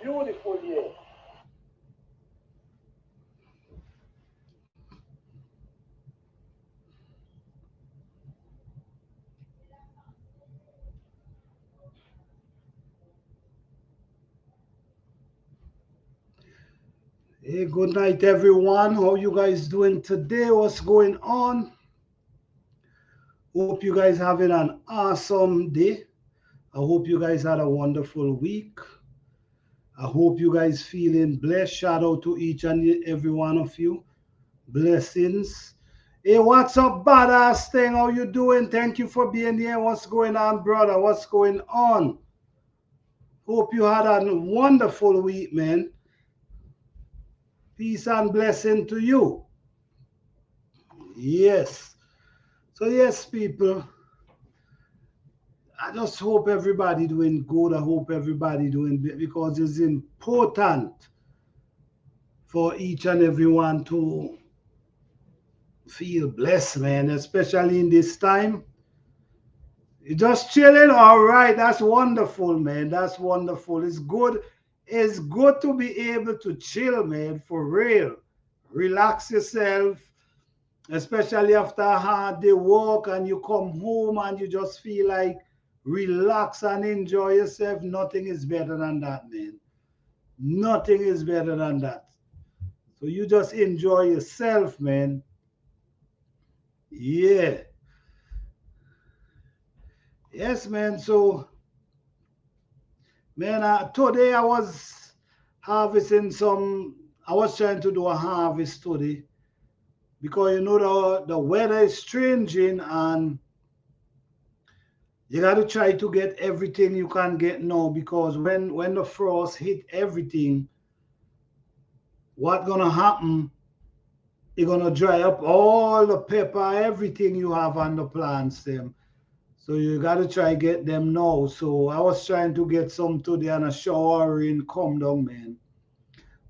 beautiful year. Hey, good night, everyone. How you guys doing today? What's going on? Hope you guys having an awesome day. I hope you guys had a wonderful week. I hope you guys feeling blessed. Shout out to each and every one of you. Blessings. Hey, what's up, badass thing? How you doing? Thank you for being here. What's going on, brother? What's going on? Hope you had a wonderful week, man. Peace and blessing to you. Yes. So yes, people. I just hope everybody doing good. I hope everybody doing because it's important for each and everyone to feel blessed, man, especially in this time. You just chilling, all right. That's wonderful, man. That's wonderful. It's good. It's good to be able to chill, man, for real. Relax yourself, especially after a hard day work and you come home and you just feel like relax and enjoy yourself. Nothing is better than that, man. Nothing is better than that. So you just enjoy yourself, man. Yeah. Yes, man. So, man, today I was harvesting some, I was trying to do a harvest today because you know the weather is changing and you got to try to get everything you can get now because when the frost hit everything, what gonna happen? You're gonna dry up all the pepper, everything you have on the plants them. So you got to try get them now. So I was trying to get some today and a shower rain come down, man.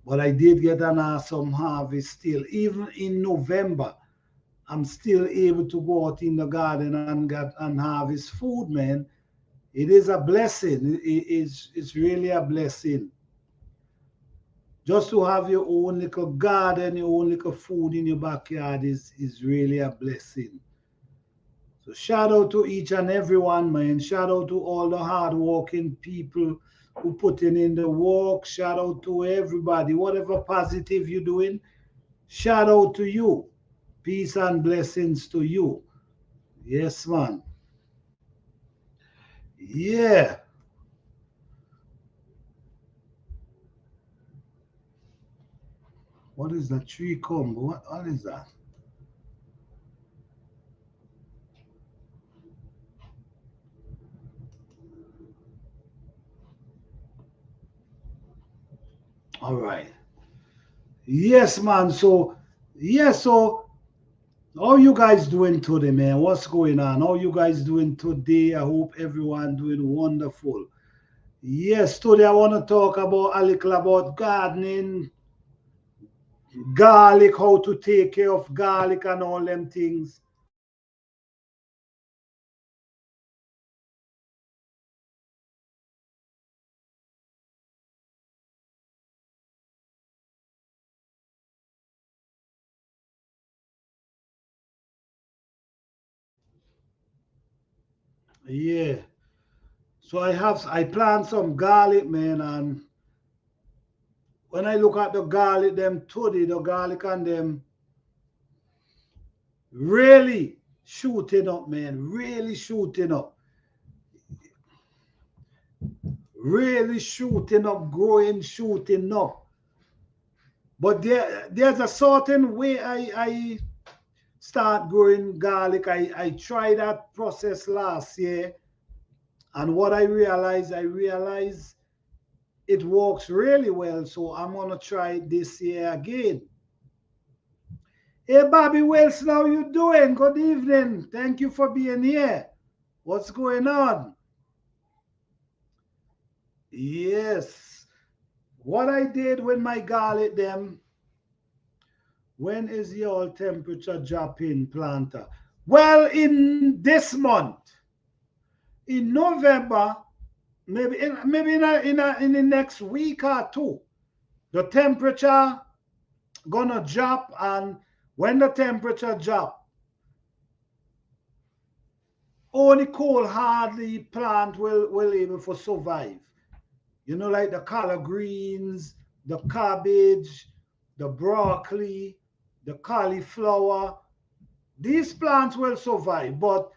But I did get an awesome harvest still. Even in November, I'm still able to go out in the garden and get and harvest food, man. It is a blessing. It's really a blessing. Just to have your own little garden, your own little food in your backyard is really a blessing. So shout out to each and every one, man. Shout out to all the hardworking people who putting in the work. Shout out to everybody. Whatever positive you're doing, shout out to you. Peace and blessings to you. Yes, man. Yeah. What is that tree combo? What is that? All right. Yes, man. So, yes, so how you guys doing today, man? What's going on? How you guys doing today? I hope everyone doing wonderful. Yes, today I want to talk about a little about gardening, garlic, how to take care of garlic and all them things. Yeah. So I plant some garlic, man, and when I look at the garlic, them today, the garlic and them really shooting up, man. Really shooting up. Really shooting up, growing, shooting up. But there's a certain way I start growing garlic. I tried that process last year, and what I realized it works really well. So I'm gonna try it this year again. Hey, Bobby Wilson, how you doing? Good evening. Thank you for being here. What's going on? Yes. What I did with my garlic them, when is your temperature dropping, planter? Well, in this month, in November, maybe in the next week or two, the temperature gonna drop, and when the temperature drop, only cold hardly plant will able to survive. You know, like the collard greens, the cabbage, the broccoli, the cauliflower. These plants will survive, but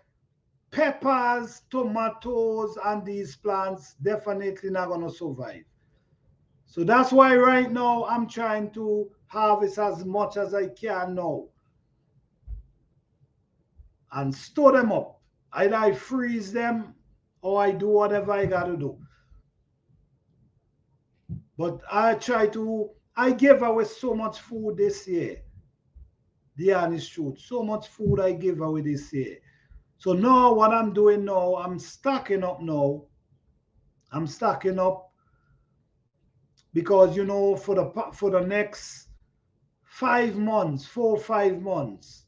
peppers, tomatoes, and these plants definitely not gonna survive. So that's why right now I'm trying to harvest as much as I can now and store them up. Either I freeze them or I do whatever I gotta do. But I gave away so much food this year. The honest truth. So much food I gave away this year. So now what I'm doing now, I'm stocking up now. I'm stocking up because, you know, for the next 5 months, 4 or 5 months,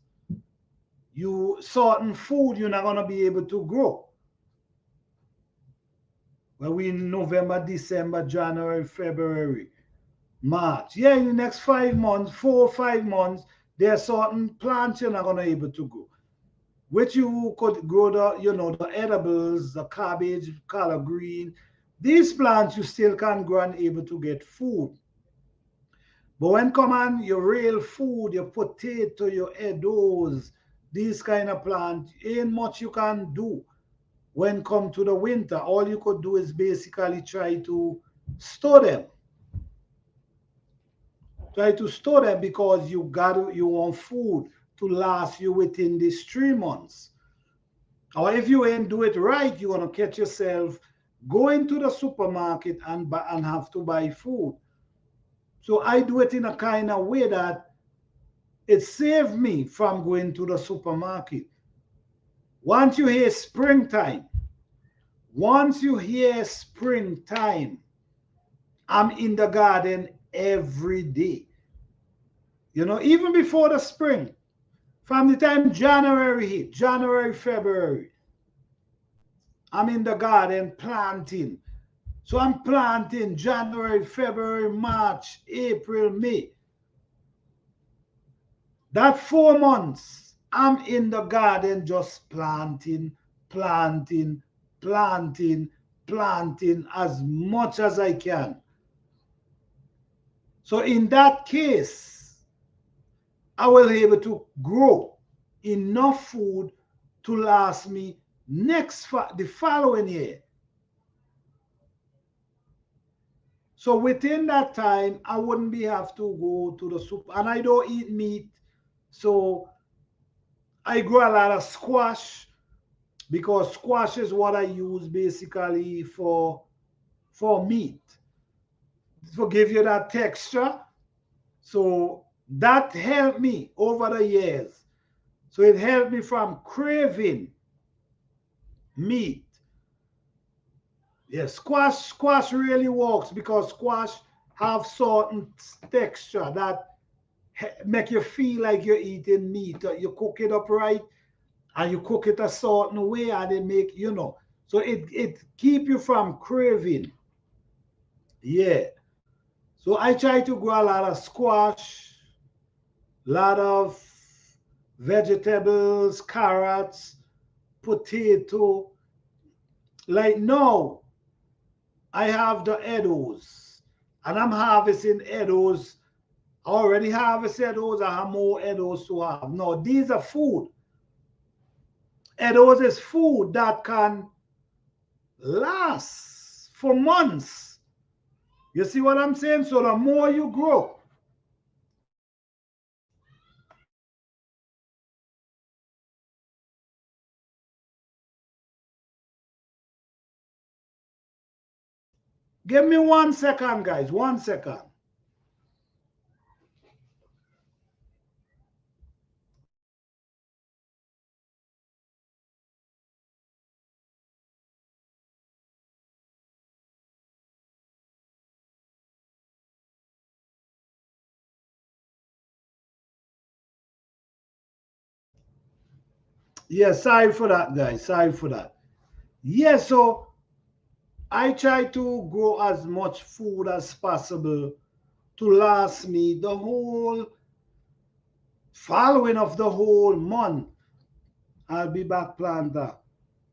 you certain food you're not gonna be able to grow. Well, we in November, December, January, February, March. Yeah, in the next 5 months, 4 or 5 months, there are certain plants you're not gonna be able to grow. Which you could grow the, you know, the edibles, the cabbage, collard green. These plants you still can grow and able to get food. But when come on your real food, your potato, your edos, these kind of plants, ain't much you can do when come to the winter. All you could do is basically try to store them. Try to store them because you want food to last you within these 3 months. Or if you ain't do it right, you're gonna catch yourself going to the supermarket and have to buy food. So I do it in a kind of way that it saved me from going to the supermarket. Once you hear springtime, once you hear springtime, I'm in the garden every day. You know, even before the spring, from the time January hit, January, February, I'm in the garden planting. So I'm planting January, February, March, April, May. That 4 months, I'm in the garden just planting, planting, planting, planting as much as I can. So in that case, I will be able to grow enough food to last me the following year. So within that time, I wouldn't be have to go to the soup. And I don't eat meat. So I grow a lot of squash because squash is what I use basically for meat. To give you that texture. So that helped me over the years. So it helped me from craving meat. Yes, squash really works because squash have certain texture that make you feel like you're eating meat. You cook it up right and you cook it a certain way and they make, you know. So it keep you from craving. Yeah. So I try to grow a lot of squash, a lot of vegetables, carrots, potato. Like now, I have the edos and I'm harvesting edos. I already harvested those. I have more edos to have. No, these are food. Edos is food that can last for months. You see what I'm saying? So the more you grow, give me 1 second, guys. 1 second. Yeah, sorry for that, guys. Sorry for that. Yeah, so I try to grow as much food as possible to last me the whole following of the whole month. I'll be back, planter.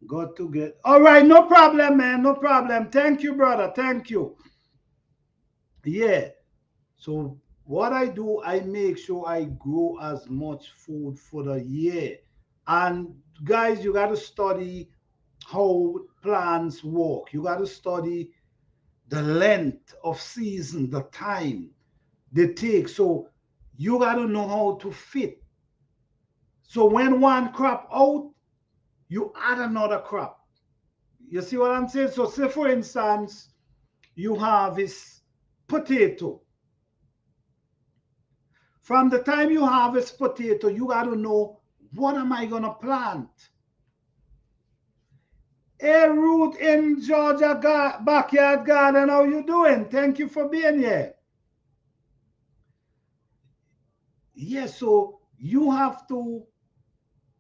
Got to get. All right, no problem, man. No problem. Thank you, brother. Thank you. Yeah. So what I do, I make sure I grow as much food for the year. And guys, you got to study how plants work. You got to study the length of season, the time they take. So you got to know how to fit. So when one crop out, you add another crop. You see what I'm saying? So say for instance, you harvest potato. From the time you harvest potato, you got to know, what am I going to plant? Hey, Ruth in Georgia Backyard Garden, how you doing? Thank you for being here. Yes, so you have to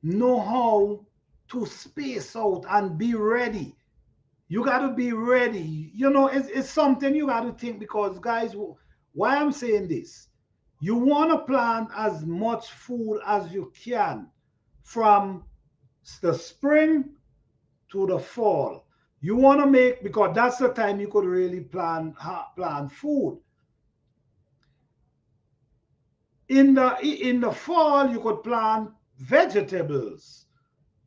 know how to space out and be ready. You got to be ready. You know, it's something you got to think, because, guys, why I'm saying this, you want to plant as much food as you can from the spring to the fall. You want to make, because that's the time you could really plant food. In the fall, you could plant vegetables,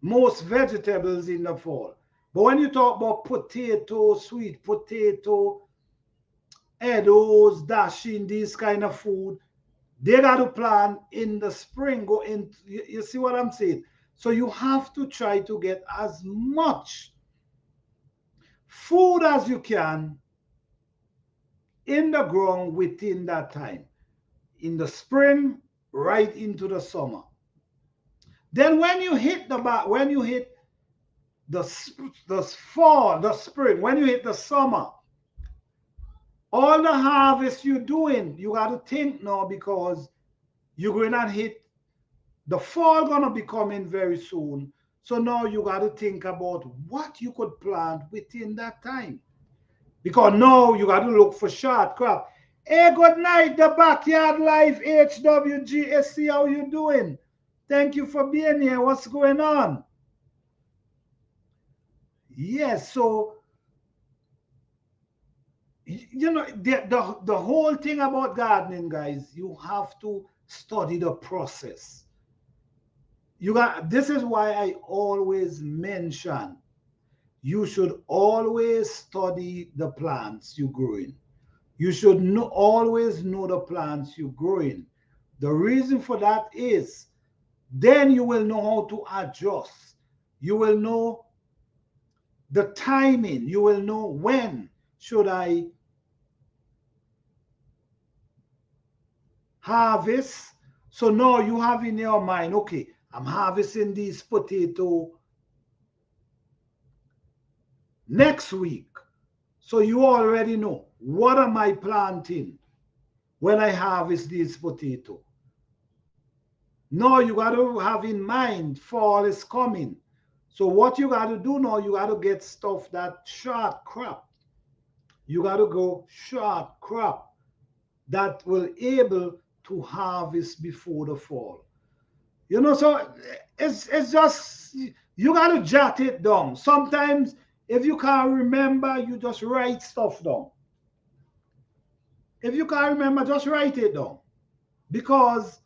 most vegetables in the fall. But when you talk about potato, sweet potato, Edos, dashing, this kind of food, they got to plant in the spring. Go in, you see what I'm saying? So you have to try to get as much food as you can in the ground within that time. In the spring, right into the summer. Then when you hit when you hit the fall, the spring, when you hit the summer, all the harvest you're doing, you got to think now, because you're going to hit the fall, gonna be coming very soon. So now you got to think about what you could plant within that time, because now you got to look for short crop. Hey, good night, the Backyard Life, HWGSC, how you doing? Thank you for being here. What's going on? Yes, so you know, the whole thing about gardening, guys, you have to study the process. This is why I always mention, you should always study the plants you're growing. You should always know the plants you're growing. The reason for that is, then you will know how to adjust. You will know the timing. You will know, when should I harvest. So now you have in your mind, okay, I'm harvesting these potato next week. So you already know, what am I planting when I harvest these potato? Now you got to have in mind, fall is coming. So what you got to do now, you got to get stuff that short crop. You got to go short crop that will able to harvest before the fall. You know, so it's just, you got to jot it down. Sometimes if you can't remember, you just write stuff down. If you can't remember, just write it down, because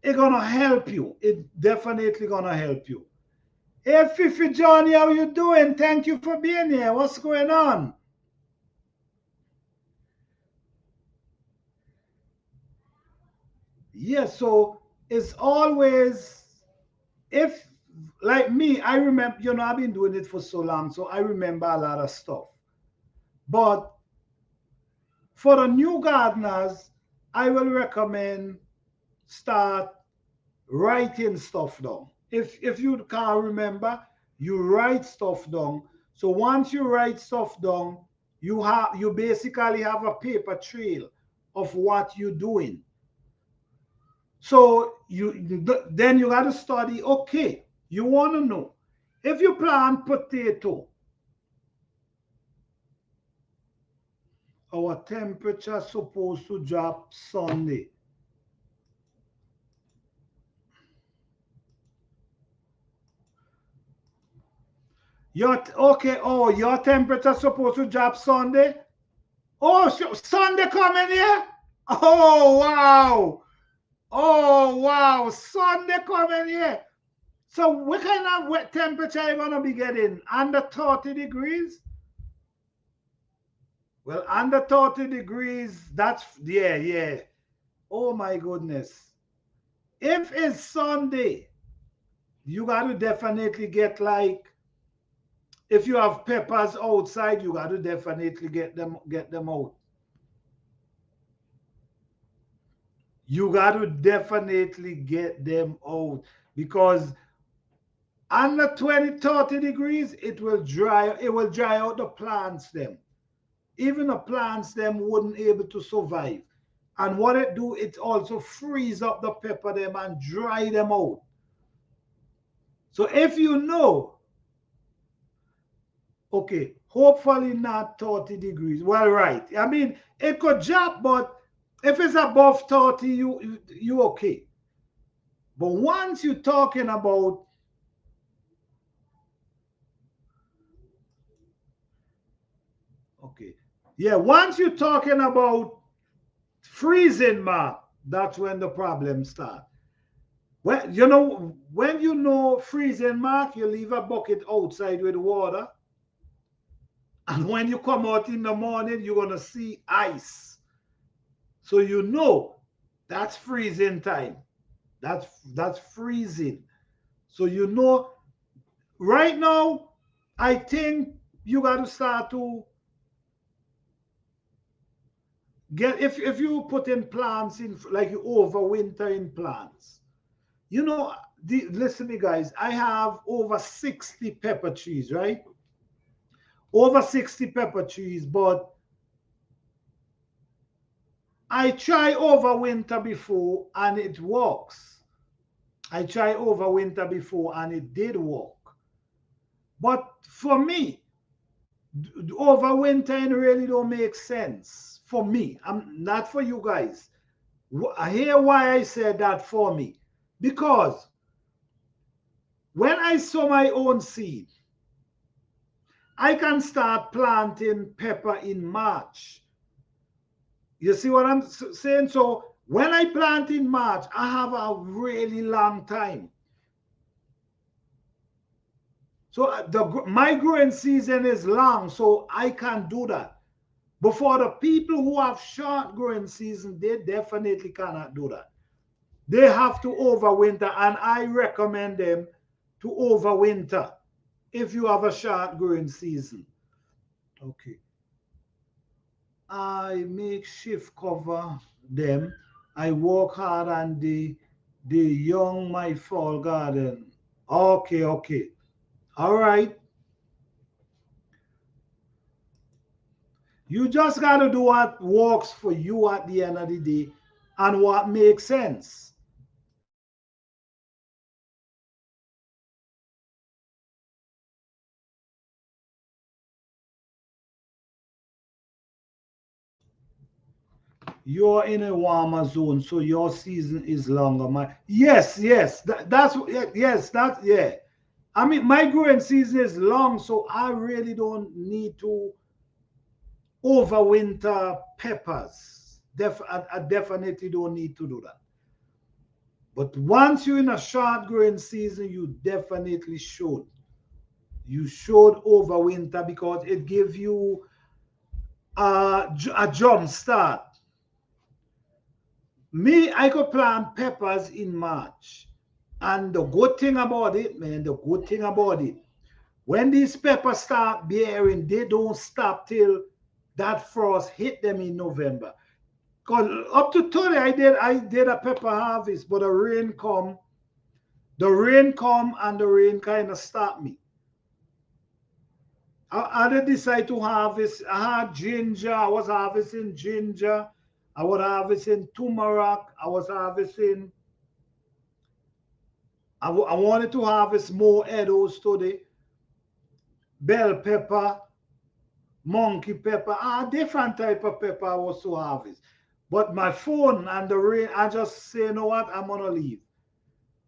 it's gonna help you. It definitely gonna help you. Hey, Fifi Johnny, how you doing? Thank you for being here. What's going on? Yes, so it's always, if, like me, I remember, you know, I've been doing it for so long, so I remember a lot of stuff. But for the new gardeners, I will recommend start writing stuff down. If you can't remember, you write stuff down. So once you write stuff down, you basically have a paper trail of what you're doing. So then you got to study. Okay, you want to know, if you plant potato, our temperature supposed to drop Sunday. Okay, oh, your temperature supposed to drop Sunday? Oh, Sunday coming here? Oh, wow. Oh, wow. Sunday coming here. So what kind of temperature are you going to be getting? Under 30 degrees? Well, under 30 degrees, that's, yeah. Oh, my goodness. If it's Sunday, you got to definitely get like, if you have peppers outside, you got to definitely get them out. You got to definitely get them out because under 20, 30 degrees, it will dry out the plants them. Even the plants them wouldn't able to survive. And what it do, it also freeze up the pepper them and dry them out. So if you know, okay, hopefully not 30 degrees. Well, right. I mean, it could drop, but if it's above 30, you okay. But once you're talking about, okay, yeah, once you're talking about freezing mark, that's when the problem starts. When you know freezing mark, you leave a bucket outside with water, and when you come out in the morning, you're gonna see ice. So you know that's freezing time. That's freezing. So you know right now, I think you got to start to get if you put in plants in like you overwinter in plants. You know, listen to me, guys. I have over 60 pepper trees, right? Over 60 pepper trees, but I try overwinter before and it works. I tried overwinter before and it did work. But for me, overwintering really don't make sense for me. I'm not for you guys. I hear why I said that for me. Because when I sow my own seed, I can start planting pepper in March. You see what I'm saying? So when I plant in March, I have a really long time. So my growing season is long, so I can do that. But for the people who have short growing season, they definitely cannot do that. They have to overwinter, and I recommend them to overwinter if you have a short growing season. Okay. I make shift cover them. I work hard on the young my fall garden. Okay. All right. You just got to do what works for you at the end of the day and what makes sense. You're in a warmer zone, so your season is longer. Yes, yeah. I mean, my growing season is long, so I really don't need to overwinter peppers. I definitely don't need to do that. But once you're in a short growing season, you definitely should. You should overwinter because it gives you a jump start. Me, I could plant peppers in March. And the good thing about it, man, when these peppers start bearing, they don't stop till that frost hit them in November. Because up to 30, I did a pepper harvest, but the rain come and the rain kind of stopped me. I did decide to harvest. I had ginger. I was harvesting ginger. I was harvesting turmeric. I wanted to harvest more Edos today. Bell pepper. monkey pepper, different type of pepper I was to harvest. But my phone and the rain, I just say, you know what, I'm gonna leave.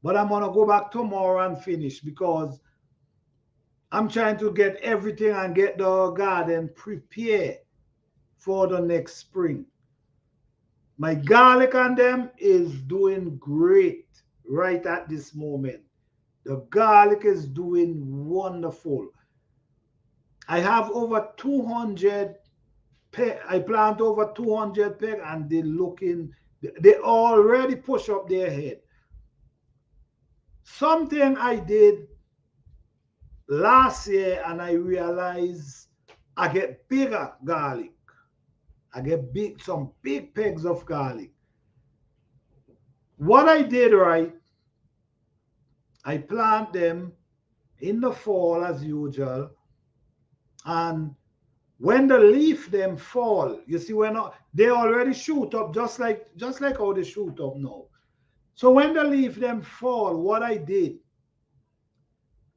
But I'm gonna go back tomorrow and finish because I'm trying to get everything and get the garden prepared for the next spring. My garlic on them is doing great right at this moment. The garlic is doing wonderful. I have over 200 peg. I plant over 200 peg and they already push up their head. Something I did last year and I realized I get bigger garlic. I get some big pegs of garlic. What I did right, I plant them in the fall as usual, and when the leaf them fall, you see when they already shoot up just like how they shoot up now. So when the leaf them fall, what I did,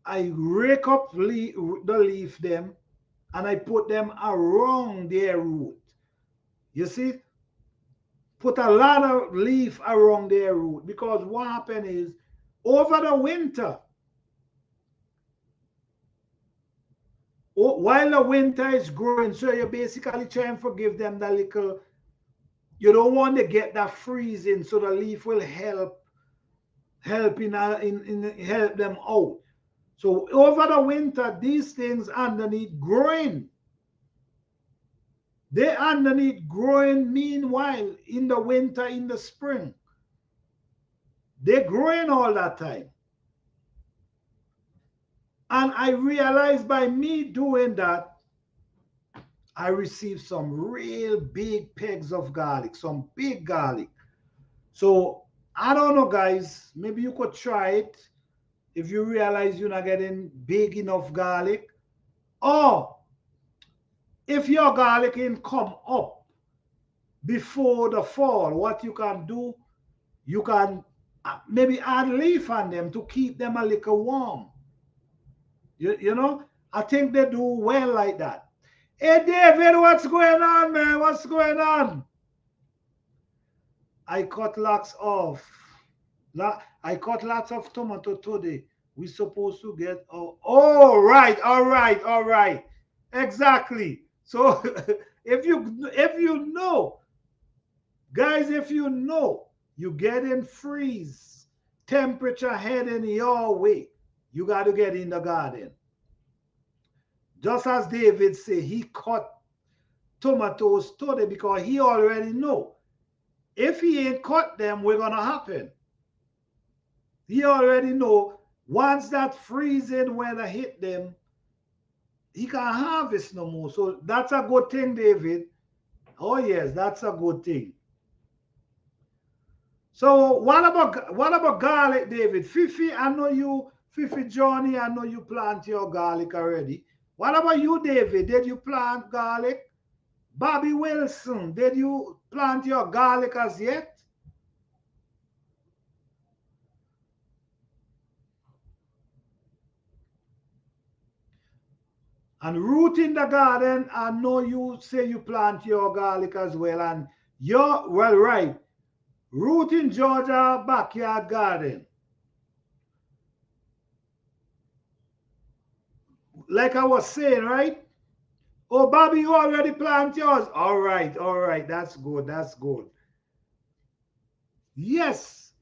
I rake up the leaf them and I put them around their root. You see, put a lot of leaf around their root because what happened is over the winter, while the winter is growing, so you're basically trying to give them that little, you don't want to get that freezing, so the leaf will help help them out. So over the winter, these things underneath growing. They underneath growing, meanwhile, in the winter, in the spring. They're growing all that time. And I realized by me doing that, I received some real big pegs of garlic, some big garlic. So I don't know, guys. Maybe you could try it if you realize you're not getting big enough garlic. Or if your garlic can come up before the fall, what you can do, you can maybe add leaf on them to keep them a little warm. You know, I think they do well like that. Hey, David, what's going on, man? What's going on? I cut lots off. I cut lots of tomato today. We supposed to get, oh, right, all right, all right. Exactly. So if you know, guys, if you know you get in freeze, temperature heading your way, you got to get in the garden. Just as David said, he cut tomatoes today because he already know if he ain't cut them, we're gonna happen. He already know once that freezing weather hit them, he can't harvest no more. So that's a good thing, David. Oh yes, that's a good thing. So what about garlic, David? Fifi, I know you, Fifi Johnny, I know you plant your garlic already. What about you, David? Did you plant garlic? Bobby Wilson, did you plant your garlic as yet? And root in the garden, I know you say you plant your garlic as well. And you're, well, right. Root in Georgia backyard garden. Like I was saying, right? Oh, Bobby, you already plant yours. All right. That's good. That's good. Yes.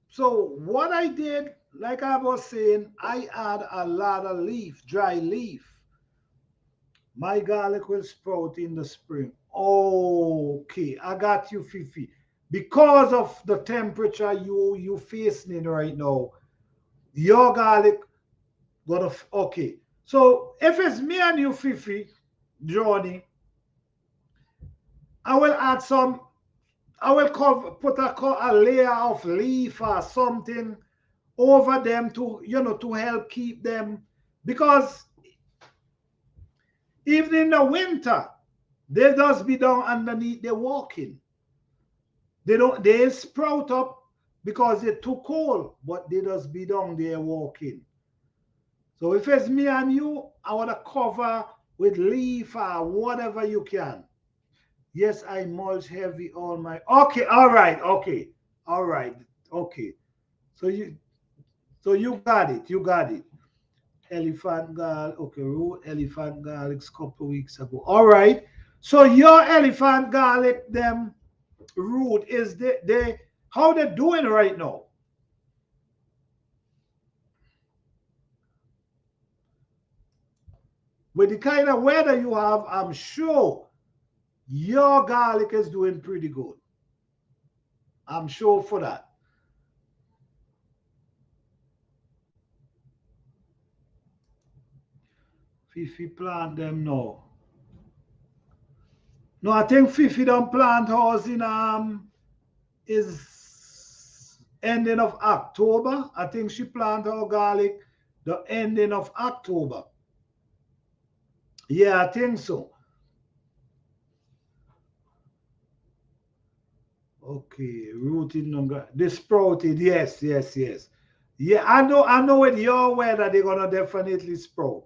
So what I did, like I was saying, I add a lot of leaf, dry leaf. My garlic will sprout in the spring. Okay, I got you, Fifi. Because of the temperature you facing right now, your garlic gonna okay. So if it's me and you, Fifi, Johnny, I will add some. I will put a layer of leaf or something over them to help keep them, because even in the winter they just be down underneath, they're walking. They sprout up because they're too cold, but they just be down there walking. So if it's me and you, I want to cover with leaf or whatever you can. Yes, I mulch heavy on my. Okay, all right, okay, all right, okay. So you got it. You got it. Elephant garlic. Okay, root elephant garlic couple weeks ago. All right. So your elephant garlic, them root is they how they doing right now? With the kind of weather you have, I'm sure your garlic is doing pretty good. I'm sure for that. Fifi plant them now. No, I think Fifi don't plant house in is ending of October. I think she plant her garlic the ending of October. Yeah, I think so. Okay, rooted longer. They sprouted. Yes, yes, yes. Yeah, I know with your weather they're gonna definitely sprout.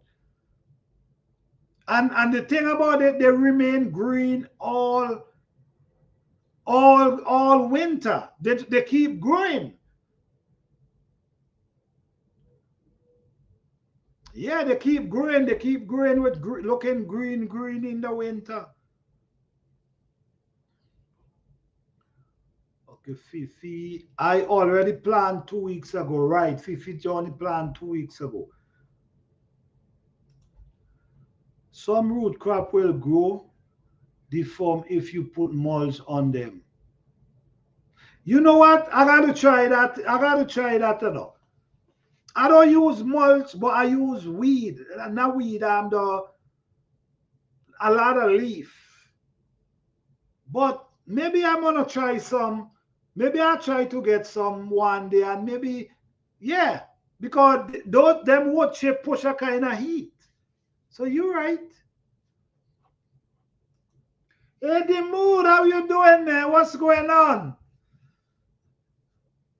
And the thing about it, they remain green all winter. They keep growing. Yeah, they keep growing. They keep growing with looking green in the winter. Okay, Fifi. I already planted 2 weeks ago. Right, Fifi Johnny planted 2 weeks ago. Some root crop will grow, deform if you put mulch on them. You know what? I gotta try that. I gotta try that, you know. I don't use mulch, but I use weed. Not weed, a lot of leaf. But maybe I'm gonna try some. Maybe I'll try to get some one day and maybe, yeah, because those them wood chip push a kind of heat. So you're right. Hey, the mood, how you doing, man? What's going on?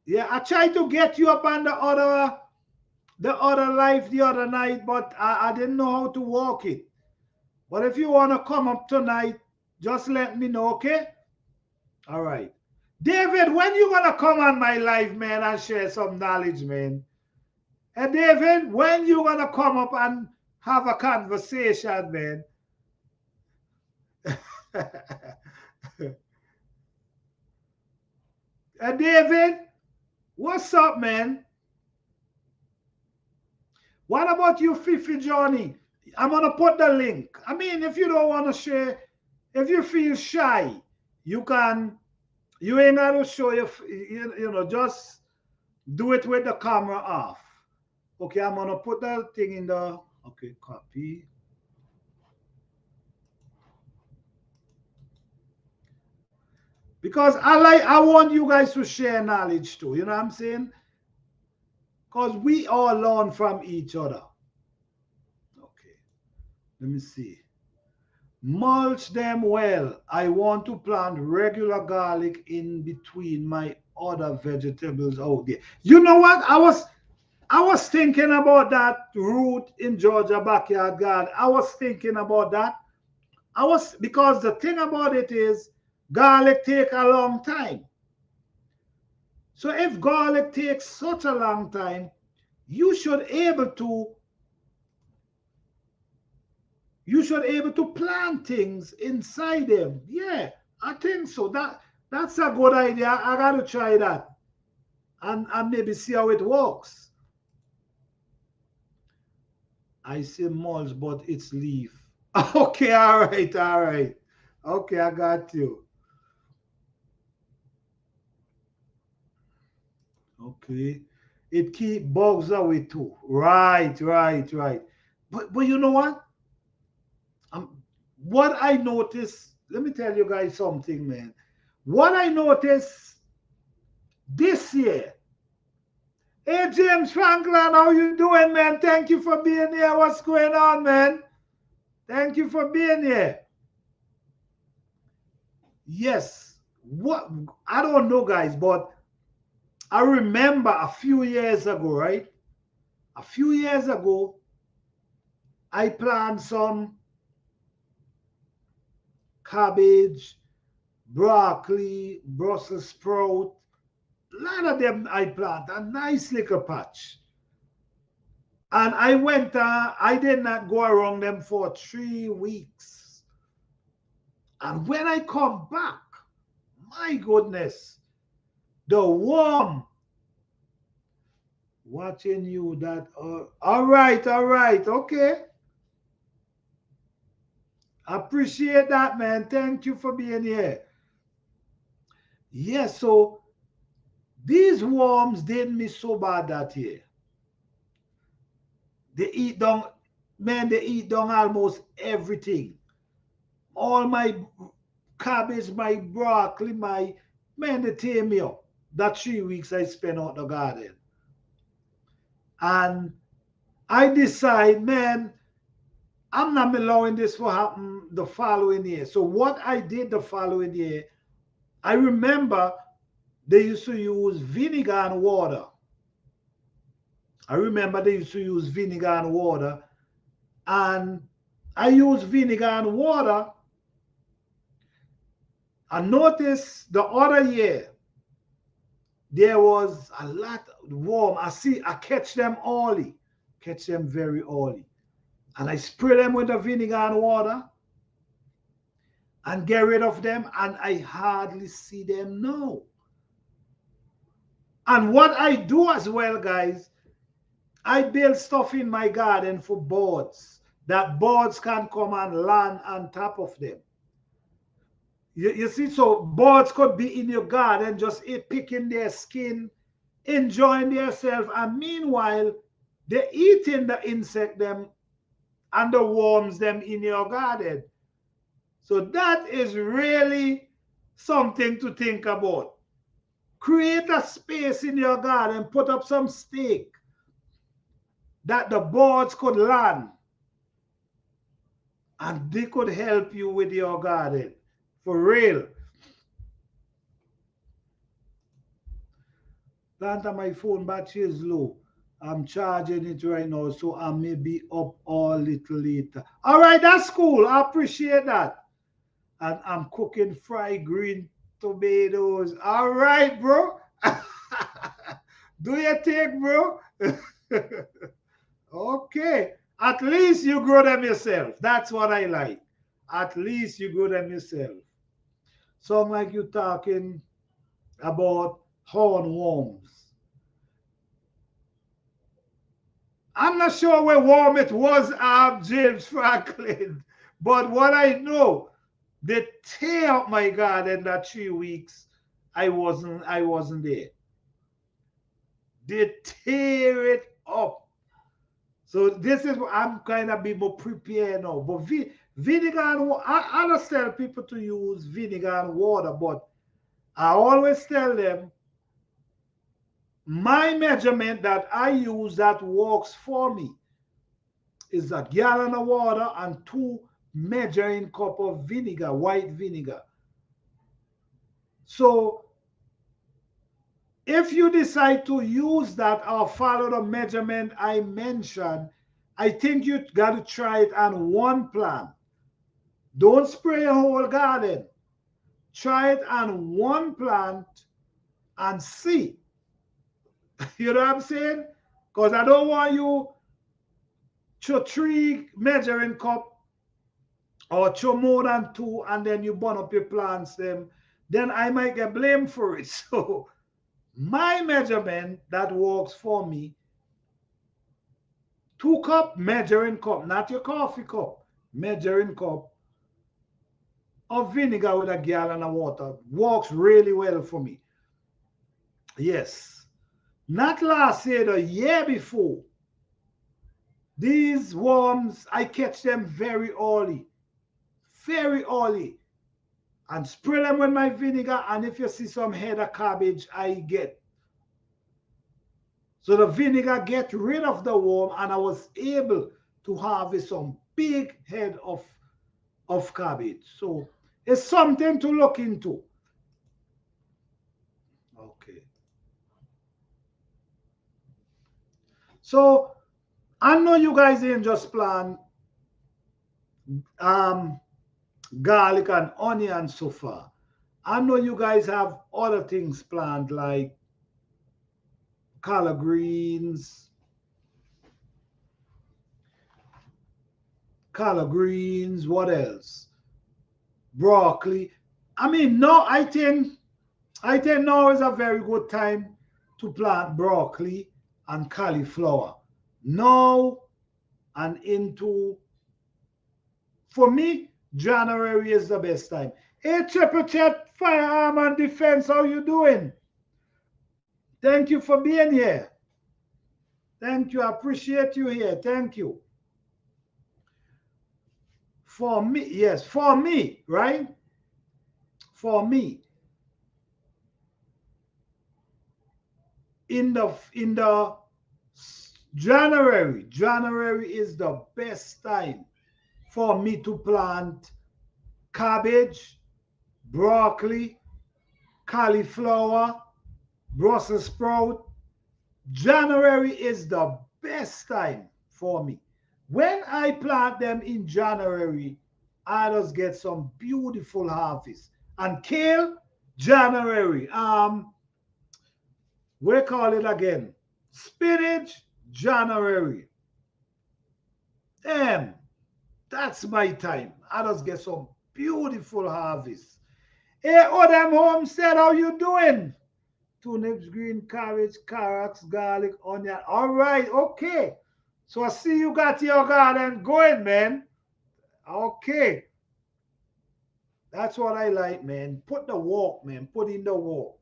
Yeah, I tried to get you up on the other life the other night, but I didn't know how to walk it. But if you want to come up tonight, just let me know, okay? All right. David, when you gonna come on my live, man, and share some knowledge, man? Hey, David, when you gonna come up and have a conversation, man? Hey, David, what's up, man? What about you, Fifi Johnny? I'm gonna put the link. I mean, if you don't want to share, if you feel shy, you can. You ain't got to show just do it with the camera off. Okay, I'm gonna put that thing in the. Okay, copy. Because I want you guys to share knowledge too. You know what I'm saying? Because we all learn from each other. Okay, let me see. Mulch them well. I want to plant regular garlic in between my other vegetables out there. You know what? I was thinking about that root in Georgia backyard garden. I was thinking about that. Because the thing about it is garlic take a long time. So if garlic takes such a long time, you should able to plant things inside them. Yeah, I think so. That's a good idea. I gotta try that and maybe see how it works. I say mulch, but it's leaf. Okay, all right, all right. Okay, I got you. Okay. It keep bugs away too. Right, right, right. But you know what? What I noticed, let me tell you guys something, man. What I noticed this year. Hey James Franklin, how you doing, man? Thank you for being here. What's going on, man? Thank you for being here. Yes. What I don't know, guys, but I remember a few years ago, right? A few years ago, I planted some. cabbage, broccoli, Brussels sprout. A lot of them I plant, a nice little patch. And I went, I did not go around them for 3 weeks. And when I come back, my goodness, the worm watching you that, all right, okay. Appreciate that, man. Thank you for being here. Yes, so these worms did me so bad that year. They eat down, man, they eat down almost everything. All my cabbage, my broccoli, man, they tear me up. That 3 weeks I spent out the garden. And I decide, man, I'm not allowing this to happen the following year. So what I did the following year, I remember they used to use vinegar and water. I remember they used to use vinegar and water. And I used vinegar and water. I noticed the other year, there was a lot warm. I catch them early, catch them very early. And I spray them with the vinegar and water and get rid of them. And I hardly see them now. And what I do as well, guys, I build stuff in my garden for birds, that birds can come and land on top of them. You see, so birds could be in your garden just picking their skin, enjoying themselves, and meanwhile, they're eating the insect them and the worms them in your garden. So that is really something to think about. Create a space in your garden, put up some stake that the birds could land, and they could help you with your garden. For real. Lanta, my phone battery is low. I'm charging it right now, so I may be up a little later. All right, that's cool. I appreciate that. And I'm cooking fried green tomatoes. All right, bro. Do your thing, bro. Okay. At least you grow them yourself. That's what I like. At least you grow them yourself. Sound like you talking about hornworms. I'm not sure where worm it was, James Franklin. But what I know, they tear up my garden that 3 weeks. I wasn't there. They tear it up. So this is what I'm kind of be more prepared now. But vinegar and water, I don't tell people to use vinegar and water, but I always tell them my measurement that I use that works for me is a gallon of water and 2 measuring cup of vinegar, white vinegar. So if you decide to use that or follow the measurement I mentioned, I think you got to try it on one plant. Don't spray your whole garden. Try it on one plant and see. You know what I'm saying? Because I don't want you to 3 measuring cup or to more than 2 and then you burn up your plants them. Then I might get blamed for it. So my measurement that works for me, 2 cup measuring cup, not your coffee cup, measuring cup of vinegar with a gallon of water works really well for me. Yes. Not last year, the year before. These worms, I catch them very early, and spray them with my vinegar. And if you see some head of cabbage, I get. So the vinegar get rid of the worm, and I was able to harvest some big head of cabbage. So it's something to look into. Okay. So I know you guys didn't just plant garlic and onion so far. I know you guys have other things planned like collard greens, what else? Broccoli. I mean, no, I think now is a very good time to plant broccoli and cauliflower. Now and into, for me, January is the best time. Hey, Triple Chat Firearm and Defense, how you doing? Thank you for being here. Thank you. I appreciate you here. Thank you. For me, yes, for me, right? For me, in the January is the best time for me to plant cabbage, broccoli, cauliflower, Brussels sprout. January is the best time for me. When I plant them in January, I just get some beautiful harvest. And kale, January. We call it again. Spinach, January. Damn, that's my time. I just get some beautiful harvest. Hey, Odam Homestead, how you doing? Turnips, green carrots, carrots, garlic, onion. All right, okay. So I see you got your garden going, man. Okay. That's what I like, man. Put the work, man. Put in the work.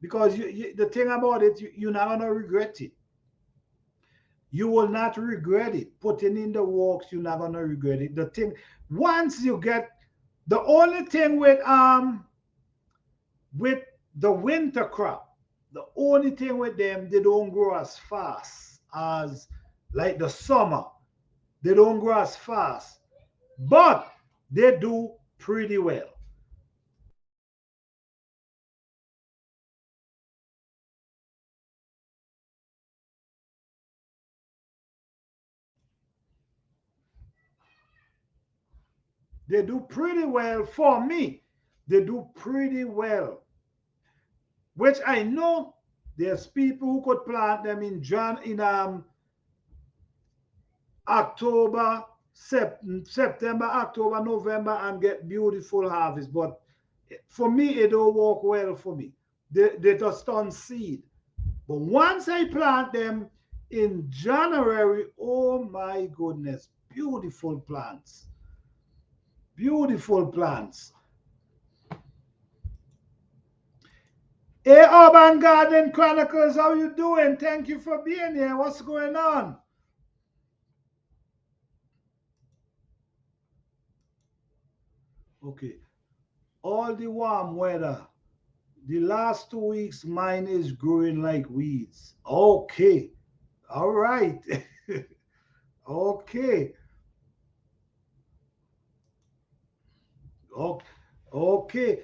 Because the thing about it, you're not going to regret it. You will not regret it. Putting in the works, you're not going to regret it. The thing, once you get, the only thing with the winter crop, the only thing with them, they don't grow as fast as like the summer. They don't grow as fast, but they do pretty well. They do pretty well for me. They do pretty well, which I know there's people who could plant them in October, September, October, November, and get beautiful harvest. But for me, it don't work well for me. They just turn seed. But once I plant them in January, oh my goodness, beautiful plants. Beautiful plants. Hey, Urban Garden Chronicles, how you doing? Thank you for being here. What's going on? Okay. All the warm weather. The last 2 weeks, mine is growing like weeds. Okay. All right. Okay. Okay.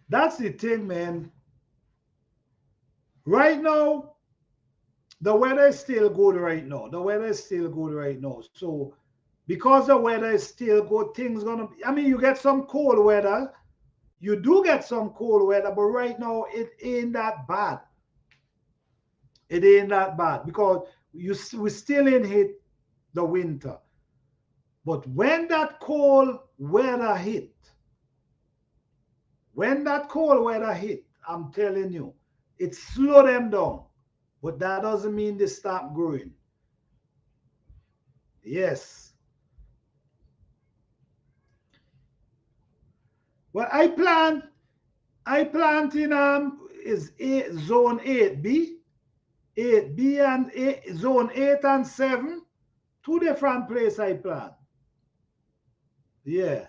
That's the thing, man. Right now, the weather is still good right now. The weather is still good right now. So because the weather is still good, things gonna be, I mean, you get some cold weather. You do get some cold weather, but right now it ain't that bad. It ain't that bad because we still ain't hit the winter. But when that cold weather hit, I'm telling you, it slow them down. But that doesn't mean they stop growing. Yes. Well, I plant in zone 8B, 8B and zone 8 and 7. Two different places I plant. Yeah.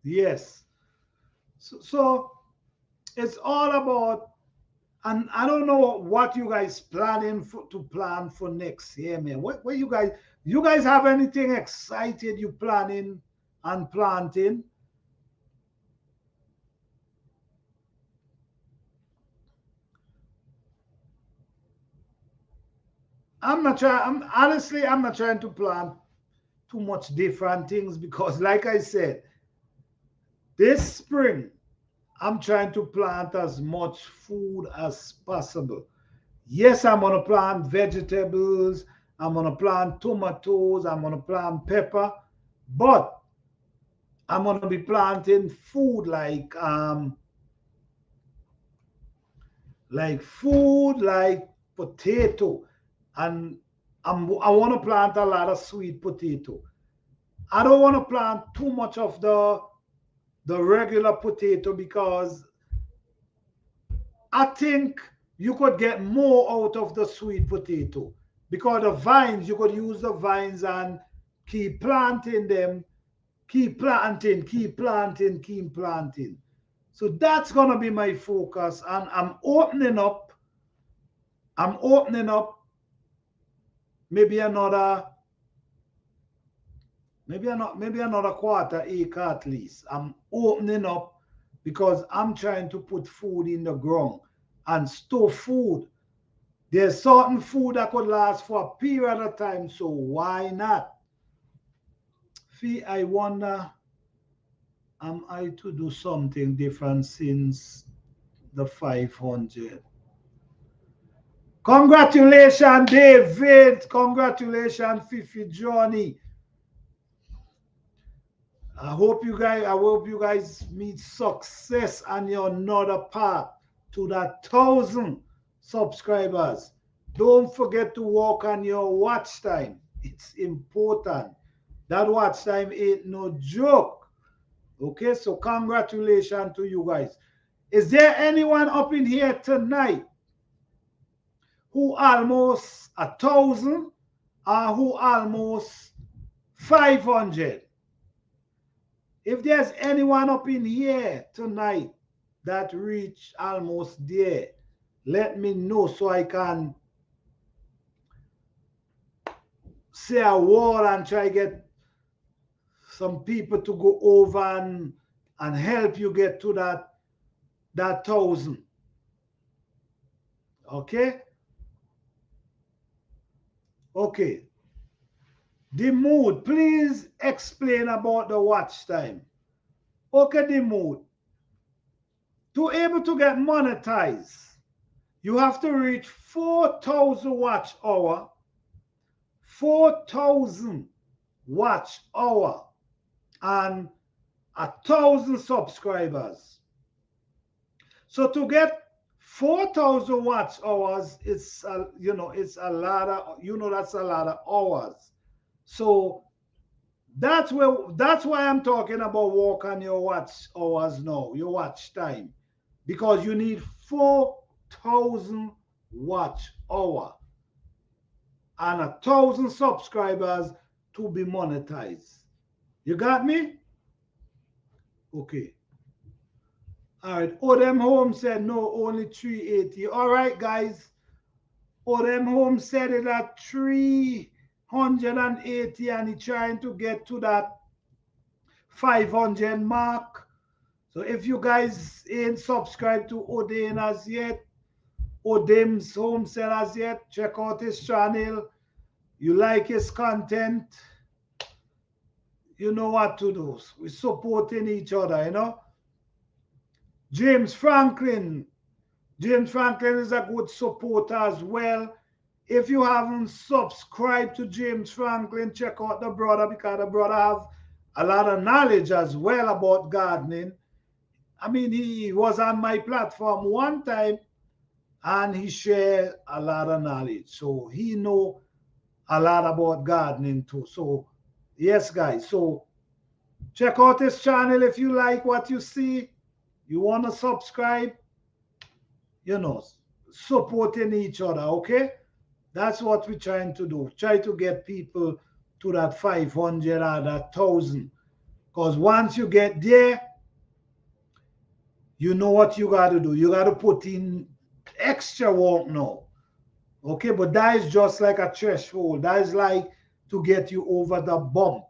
Yes. So it's all about, and I don't know what you guys planning to plan for next year, man. What you guys have anything excited you planning and planting? I'm not trying, honestly, I'm not trying to plan too much different things because, like I said, this spring, I'm trying to plant as much food as possible. Yes, I'm going to plant vegetables, I'm going to plant tomatoes, I'm going to plant pepper, but I'm going to be planting food like potato, and I want to plant a lot of sweet potato. I don't want to plant too much of the regular potato because I think you could get more out of the sweet potato because the vines, you could use the vines and keep planting them, keep planting, keep planting, keep planting. So that's gonna be my focus, and I'm opening up maybe another quarter acre at least. I'm opening up because I'm trying to put food in the ground and store food. There's certain food that could last for a period of time, so why not? See, I wonder, am I to do something different since the 500? Congratulations, David. Congratulations, Fifi Johnny. I hope you guys meet success on your another path to that 1,000 subscribers. Don't forget to work on your watch time. It's important. That watch time ain't no joke. Okay, so congratulations to you guys. Is there anyone up in here tonight who almost 1,000 or who almost 500? If there's anyone up in here tonight that reached almost there, let me know so I can say a word and try to get some people to go over and help you get to that 1,000. Okay? Okay. The mood, please explain about the watch time. Okay, the mood. To able to get monetized, you have to reach 4,000 watch hour, 4,000 watch hour, and 1,000 subscribers. So to get 4,000 watch hours, it's it's a lot of that's a lot of hours. So that's why I'm talking about work on your watch hours now, your watch time, because you need 4,000 watch hour and 1,000 subscribers to be monetized. You got me? Okay. All right. Odem Home said no, only 380. All right, guys. Odem Home said it at 380 and he's trying to get to that 500 mark. So if you guys ain't subscribed to Odin as yet, Odem's Home said as yet, check out his channel. You like his content, you know what to do. We're supporting each other, you know. James Franklin. James Franklin is a good supporter as well. If you haven't subscribed to James Franklin, check out the brother because the brother have a lot of knowledge as well about gardening. I mean, he was on my platform one time and he shared a lot of knowledge. So he know a lot about gardening too. So yes, guys. So check out his channel if you like what you see. You want to subscribe, supporting each other, okay? That's what we're trying to do. Try to get people to that 500 or that 1,000. Because once you get there, you know what you got to do. You got to put in extra work now. Okay, but that is just like a threshold. That is like to get you over the bump.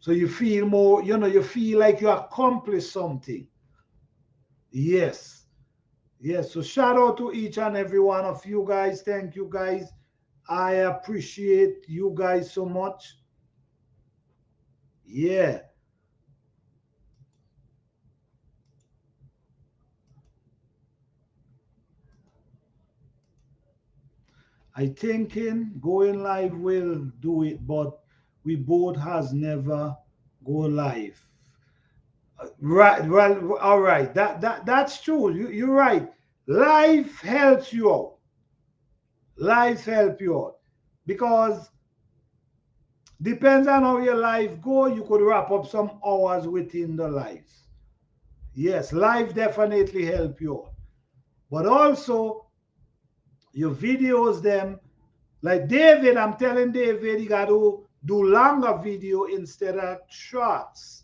So you feel more, you feel like you accomplished something. Yes. Yes, so shout out to each and every one of you guys. Thank you guys. I appreciate you guys so much. Yeah. I thinking going live will do it, but we both has never go live. Right, well, all right. That's true. You're right. Life helps you out. Life help you out. Because depends on how your life go, you could wrap up some hours within the lives. Yes, life definitely help you out. But also your videos them, like David, I'm telling David, he got to do longer video instead of shorts.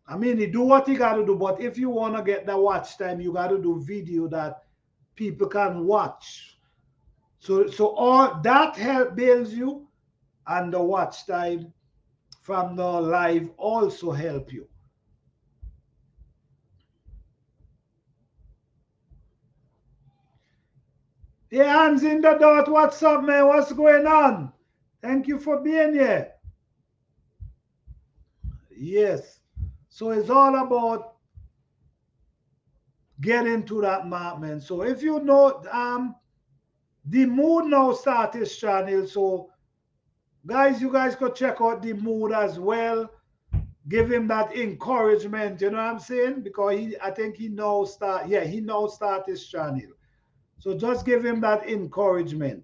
I mean, he do what he got to do, but if you want to get the watch time, you got to do video that people can watch. So all that help builds you, and the watch time from the live also help you. Hey, hands in the dot. What's up, man? What's going on? Thank you for being here. Yes. So it's all about getting to that mark, man. So if you know, the mood now start his channel. So guys, you guys could check out the mood as well. Give him that encouragement. You know what I'm saying? Because I think he now start. Yeah, he now start his channel. So just give him that encouragement.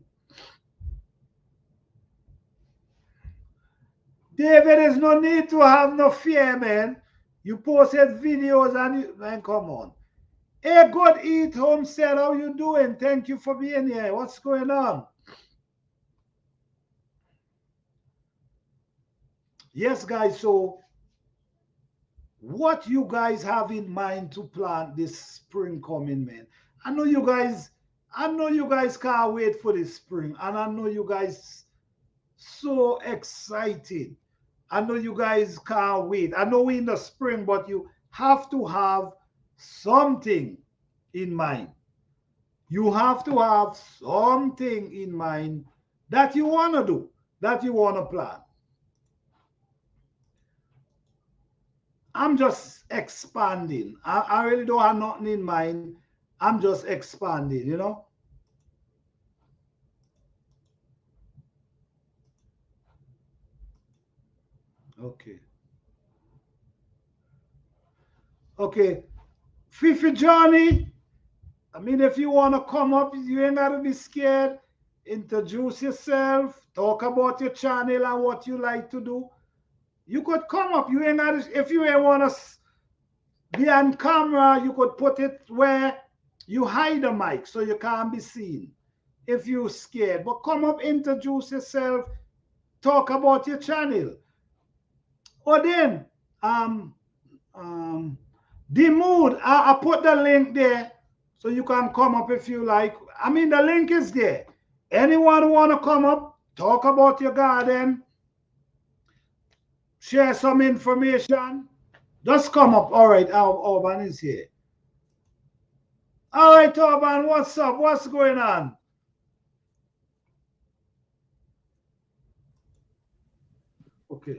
David, there's no need to have no fear, man. You posted videos and man, come on. Hey, good eat homestead. How you doing? Thank you for being here. What's going on? Yes, guys. So, what you guys have in mind to plant this spring coming, man? I know you guys. I know you guys can't wait for the spring, and I know you guys so excited. I know you guys can't wait. I know we're in the spring, but you have to have something in mind. You have to have something in mind that you want to do, that you want to plan. I'm just expanding. I really don't have nothing in mind. I'm just expanding, you know? Okay. Okay. Fifi Johnny, I mean, if you want to come up, you ain't got to be scared. Introduce yourself, talk about your channel and what you like to do. You could come up. You ain't got to, if you ain't want to be on camera, you could put it where you hide the mic so you can't be seen if you're scared. But come up, introduce yourself, talk about your channel. Or then, um, um, the mood, I put the link there so you can come up if you like. I mean, the link is there. Anyone who want to come up, talk about your garden, share some information, just come up. All right, Urban is here. All right, Urban, what's up? What's going on? Okay.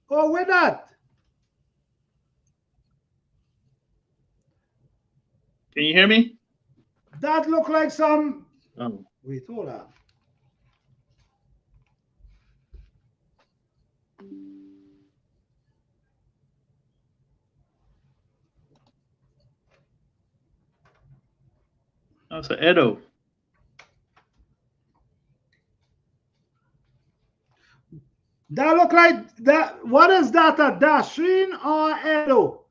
Oh, with that. Can you hear me? That look like some. Oh, Wait, hold on. that's an Edo. That look like that. What is that? A Dashin or Edo?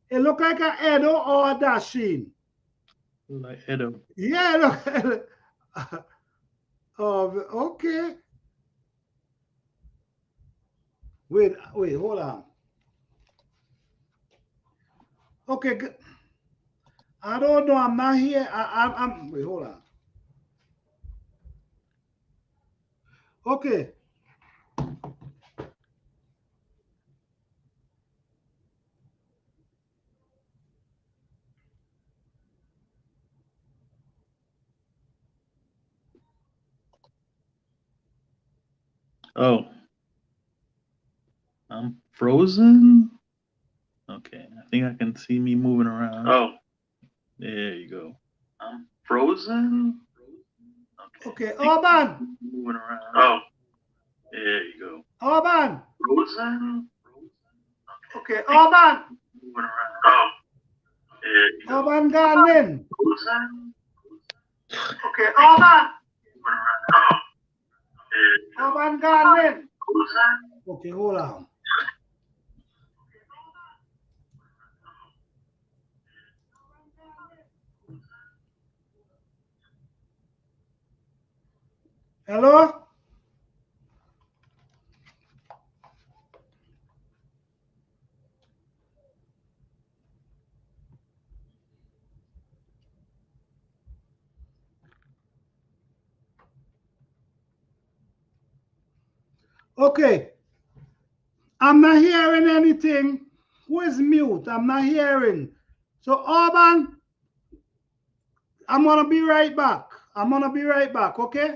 It look like a Edo or a Dashin. Like Edo. Yeah, look. Oh, okay. Wait, hold on. Okay, I don't know. I'm not here. I'm. Wait, hold on. Okay. Oh, I'm frozen. Okay, I think I can see me moving around. Oh, there you go. I'm frozen. Okay. Urban. Moving around. Oh, there you go. Urban. Frozen. Okay. Urban. Moving around. Oh, there you go. Urban Gardening. Frozen. Okay. Urban. Moving around. Oh, there you go. Urban Gardening. Frozen. Okay. Hold on. Hello. Okay. I'm not hearing anything. Who is mute? I'm not hearing. So Urban, I'm gonna be right back. I'm gonna be right back. Okay.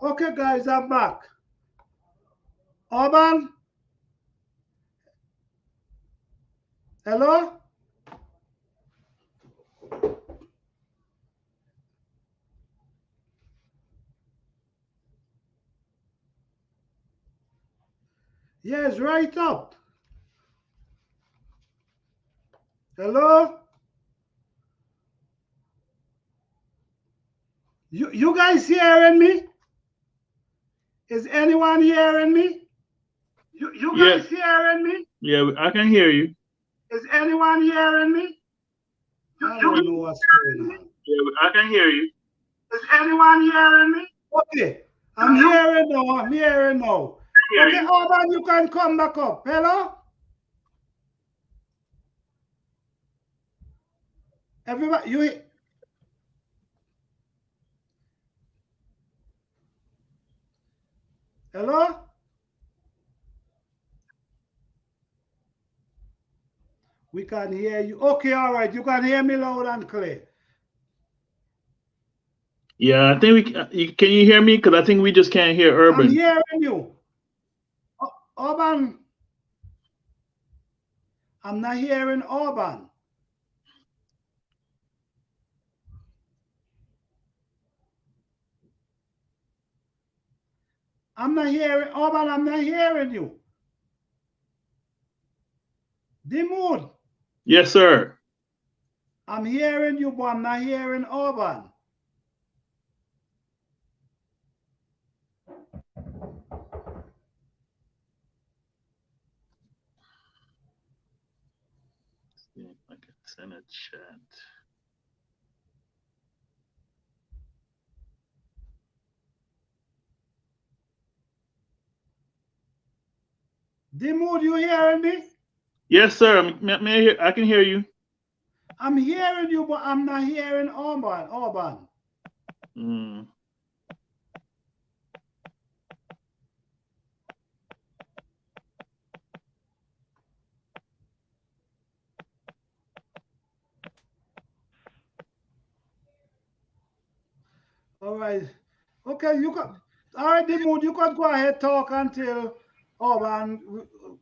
Okay, guys, I'm back. Urban, hello? Yes, right up. Hello? You guys hearing me? Is anyone hearing me? You guys hearing me? Yeah, I can hear you. Is anyone hearing me? I don't know what's going on. Yeah, I can hear you. Is anyone hearing me? Okay. I'm hearing now. I'm hearing now. Okay, Urban, you can come back up. Hello? Everybody, you. Hello? We can hear you. Okay, all right. You can hear me loud and clear. Yeah, I think we can you hear me? Because I think we just can't hear Urban. I'm hearing you. Urban. I'm not hearing Urban. I'm not hearing Urban. I'm not hearing you. Dimood. Yes, sir. I'm hearing you, but I'm not hearing Urban. See if I can send a chat. Dimood, you hearing me? Yes, sir. May I can hear you. I'm hearing you, but I'm not hearing Urban. Mm. All right. Okay, you can. All right, Dimood, you can go ahead talk until Urban.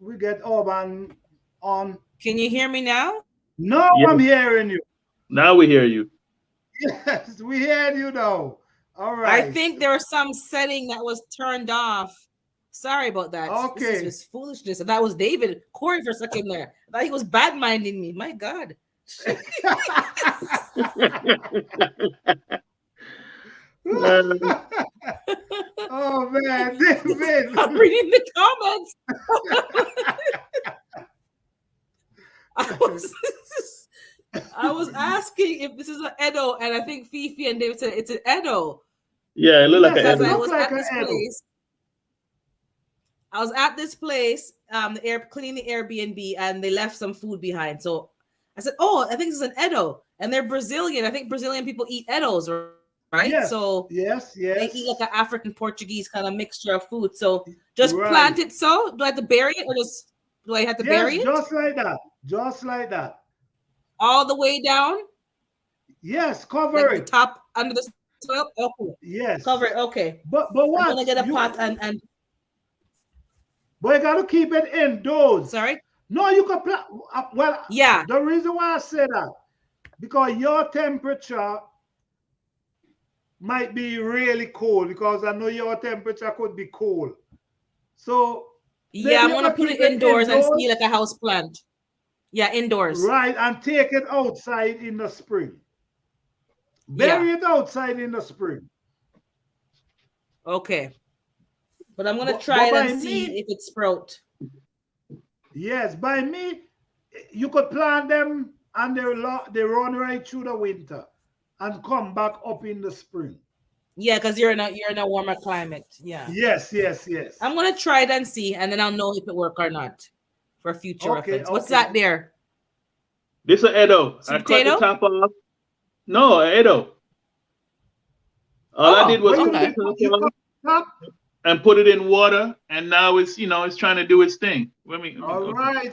We get Urban on. Can you hear me now? No, Yes. I'm hearing you. Now we hear you. Yes, we heard you now. All right. I think there was some setting that was turned off. Sorry about that. Okay. This is foolishness. And that was David Corey for a second there. I thought he was bad minding me. My God. Oh man, David. I'm reading the comments. I was asking if this is an Edo, and I think Fifi and David said it's an Edo. Yeah, it looked like Yes, an it Edo. looks like an Edo. I was at this place, cleaning the Airbnb, and they left some food behind. So I said, "Oh, I think this is an Edo," and they're Brazilian. I think Brazilian people eat Edos, right? Yes, so yes. they eat like an African Portuguese kind of mixture of food. So just plant it. So do I have to bury it, or just do I have to bury it? Just like that. Just like that. All the way down. Yes, cover like it. The top under the soil. Okay. Yes. Cover it. Okay. But what? I'm gonna get a pot and. But you gotta keep it indoors. Sorry. No, you can plant. Well, yeah. The reason why I say that because your temperature might be really cold because I know your temperature could be cold. So yeah, I'm gonna put it indoors and see like a house plant. Yeah, indoors. Right, and take it outside in the spring. Bury it outside in the spring. Okay. But I'm gonna try it and see if it sprout. Yes, by me, you could plant them and they run right through the winter and come back up in the spring. Yeah, because you're in a warmer climate. Yeah. Yes. I'm gonna try it and see, and then I'll know if it works or not for future reference. What's that there? This is an Edo. I cut the top off. No, an Edo. All I did was cut the top off and put it in water, and now it's it's trying to do its thing. All right.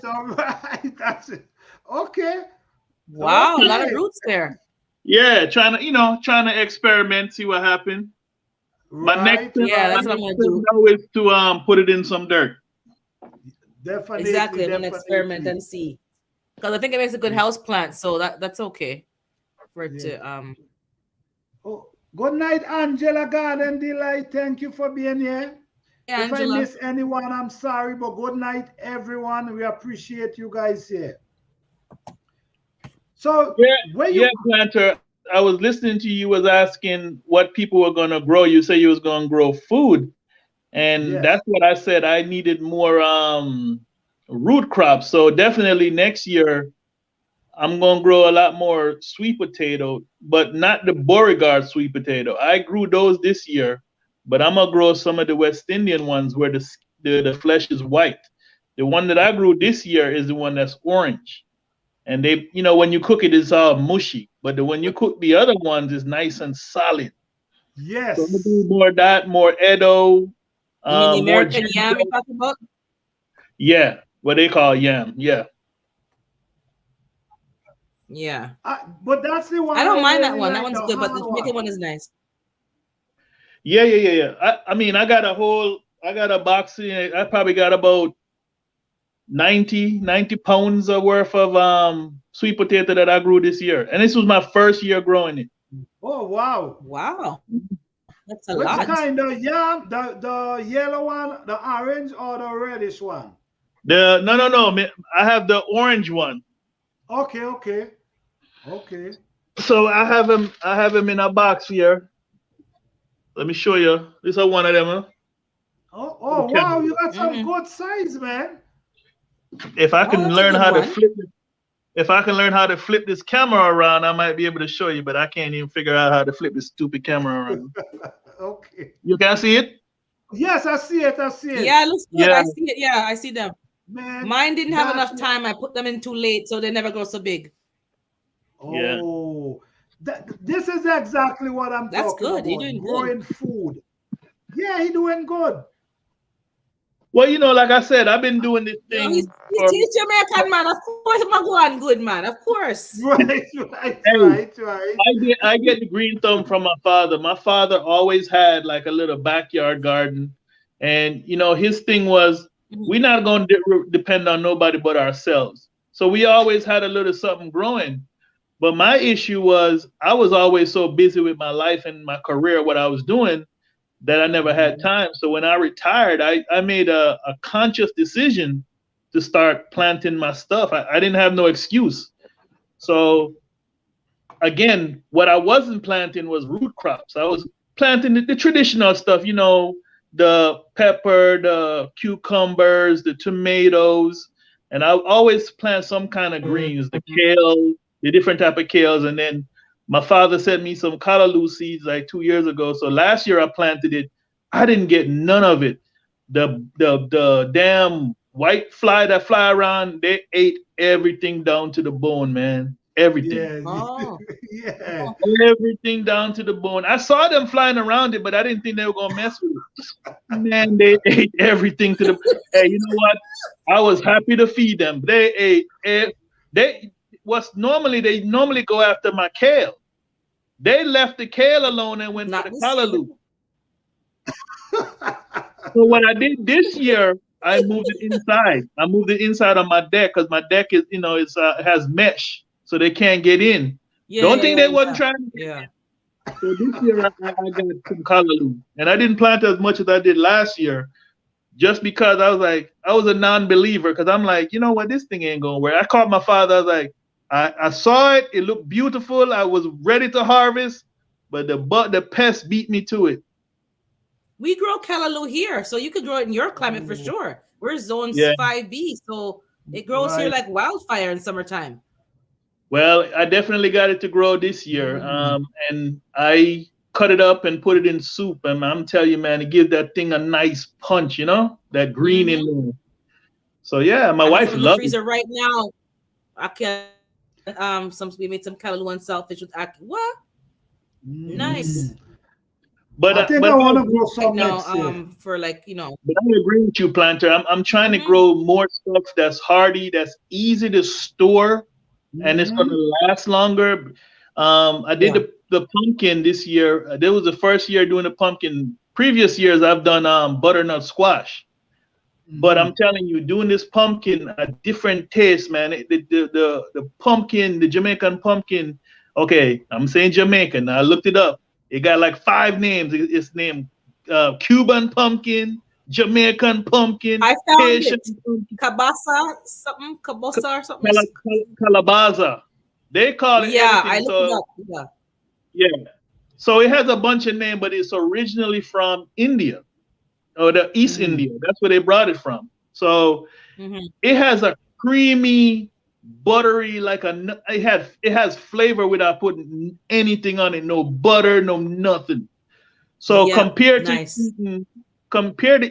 That's it. Okay. Wow, a lot of roots there. Yeah, trying to experiment, see what happens. Right. But next thing, that's what I'm gonna do. Is to put it in some dirt. Definitely. Exactly, I'm gonna experiment and see. Because I think it makes a good house plant, so that's okay for it to Oh, good night, Angela Garden Delight. Thank you for being here. Yeah, if Angela. I miss anyone, I'm sorry, but good night, everyone. We appreciate you guys here. So Planter, I was listening to you was asking what people were gonna grow. You say you was gonna grow food, and that's what I said. I needed more root crops. So definitely next year, I'm gonna grow a lot more sweet potato, but not the Beauregard sweet potato. I grew those this year, but I'm gonna grow some of the West Indian ones where the flesh is white. The one that I grew this year is the one that's orange, and they, when you cook it, it's all mushy. But when you cook the other ones, it's nice and solid. Yes. So I'm gonna do more of that, more Edo. You mean the more American yam you're talking about? Yeah, what they call yam. Yeah. Yeah. But that's the one. I don't mind that really one. like, That one's the good, but the hard Jamaican one is nice. Yeah. I mean, I got a box. I probably got about 90 pounds worth of sweet potato that I grew this year. And this was my first year growing it. Oh, wow. Wow. That's a Which lot. kind of yam? The yellow one, the orange, or the reddish one? No. I have the orange one. Okay. So I have him in a box here. Let me show you. This is one of them. Huh? Oh, Okay. Wow, you got some good size, man. If I can learn how to flip it, if I can learn how to flip this camera around, I might be able to show you, but I can't even figure out how to flip this stupid camera around. Okay. You can see it? Yes, I see it. Yeah, it looks good. Yeah. I see it. Yeah, I see them. Man, Mine didn't have enough time. I put them in too late, so they never grow so big. Oh, this is exactly what I'm That's talking good. about. You're doing growing food. Yeah, he doing good. Well, like I said, I've been doing this thing. He's Jamaican, man. Of course, I'm going good, man. Of course. Right. I get the green thumb from my father. My father always had like a little backyard garden. And, his thing was, we're not going to depend on nobody but ourselves. So we always had a little something growing. But my issue was I was always so busy with my life and my career, what I was doing, that I never had time. So when I retired, I made a conscious decision to start planting my stuff. I didn't have no excuse. So again, what I wasn't planting was root crops. I was planting the traditional stuff, the pepper, the cucumbers, the tomatoes, and I always plant some kind of greens, the kale, the different type of kales. And then my father sent me some callaloo seeds like 2 years ago. So last year I planted it. I didn't get none of it. The damn white fly that fly around, they ate everything down to the bone, man. Everything. Yeah. Oh. Yeah. Everything down to the bone. I saw them flying around it, but I didn't think they were gonna mess with it. Man, they ate everything to the. Hey, you know what? I was happy to feed them. They ate. They normally go after my kale. They left the kale alone and went for the callaloo. So what I did this year, I moved it inside. I moved it inside on my deck because my deck is, has mesh, so they can't get in. Yeah, Don't think they wasn't trying to get in. So this year I got some callaloo, and I didn't plant as much as I did last year, just because I was a non-believer, because I'm like, you know what, this thing ain't gonna work. I called my father. I was like, I saw it. It looked beautiful. I was ready to harvest, but the pest beat me to it. We grow callaloo here, so you could grow it in your climate for sure. We're zone 5B, so it grows here like wildfire in summertime. Well, I definitely got it to grow this year, and I cut it up and put it in soup, and I'm telling you, man, it gives that thing a nice punch, that green in there. So yeah, my wife loves it. Freezer right now. I can we made some callaloo and saltfish with what? Nice. But I think I want to grow some next year. For But I agree with you, planter. I'm trying to grow more stuff that's hardy, that's easy to store, and it's going to last longer. I did the pumpkin this year. That was the first year doing the pumpkin. Previous years I've done butternut squash. But I'm telling you, doing this pumpkin, a different taste, man. The pumpkin, the Jamaican pumpkin. Okay, I'm saying Jamaican. I looked it up. It got like 5 names. It's named Cuban pumpkin, Jamaican pumpkin. I found it. Cabasa or something. Calabaza. They call it. Yeah, I looked it up. Yeah. So it has a bunch of names, but it's originally from India or the East India. That's where they brought it from. So it has a creamy, buttery like it has flavor without putting anything on it. No butter, no nothing. So compared to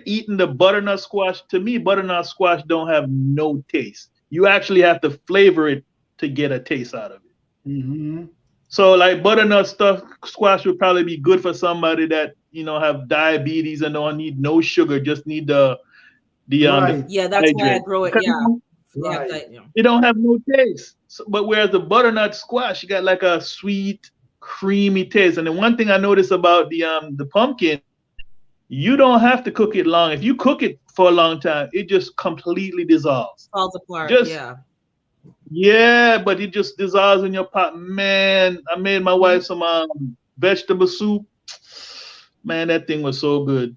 eating the butternut squash, to me, butternut squash don't have no taste. You actually have to flavor it to get a taste out of it. Mm-hmm. So like butternut squash would probably be good for somebody that, you know, have diabetes and don't need no sugar, just need the yeah, that's why I grow it. It don't have no taste. So, but whereas the butternut squash, you got like a sweet, creamy taste. And the one thing I noticed about the pumpkin, you don't have to cook it long. If you cook it for a long time, it just completely dissolves. Falls apart. Yeah, but it just dissolves in your pot. Man, I made my wife some vegetable soup. Man, that thing was so good.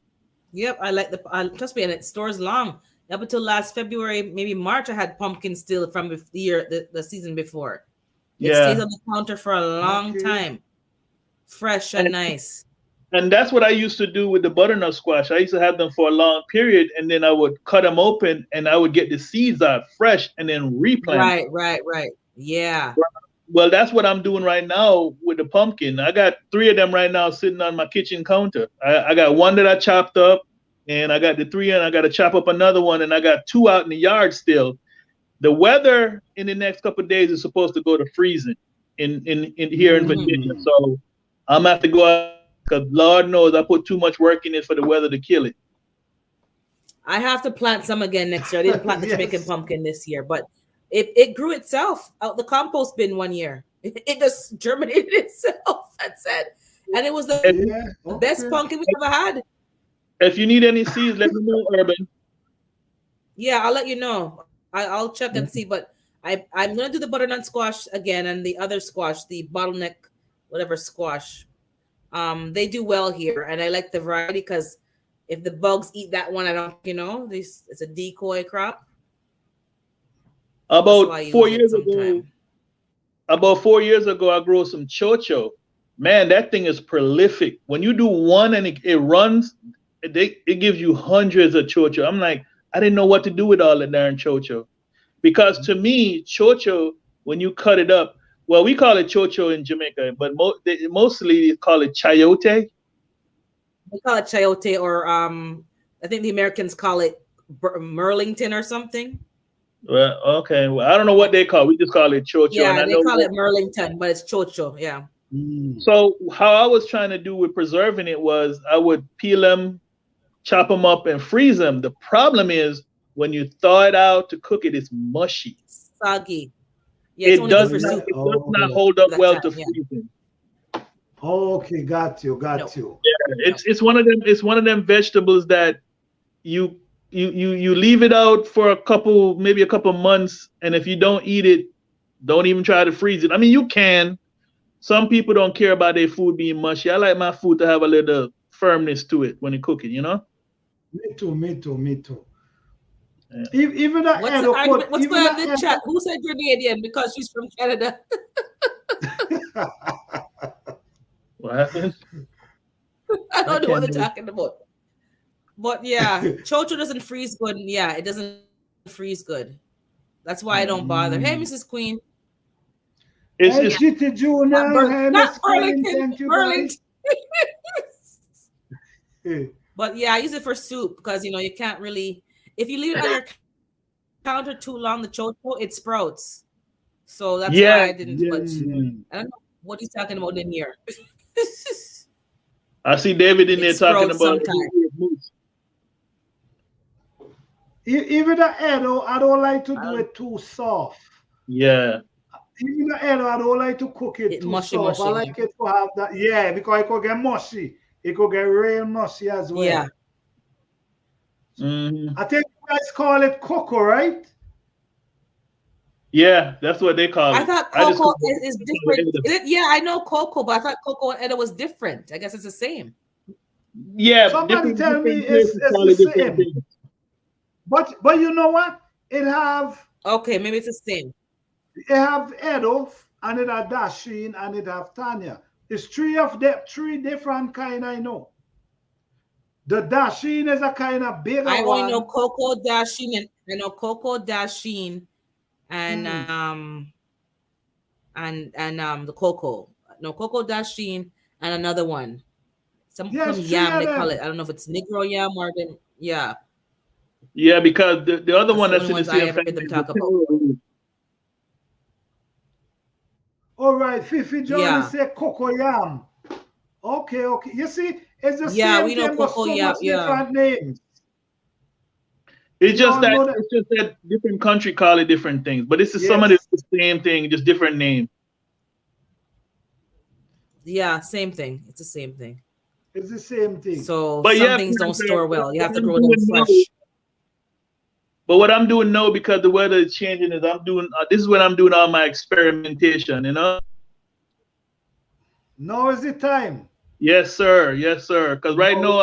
Yep, I like trust me, and it stores long. Up until last February, maybe March, I had pumpkin still from the season before. It stays on the counter for a long time, fresh and nice. And that's what I used to do with the butternut squash. I used to have them for a long period, and then I would cut them open, and I would get the seeds out fresh, and then replant. Right. Yeah. Well, that's what I'm doing right now with the pumpkin. I got 3 of them right now sitting on my kitchen counter. I got one that I chopped up, and I got the 3, and I got to chop up another one, and I got 2 out in the yard still. The weather in the next couple of days is supposed to go to freezing in here in Virginia. So I'm gonna have to go out because Lord knows I put too much work in it for the weather to kill it. I have to plant some again next year. I didn't plant the Jamaican pumpkin this year, but it grew itself out the compost bin one year. It just germinated itself. That's it. And it was the best pumpkin we ever had. If you need any seeds, let me know, Urban. Yeah, I'll let you know. I'll check and see, but I'm gonna do the butternut squash again and the other squash, the bottleneck, whatever squash. They do well here, and I like the variety because if the bugs eat that one, I don't, it's a decoy crop. About 4 years ago, I grew some chocho. Man, that thing is prolific. When you do one and it runs, it gives you hundreds of chocho. I'm like, I didn't know what to do with all the darn chocho. Because to me, chocho, when you cut it up, well, we call it chocho in Jamaica, but mostly they call it chayote. We call it chayote, or I think the Americans call it Merlington or something. Well, okay. Well, I don't know what they call it. We just call it chocho. Yeah, they call it Merlington, but it's chocho. Yeah. So how I was trying to do with preserving it was I would peel them, chop them up, and freeze them. The problem is when you thaw it out to cook it, it's mushy, soggy. Yeah, it does not hold up well to freezing. Okay, got you. Yeah, it's one of them. It's one of them vegetables that you leave it out for maybe a couple months, and if you don't eat it, don't even try to freeze it. I mean, you can. Some people don't care about their food being mushy. I like my food to have a little firmness to it when you cook it, Me too. Yeah. Even the what's going on in the chat? Who said you're Canadian because she's from Canada? What happened? I don't know what they're talking about. But yeah, chocho doesn't freeze good. Yeah, it doesn't freeze good. That's why I don't bother. Hey, Mrs. Queen. It's GT Junior. Not Burlington. But yeah, I use it for soup because you can't really, if you leave it on your counter too long, the chocho, it sprouts. So that's why I didn't put. I don't know what he's talking about in here. I see David in there talking about even the Edo, I don't like to do it too soft. Yeah. Even the Edo, I don't like to cook it too soft. I like it to have that. Yeah, because it could get mushy. It could get real mushy as well. Yeah. I think you guys call it cocoa, right? Yeah, that's what they call it. I thought cocoa is different. Yeah, I know cocoa, but I thought cocoa and Edo was different. I guess it's the same. Yeah. Somebody tell me it's the same. But you know what? It have. Okay, maybe it's the same. It have Edo, and it have Dasheen, and it have Tanya. It's three different kind I know. The Dasheen is a kind of bigger one. I only know cocoa, Dasheen, and I know cocoa, Dasheen, and the cocoa. No, cocoa dasheen and another one. Some yam they call it. I don't know if it's Negro yam or yeah. Yeah, because the other one that's in the same family them talk about. All right, Fifi Johnny say cocoa yam. Okay. You see, it's the same we know thing, but cocoa so yam. much different names. It's just that different country call it different things, but it's some of the same thing, just different name. Yeah, same thing. It's the same thing. It's the same thing. So but some things don't store well. You have to grow them fresh. But what I'm doing now, because the weather is changing, is I'm doing this is when I'm doing all my experimentation. You know. Now is the time. Yes, sir. Yes, sir. Because right now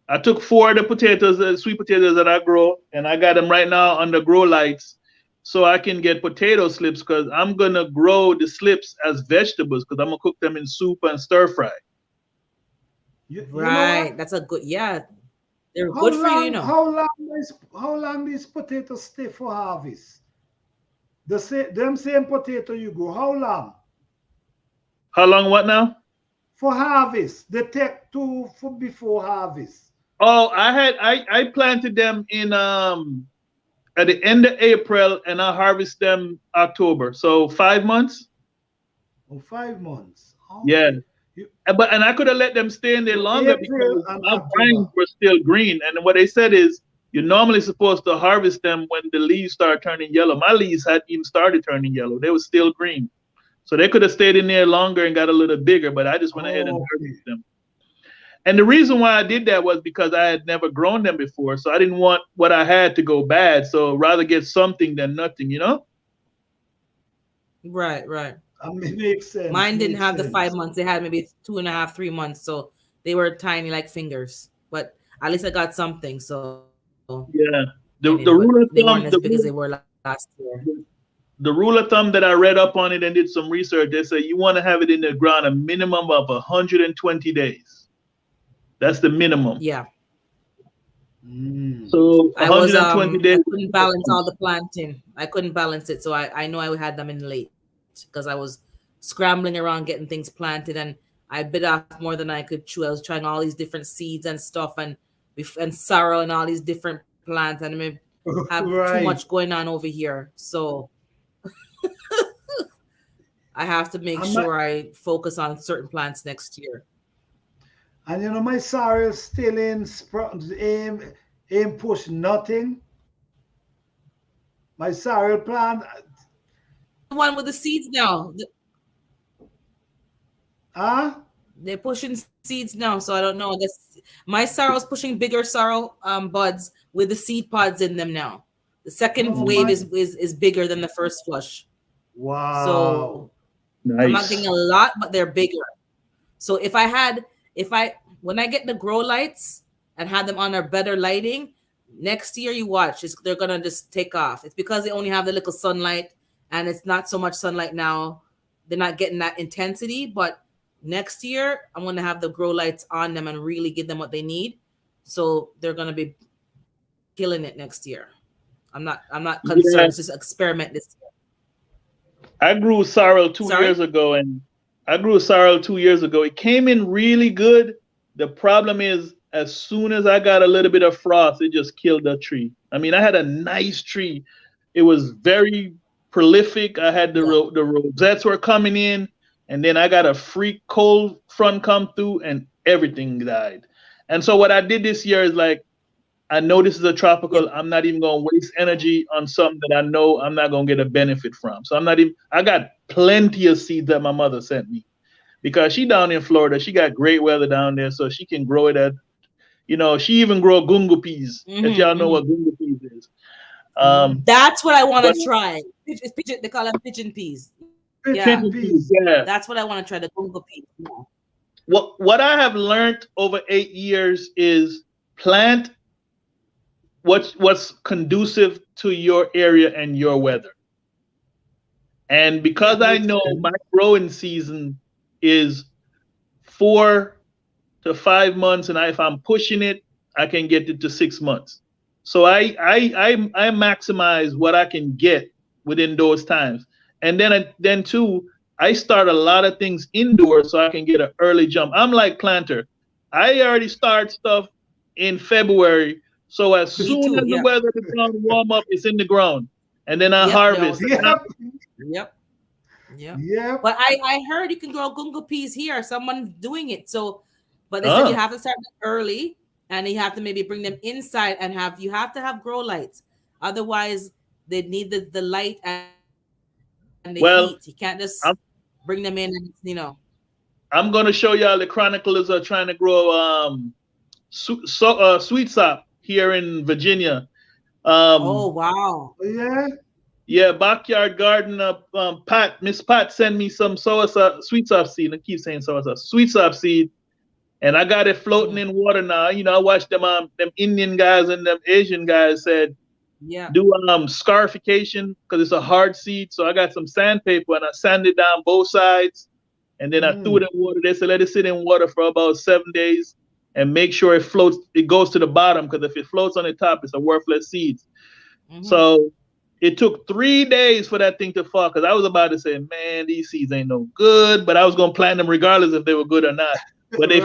I took 4 of the potatoes, the sweet potatoes that I grow, and I got them right now under grow lights, so I can get potato slips. Because I'm gonna grow the slips as vegetables, because I'm gonna cook them in soup and stir fry. Right, that's a good. Yeah, they're good for you. You know. How long these potatoes stay for harvest? Them same potato you grow. How long? How long? What now? For harvest, they take before harvest. Oh, I planted them in at the end of April, and I harvest them October. So 5 months. Oh, 5 months. Oh. Yeah. And I could have let them stay in there longer because my vines were still green. And what they said is you're normally supposed to harvest them when the leaves start turning yellow. My leaves hadn't even started turning yellow; they were still green. So they could have stayed in there longer and got a little bigger, but I just went ahead and harvested them. And the reason why I did that was because I had never grown them before. So I didn't want what I had to go bad. So rather get something than nothing, you know? Right. I mean, makes sense. Mine didn't have the 5 months. They had maybe 2.5, 3 months. So they were tiny like fingers. But at least I got something. So yeah. The rule of thumb, they weren't as big as they were last year. The rule of thumb that I read up on it and did some research, they say you want to have it in the ground a minimum of 120 days. That's the minimum. Yeah. So 120 days. I couldn't balance all the planting. I couldn't balance it. So I know I had them in late because I was scrambling around getting things planted, and I bit off more than I could chew. I was trying all these different seeds and stuff and sorrel and all these different plants, and I have too much going on over here. So I have to make sure I focus on certain plants next year. And you know, my sorrel still aim push nothing. My sorrel plant. The one with the seeds now. They're pushing seeds now, so I don't know. I guess my sorrel's pushing bigger sorrel buds with the seed pods in them now. The second wave is bigger than the first flush. Wow. So nice. I'm not getting a lot, but they're bigger. So when I get the grow lights and have them on a better lighting, next year you watch, they're gonna just take off. It's because they only have the little sunlight and it's not so much sunlight now. They're not getting that intensity, but next year I'm gonna have the grow lights on them and really give them what they need. So they're gonna be killing it next year. I'm not concerned. It's just experiment this year. I grew sorrel 2 years ago, and it came in really good. The problem is, as soon as I got a little bit of frost, it just killed the tree. I mean, I had a nice tree. It was very prolific. I had the rosettes were coming in, and then I got a freak cold front come through, and everything died. And so what I did this year is like, I know this is a tropical. I'm not even going to waste energy on something that I know I'm not going to get a benefit from. So I got plenty of seeds that my mother sent me because she down in Florida. She got great weather down there, so she can grow it at, she even grow gungo peas. If y'all know what gungo peas is. That's what I want to try. They call them pigeon peas. Pigeon peas, yeah. That's what I want to try, the gungo peas. Yeah. What I have learned over 8 years is plant what's conducive to your area and your weather. And because I know my growing season is 4 to 5 months, and if I'm pushing it, I can get it to 6 months. So I maximize what I can get within those times. And then too, I start a lot of things indoors so I can get an early jump. I'm like planter. I already start stuff in February. So as soon as the weather becomes warm up, it's in the ground. And then I harvest. Yep. But I heard you can grow gungo peas here. Someone's doing it. So, but they said you have to start early and you have to maybe bring them inside and you have to have grow lights. Otherwise, they need the light and the heat. You can't just bring them in and, you know. I'm going to show y'all the chroniclers are trying to grow sweet sop here in Virginia. Oh, wow. Yeah, backyard garden of Miss Pat sent me some sweet sop seed. I keep saying sweet sop seed. And I got it floating in water now. You know, I watched them Indian guys and them Asian guys said, do scarification because it's a hard seed. So I got some sandpaper and I sanded down both sides. And then I threw it in water. They said let it sit in water for about 7 days and make sure it floats. It goes to the bottom because if it floats on the top, it's a worthless seed. So it took 3 days for that thing to fall because I was about to say, man, these seeds ain't no good. But I was going to plant them regardless if they were good or not. But they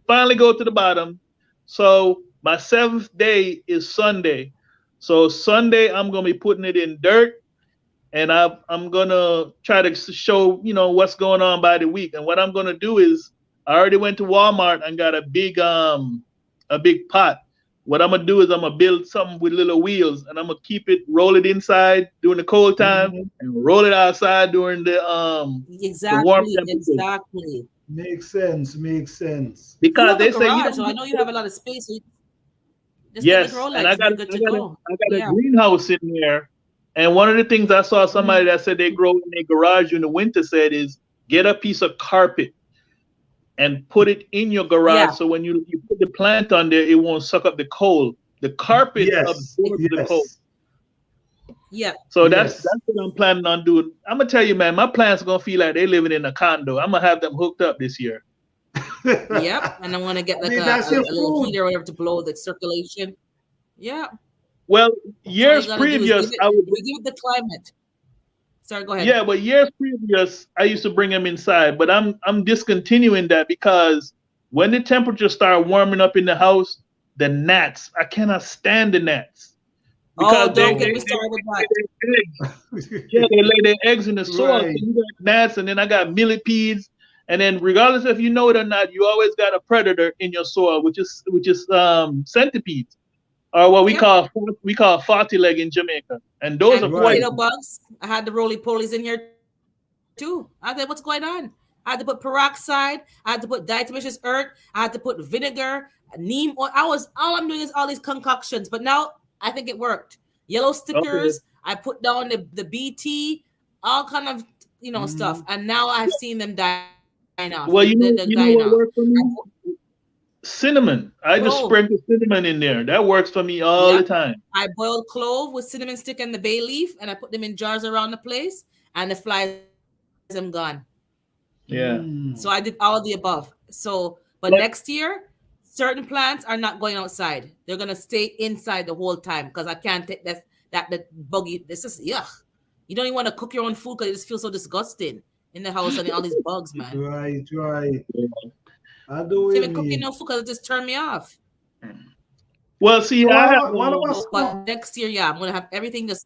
finally go to the bottom. So my 7th day is Sunday. So Sunday, I'm going to be putting it in dirt. And I'm going to try to show, you know, what's going on by the week. And what I'm going to do is I already went to Walmart and got a big pot. What I'm going to do is I'm going to build something with little wheels and I'm going to roll it inside during the cold time and roll it outside during the warm temperature. Exactly. Makes sense. Because they say so I know you have a lot of space. So yes, and I got a greenhouse in there. And one of the things I saw somebody that said they grow in their garage in the winter said is get a piece of carpet and put it in your garage so when you put the plant on there, it won't suck up the cold. The carpet absorbs the cold. Yeah. So that's what I'm planning on doing. I'm gonna tell you, man, my plants are gonna feel like they're living in a condo. I'm gonna have them hooked up this year. Yep. And I want to get like a little heater or whatever to blow the circulation. Yeah. Well, years previous, I would give it the climate. Sorry, go ahead. Yeah, but years previous, I used to bring them inside, but I'm discontinuing that because when the temperature start warming up in the house, the gnats, I cannot stand the gnats. Because don't get me started with that. Yeah, they lay their eggs in the soil. So you got gnats, and then I got millipedes, and then regardless if you know it or not, you always got a predator in your soil, which is centipedes. Or what we call 40 leg in Jamaica, and those are potato bugs. I had the roly polies in here too. I said, "What's going on?" I had to put peroxide. I had to put diatomaceous earth. I had to put vinegar, neem oil. All I'm doing is all these concoctions. But now I think it worked. Yellow stickers. I put down the BT, all kind of stuff, and now I've seen them die off. Well, you know what worked for me? Cinnamon. I just sprinkle cinnamon in there. That works for me all the time. I boil clove with cinnamon stick and the bay leaf, and I put them in jars around the place, and the flies are gone. Yeah. So I did all of the above. But next year, certain plants are not going outside. They're gonna stay inside the whole time because I can't take that buggy. This is yuck. You don't even want to cook your own food because it just feels so disgusting in the house and all these bugs, man. Right. Yeah. I do even cooking no food because it just turned me off. Well, see, but next year, I'm gonna have everything just.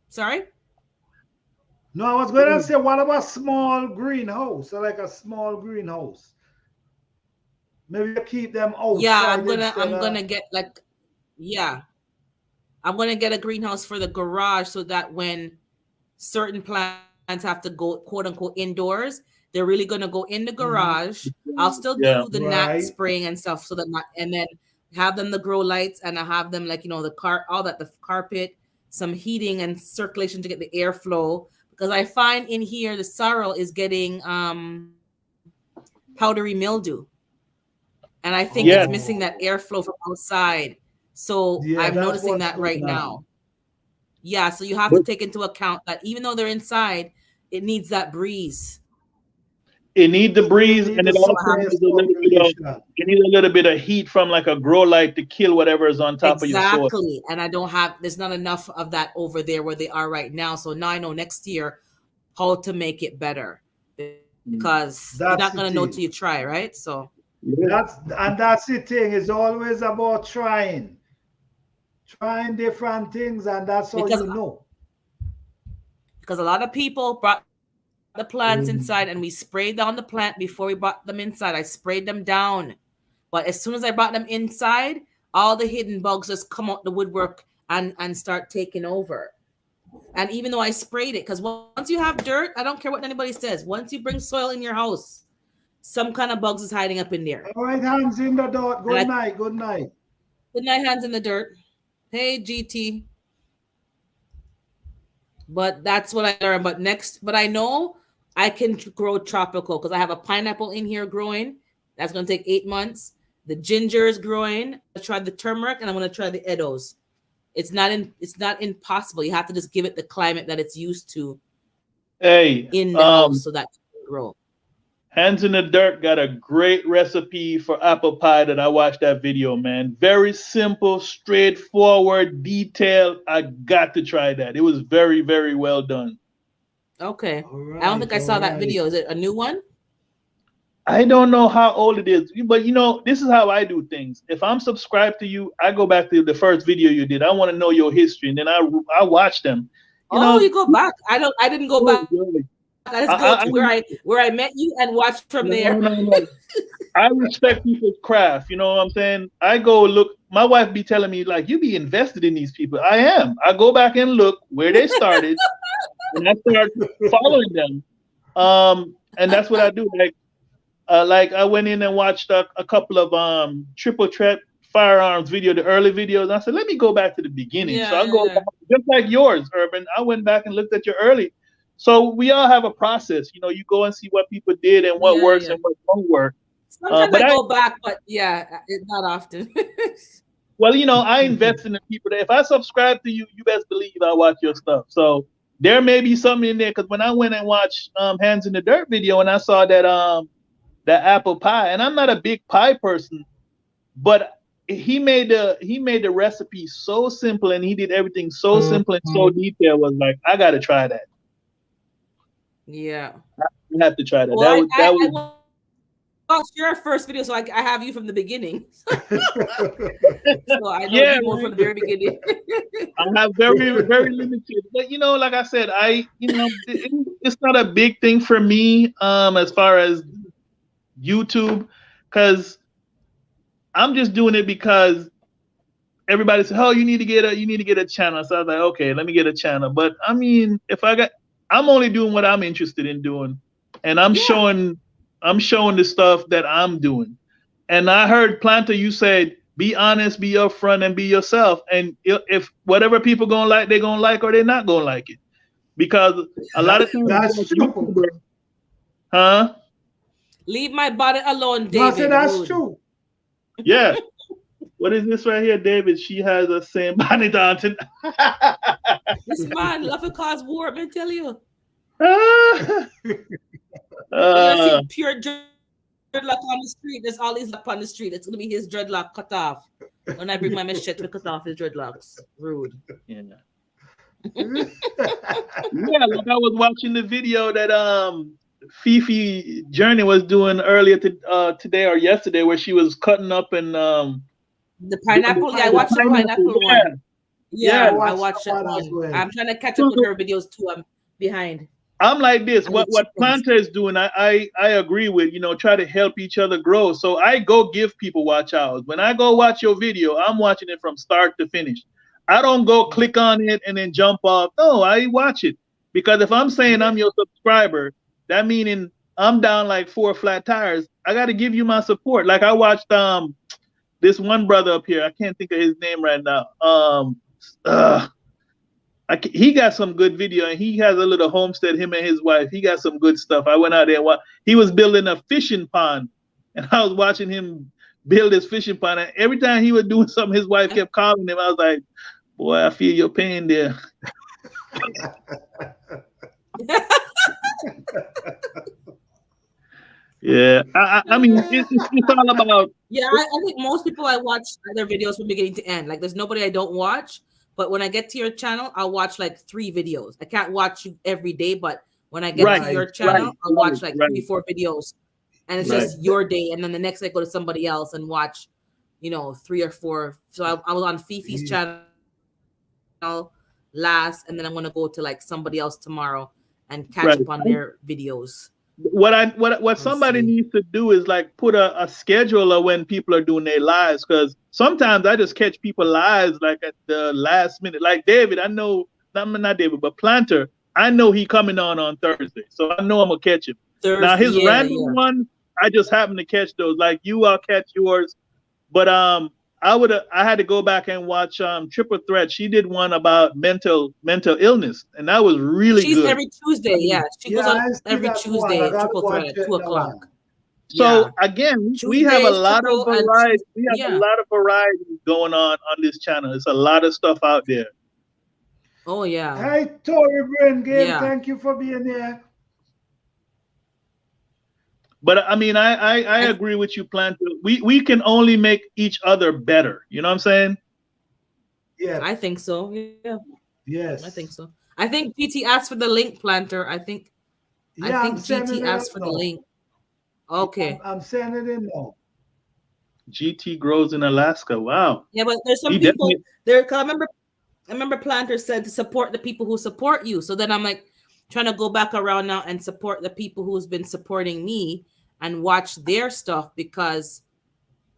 Sorry. No, I was going to say, what about small greenhouse? Like a small greenhouse. Maybe keep them outside. Yeah, I'm gonna get I'm gonna get a greenhouse for the garage so that when certain plants have to go quote unquote indoors, they're really gonna go in the garage. I'll still do the gnat spraying and stuff so that and then have them the grow lights and I have them the carpet, some heating and circulation to get the airflow. Because I find in here the sorrel is getting powdery mildew. And I think it's missing that airflow from outside. So I'm noticing that right now. Yeah, so you have to take into account that even though they're inside, it needs that breeze. it needs the breeze, and it also needs a little bit of heat from like a grow light to kill whatever is on top of your soil. Exactly. And there's not enough of that over there where they are right now. So now I know next year how to make it better, because you're not going to know till you try, right? So that's the thing. It's always about trying different things, and that's how you know. Because a lot of people brought the plants inside, and we sprayed down the plant before we brought them inside. I sprayed them down, but as soon as I brought them inside, all the hidden bugs just come out the woodwork and start taking over. And even though I sprayed it, because once you have dirt, I don't care what anybody says, once you bring soil in your house, some kind of bugs is hiding up in there. All right, hands in the dirt. Good night. Good night. Good night, hands in the dirt. Hey, GT. But that's what I learned. But I know I can grow tropical because I have a pineapple in here growing. That's going to take 8 months. The ginger is growing. I tried the turmeric, and I'm going to try the Edos. It's not impossible. You have to just give it the climate that it's used to. In the house so that it can grow. Hands in the Dirt got a great recipe for apple pie that I watched that video, man. Very simple, straightforward, detailed. I got to try that. It was very, very well done. Okay. Right, I don't think I saw that video. Is it a new one? I don't know how old it is, but this is how I do things. If I'm subscribed to you, I go back to the first video you did. I want to know your history, and then I watch them. You go back. I didn't go back. I just go to where I met you and watch from there. No. I respect people's craft. You know what I'm saying? I go look. My wife be telling me, like, you be invested in these people. I am. I go back and look where they started, and I start following them. And that's what I do. Like I went in and watched a couple of triple threat firearms video, the early videos. I said, let me go back to the beginning. So I go back, just like yours, Urban. I went back and looked at your early. So we all have a process. You go and see what people did and what works and what don't work. Sometimes I go back, but it's not often. Well, I invest in the people that if I subscribe to you, you best believe I watch your stuff. So there may be something in there, because when I went and watched Hands in the Dirt video and I saw that apple pie, and I'm not a big pie person, but he made the recipe so simple, and he did everything so simple and so detailed. Was like, I got to try that. Yeah, I have to try that. Well, that was watched your first video, so I have you from the beginning. So I know you more from the very beginning. I have very, very limited, but like I said, it's not a big thing for me as far as YouTube, because I'm just doing it because everybody said, "Oh, you need to get a channel." So I was like, "Okay, let me get a channel." But I mean, I'm only doing what I'm interested in doing, and I'm showing the stuff that I'm doing. And I heard Planter, you said, be honest, be upfront, and be yourself. And if whatever people gonna like, they're gonna like, or they're not gonna like it, because a lot of times that's true. Huh? Leave my body alone, David. No, that's true. Yeah. What is this right here, David? She has a same body down tonight. This man love to cause war, I'm tell you. Pure dreadlock on the street. There's all these up on the street. It's gonna be his dreadlock cut off. When I bring my machete to cut off his dreadlocks. Rude. Yeah. Like I was watching the video that Fifi Journey was doing earlier today or yesterday, where she was cutting up and the pineapple. I watched the pineapple one. Yeah, I watched that one. I'm trying to catch up with her videos too. I'm behind. I'm like this. What Planter is doing, I agree with. Try to help each other grow. So I go give people watch hours. When I go watch your video, I'm watching it from start to finish. I don't go click on it and then jump off. No, I watch it, because if I'm saying I'm your subscriber, that meaning I'm down like 4 flat tires. I got to give you my support. Like I watched this one brother up here. I can't think of his name right now. He got some good video, and he has a little homestead, him and his wife. He got some good stuff. I went out there and he was building a fishing pond, and I was watching him build his fishing pond. And every time he was doing something, his wife kept calling him. I was like, boy, I feel your pain there. Yeah, I mean, it's all about. Yeah, I think most people I watch their videos from beginning to end. Like, there's nobody I don't watch. But when I get to your channel, I'll watch like 3 videos. I can't watch you every day, but when I get to your channel, I'll watch like 3-4 videos, and it's just your day. And then the next day, I go to somebody else and watch, 3 or 4. So I was on Fifi's channel last, and then I'm gonna go to like somebody else tomorrow and catch up on their videos. What somebody needs to do is like put a schedule of when people are doing their lives, because sometimes I just catch people lives like at the last minute. Like David, I know not David, but Planter, I know he coming on Thursday, so I know I'm gonna catch him. Now his random one, I just happen to catch those. Like you, I'll catch yours, but I had to go back and watch Triple Threat. She did one about mental illness, and that was really good. She's every Tuesday, she goes on every Tuesday, Triple Threat at 2:00. So again, we have a lot of variety. We have a lot of variety going on this channel. There's a lot of stuff out there. Oh yeah. Hey, Tori Brain Game, thank you for being here. But I mean, I agree with you, Planter. We can only make each other better. You know what I'm saying? Yeah, I think so. Yeah. Yes, I think so. I think GT asked for the link, Planter. I think GT asked for the link. Okay. I'm sending it in now. GT grows in Alaska. Wow. Yeah, but there's some people there. I remember Planter said to support the people who support you. So then I'm like trying to go back around now and support the people who's been supporting me and watch their stuff, because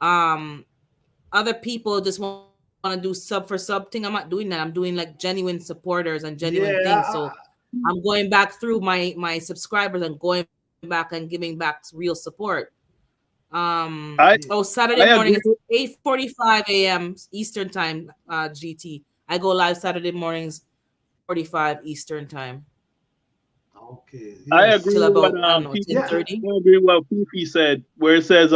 other people just want to do sub for sub thing. I'm not doing that. I'm doing like genuine supporters and genuine things. So I'm going back through my subscribers and going back and giving back real support. Saturday morning it's 8:45 a.m. Eastern time, GT. I go live Saturday mornings 45 Eastern time. Okay. Yes. I agree with what Fifi said, where it says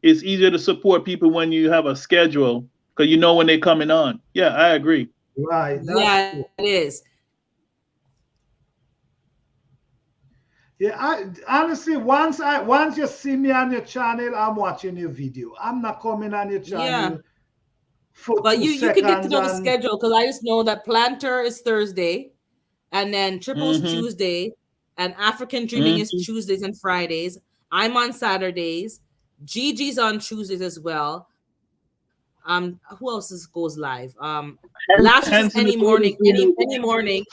it's easier to support people when you have a schedule, because you know when they're coming on. Yeah, I agree. Right. It is. Yeah, I honestly, once you see me on your channel, I'm watching your video. I'm not coming on your channel. Yeah. But you can get to know the schedule, because I just know that Planter is Thursday, and then Triple's Tuesday, and African Dreaming is Tuesdays and Fridays. I'm on Saturdays. Gigi's on Tuesdays as well. Who else goes live? Lashes any morning,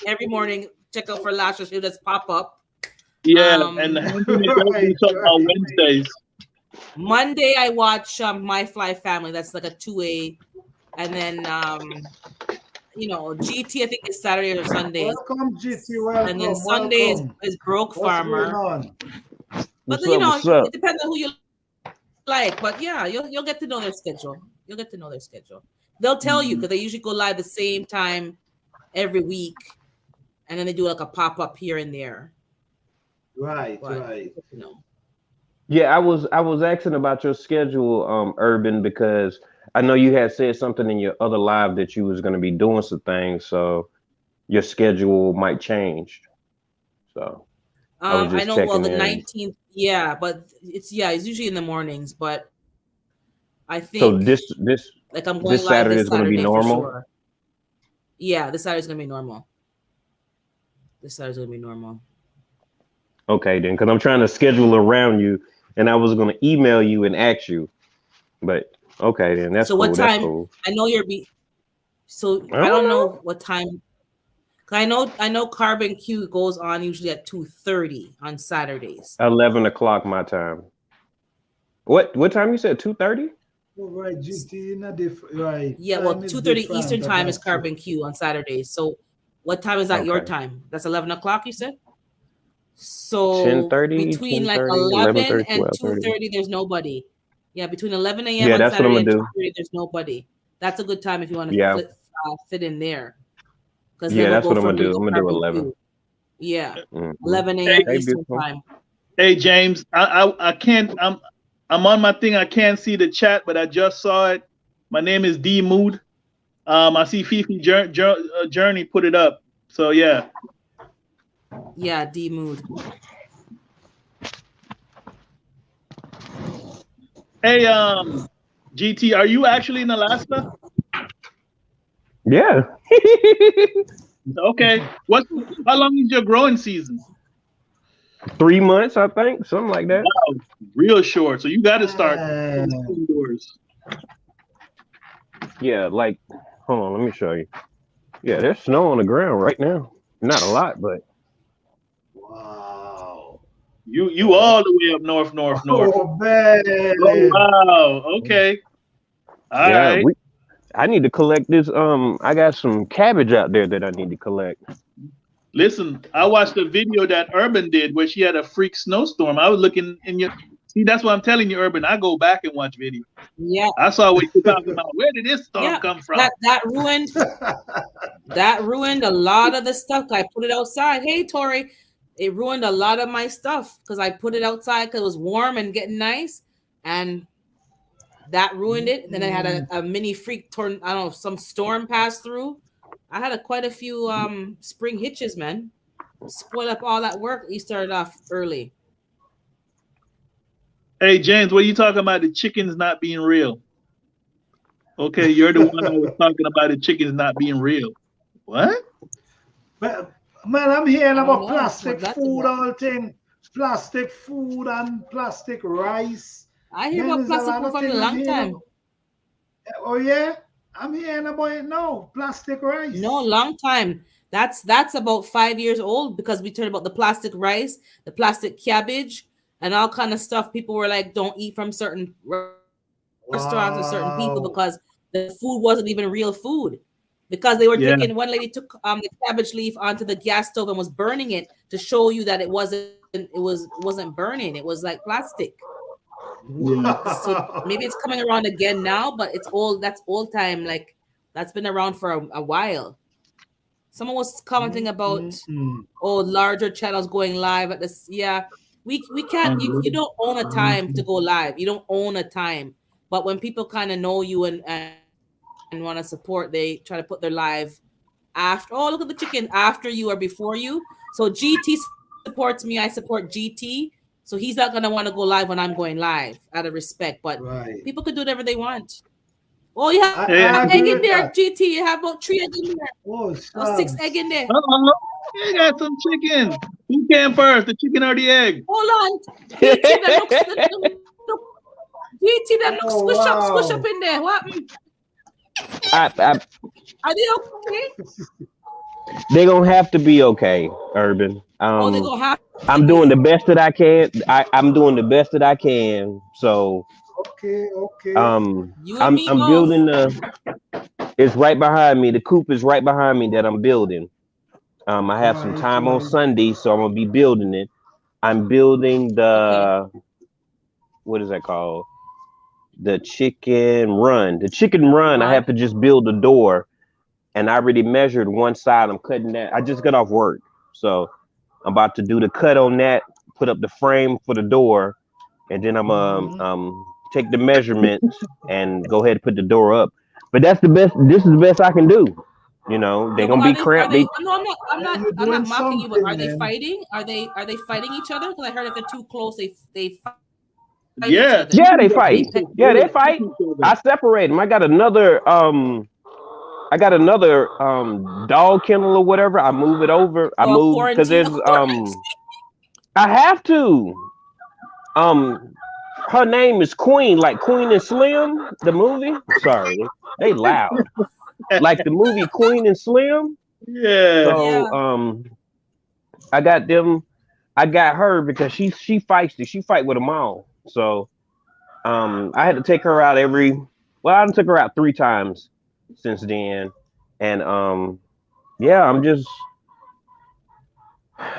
every morning. Check out for Lashes. It'll just pop up. Yeah, and on Wednesdays. Monday I watch My Fly Family. That's like a 2A, and then GT, I think it's Saturday or Sunday. Welcome, GT. Welcome. And then Sunday is Broke Farmer. But it depends on who you like. But yeah, you'll get to know their schedule. They'll tell you, because they usually go live the same time every week, and then they do like a pop-up here and there. Right. Yeah, I was asking about your schedule, Urban, because I know you had said something in your other live that you was going to be doing some things, so your schedule might change. So I know. Well, the 19th, but it's usually in the mornings. But I think so. This like I'm going this Saturday is going to be normal. Sure. Yeah, this Saturday is going to be normal. Okay, then, because I'm trying to schedule around you, and I was going to email you and ask you, but okay, then that's so. Cool. What time? Cool. I know you're So I don't know what time. I know Carbon Q goes on usually at 2:30 on Saturdays. 11 o'clock my time. What time you said? 2:30? Right, GT right. Yeah, well, 2:30 Eastern time is Carbon Q on Saturdays. So what time is that your time? That's 11 o'clock, you said? So 10:30, between like 11 and 2:30, there's nobody. Yeah, between 11 a.m. on that's Saturday what I'm and gonna 2:30, there's nobody. That's a good time if you want to fit in there. Yeah, that's what I'm gonna do. I'm gonna do 11. Yeah, 11 a.m. Eastern time. Hey James, I can't. I'm on my thing. I can't see the chat, but I just saw it. My name is D Mood. I see Fifi Journey put it up. So yeah. Yeah, D Mood. Hey, GT, are you actually in Alaska? Yeah. Okay. How long is your growing season? 3 months, I think, something like that. Wow, real short. So you got to start Uh, indoors. Yeah, like, hold on, let me show you. Yeah, there's snow on the ground right now. Not a lot, but wow. You all the way up north. Oh, man. Oh wow. Okay. All yeah, right. I need to collect this. I got some cabbage out there that I need to collect. Listen, I watched a video that Urban did where she had a freak snowstorm. I was looking in your see. That's what I'm telling you, Urban. I go back and watch videos. Yeah. I saw what you're talking about. Where did this storm Yeah. come from? That ruined a lot of the stuff. I put it outside. Hey, Tori, it ruined a lot of my stuff because I put it outside because it was warm and getting nice, and that ruined it. Then I had a mini freak torn. I don't know, some storm passed through. I had quite a few spring hitches, man. Spoiled up all that work. You started off early. Hey James, what are you talking about? The chickens not being real. Okay, you're the one I was talking about the chickens not being real. What? Man, I'm hearing about know. plastic That's food, about. all thing. Plastic food and plastic rice. I hear Man, about there's a plastic lot food of for a things I'm long hearing time. about. Oh yeah, I'm hearing about it now. Plastic rice. No, long time. That's about 5 years old because we turned about the plastic rice, the plastic cabbage, and all kind of stuff. People were like, don't eat from certain restaurants or certain people Wow. because the food wasn't even real food. Because they were Yeah. taking, one lady took the cabbage leaf onto the gas stove and was burning it to show you that it wasn't burning. It was like plastic. So maybe it's coming around again now, but it's old. That's old time. Like that's been around for a while. Someone was commenting about larger channels going live at this. Yeah, we can't. You don't own a time to go live. You don't own a time. But when people kind of know you and want to support, they try to put their live after. Oh, look at the chicken after you or before you. So GT supports me. I support GT. So he's not gonna want to go live when I'm going live out of respect. But people can do whatever they want. Oh, you have egg in there, GT. You have about 3 eggs in there. Oh, 6 egg in there. You got some chicken. Who came first, the chicken or the egg? Hold on. GT that looks squish up in there. What? Are they okay? They're gonna have to be okay, Urban. They're gonna have to I'm doing the best that I can. I'm doing the best that I can. So okay. I'm building it's right behind me. The coop is right behind me that I'm building. I have some time on Sunday, so I'm gonna be building it. I'm building the what is that called? The chicken run. The chicken run, I have to just build the door. And I already measured one side. I'm cutting that. I just got off work. So I'm about to do the cut on that, put up the frame for the door, and then I'm take the measurements and go ahead and put the door up. But that's the best. This is the best I can do. You know, they're gonna be cramped. No, I'm not mocking you, but are they fighting? Are they fighting each other? Because I heard if they're too close, they fight. Yeah, they fight. Yeah, they fight. I separate them. I got another dog kennel or whatever. I move it over. I move because there's I have to. Her name is Queen, like Queen and Slim, the movie. Sorry, they loud. Like the movie Queen and Slim. Yeah. So I got them. I got her because she feisty. She fight with them all. So I had to take her out I took her out 3 times since then. And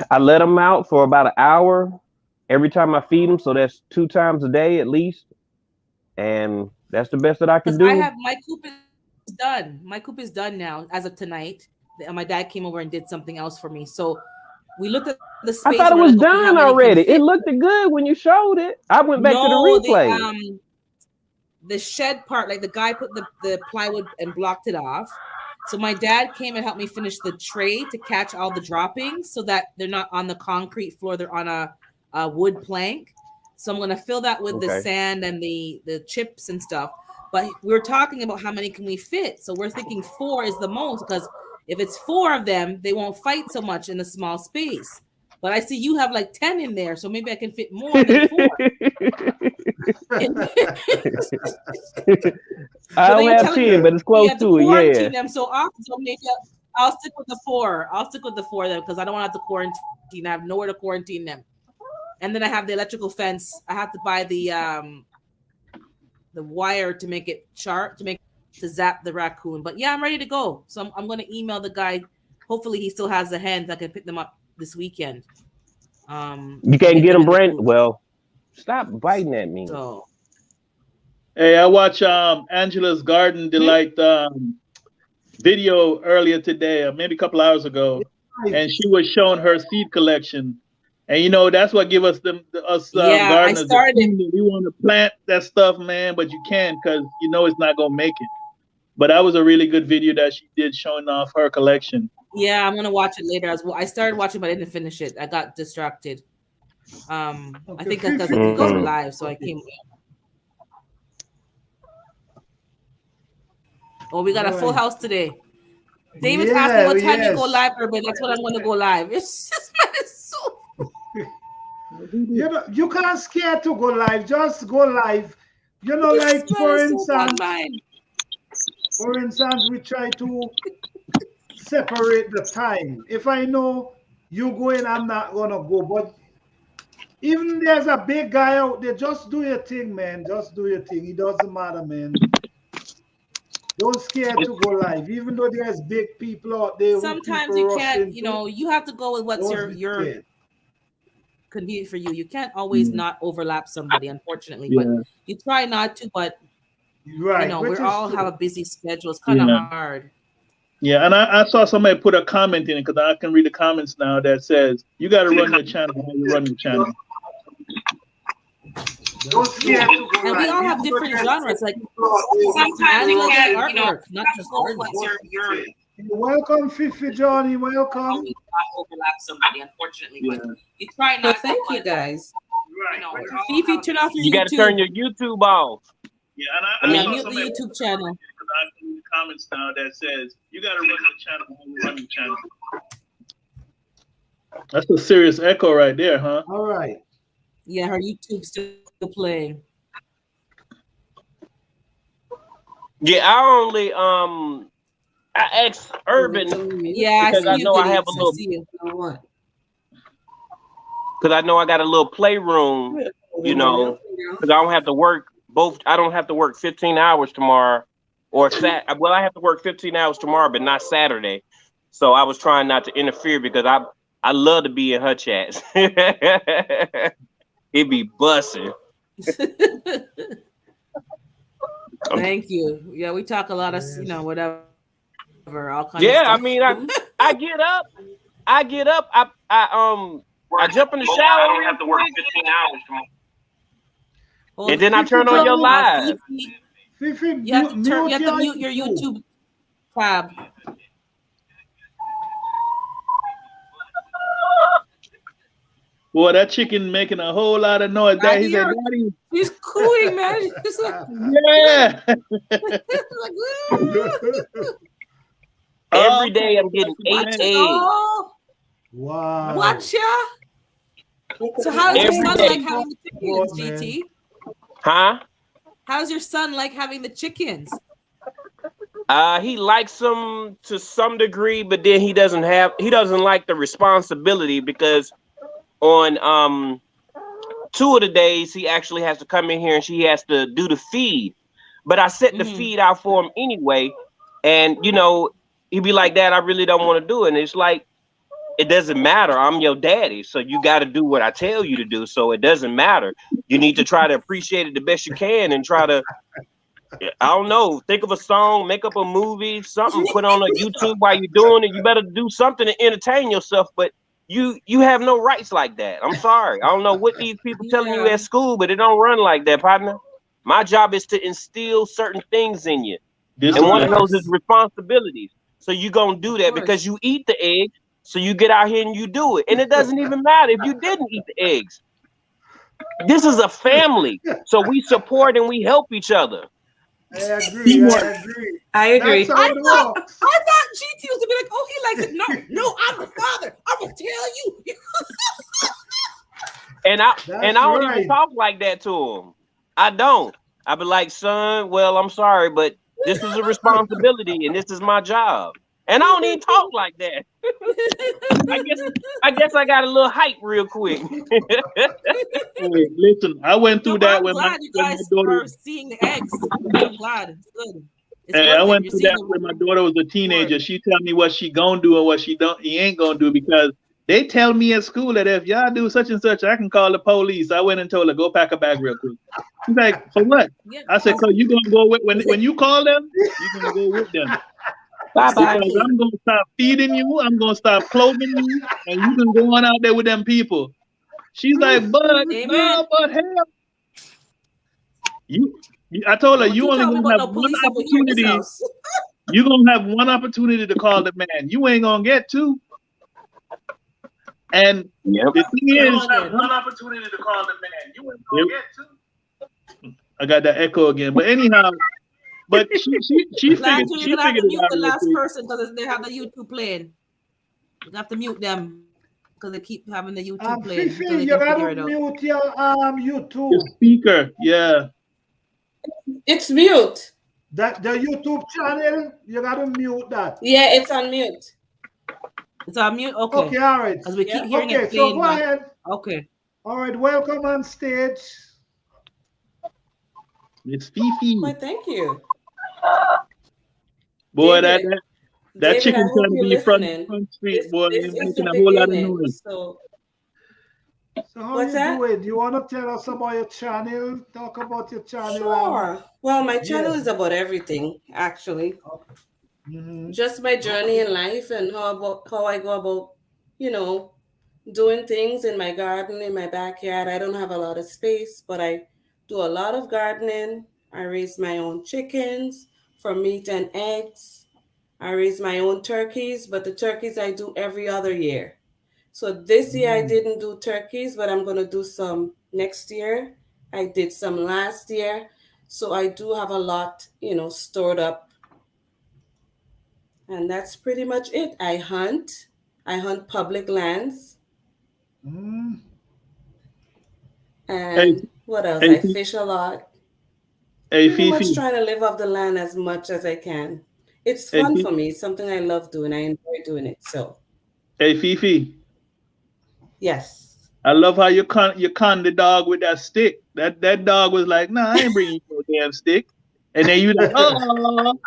I let them out for about an hour every time I feed them. So that's 2 times a day at least. And that's the best that I can do. My coop is done. My coop is done now as of tonight. My dad came over and did something else for me. So we looked at the space. I thought it was done already. It looked good when you showed it. I went back to the replay. The shed part, like the guy put the plywood and blocked it off. So my dad came and helped me finish the tray to catch all the droppings so that they're not on the concrete floor. They're on a wood plank. So I'm going to fill that with the Okay. sand and the chips and stuff. But we're talking about how many can we fit. So we're thinking 4 is the most, because if it's 4 of them, they won't fight so much in a small space. But I see you have like 10 in there, so maybe I can fit more than 4. I don't have 10, but it's close to it. Quarantine them so often, so maybe I'll stick with the 4. I'll stick with the 4 then, because I don't want to have to quarantine. I have nowhere to quarantine them. And then I have the electrical fence. I have to buy the wire to make it sharp, to zap the raccoon. But yeah, I'm ready to go. So I'm going to email the guy. Hopefully he still has the hens. I can pick them up this weekend. You can't get them, Brent. Well, stop biting at me. So, hey, I watched Angela's Garden Delight video earlier today, or maybe a couple hours ago, and she was showing her seed collection. And you know, that's what give us gardeners. I started. We want to plant that stuff, man, but you can't, because you know it's not gonna make it. But that was a really good video that she did showing off her collection. Yeah, I'm gonna watch it later as well. I started watching, but I didn't finish it. I got distracted. I think because it goes live, so I came. Oh, we got a full house today. David asked me what time you go live, but that's when I'm gonna go live. It's just so. You can't scare to go live. Just go live. You know, like for instance, we try to separate the time. If I know you going, I'm not gonna go. But even there's a big guy out there, just do your thing, man. Just do your thing. It doesn't matter, man. Don't scare to go live, even though there's big people out there. Sometimes you can't, you know, you have to go with what's your convenient for you. You can't always not overlap somebody, unfortunately. But you try not to. But you know, we all have a busy schedule. It's kind of hard. Yeah, and I saw somebody put a comment in it, because I can read the comments now, that says you got to run your channel how you run your channel. And we all have different genres. Like sometimes you can't, artwork, not just your. Welcome, Fifi Johnny. Welcome. Overlap somebody, unfortunately, but you try not. Thank you, guys. You know, Fifi, turn off your YouTube. You got to turn your YouTube off. Yeah, and I mute the YouTube channel. I in the comments now that says you got to run your channel how you run your channel. That's a serious echo right there, huh? All right. Yeah, her YouTube's still playing. Yeah, I only I asked Urban. Yeah, because I know I have a little. Because I know I got a little playroom, you know, because I don't have to work I don't have to work 15 hours tomorrow, or well, I have to work 15 hours tomorrow, but not Saturday. So I was trying not to interfere, because I love to be in her chats. It be busting. Thank you. Yeah, we talk a lot of, you know, whatever. All kinds of stuff. I mean, I get up. I jump in the shower. I don't have to work 15 hours tomorrow. Well, and then I turn on your live. You have to mute your YouTube tab. Boy, that chicken making a whole lot of noise. He's like, Daddy. He's cooing, man. He's like, yeah. Every day I'm getting 8 eggs. Wow. Watcha. So how does your son like having the chickens, GT? Huh? How's your son like having the chickens? He likes them to some degree, but then he doesn't like the responsibility, because on 2 of the days he actually has to come in here and she has to do the feed. But I set the feed out for him anyway, and you know, he'd be like, Dad, I really don't want to do it. And it's like, it doesn't matter. I'm your daddy, so you got to do what I tell you to do. So it doesn't matter. You need to try to appreciate it the best you can, and try to, I don't know, think of a song, make up a movie, something, put on a YouTube while you're doing it. You better do something to entertain yourself, but you have no rights like that. I'm sorry. I don't know what these people telling you at school, but it don't run like that, partner. My job is to instill certain things in you. And one of those is responsibilities. So you're going to do that because you eat the egg. So you get out here and you do it. And it doesn't even matter if you didn't eat the eggs. This is a family, so we support and we help each other. I agree. I agree. That's how it works. I thought GT was to be like, oh, he likes it. No, I'm the father. I'm gonna tell you. And I don't right. even talk like that to him. I don't. I be like, son, well, I'm sorry, but this is a responsibility and this is my job. And I don't even talk like that. I guess I got a little hype real quick. Hey, listen, I went through that I'm when glad you guys are seeing the eggs. I'm glad it's good. Hey, I went through that when my daughter was a teenager. She tell me what she gonna do and what he ain't gonna do, because they tell me at school that if y'all do such and such, I can call the police. I went and told her, go pack a bag real quick. She's like, for what? Yeah. I said, cause you gonna go with when you call them, you're gonna go with them. Bye-bye. Because I'm gonna stop feeding you, I'm gonna stop clothing you, and you can go on out there with them people. She's like, but hell, I told her you only gonna have one opportunity. You're gonna have one opportunity to call the man. You ain't gonna get two. And the thing is, one opportunity to call the man. You ain't gonna get two. I got that echo again, but anyhow. But she figured it out. The last person because they have the YouTube playing. You have to mute them because they keep having the YouTube playing. Fifi, you gotta mute your YouTube. The speaker, yeah. It's mute. That the YouTube channel, you gotta mute that. Yeah, it's on mute. It's on mute. Okay. Okay, all right. Because we keep hearing it. Okay, so go ahead. Okay. All right, welcome on stage. It's Fifi. Well, thank you. Boy, David, that chicken trying to be front street, boy, making a whole lot of noise. So how you doing? Do you want to tell us about your channel? Talk about your channel. Sure. Well, my channel is about everything, actually. Mm-hmm. Just my journey in life and how I go about, doing things in my garden, in my backyard. I don't have a lot of space, but I do a lot of gardening. I raise my own chickens for meat and eggs. I raise my own turkeys, but the turkeys I do every other year. So this year I didn't do turkeys, but I'm going to do some next year. I did some last year. So I do have a lot, stored up. And that's pretty much it. I hunt public lands. And what else? I fish a lot. Pretty much trying to live off the land as much as I can. It's fun for me. It's something I love doing. I enjoy doing it. So. Hey, Fifi. Yes. I love how you con the dog with that stick. That dog was like, "Nah, I ain't bringing you no damn stick." And then you like, "Oh."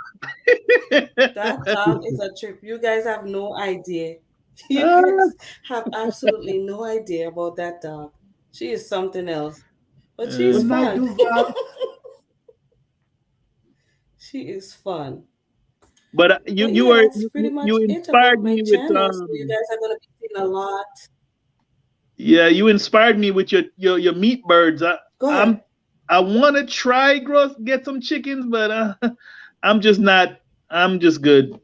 That dog is a trip. You guys have no idea. You guys have absolutely no idea about that dog. She is something else. But she's fun. She is fun. But you inspired me with so you guys are gonna be seeing a lot. Yeah, you inspired me with your meat birds. I want to try get some chickens, but I'm just good.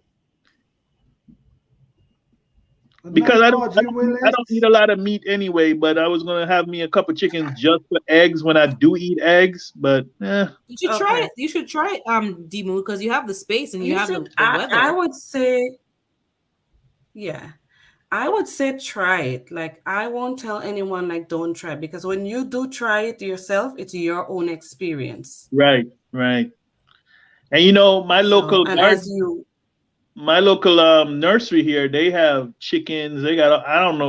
Because I don't eat a lot of meat anyway, but I was gonna have me a couple chickens just for eggs when I do eat eggs. But you should try it. You should try it, Demu, because you have the space and you have the weather. I would say, I would say try it. Like, I won't tell anyone like don't try, because when you do try it yourself, it's your own experience. Right. And my local nursery here, they have chickens. They got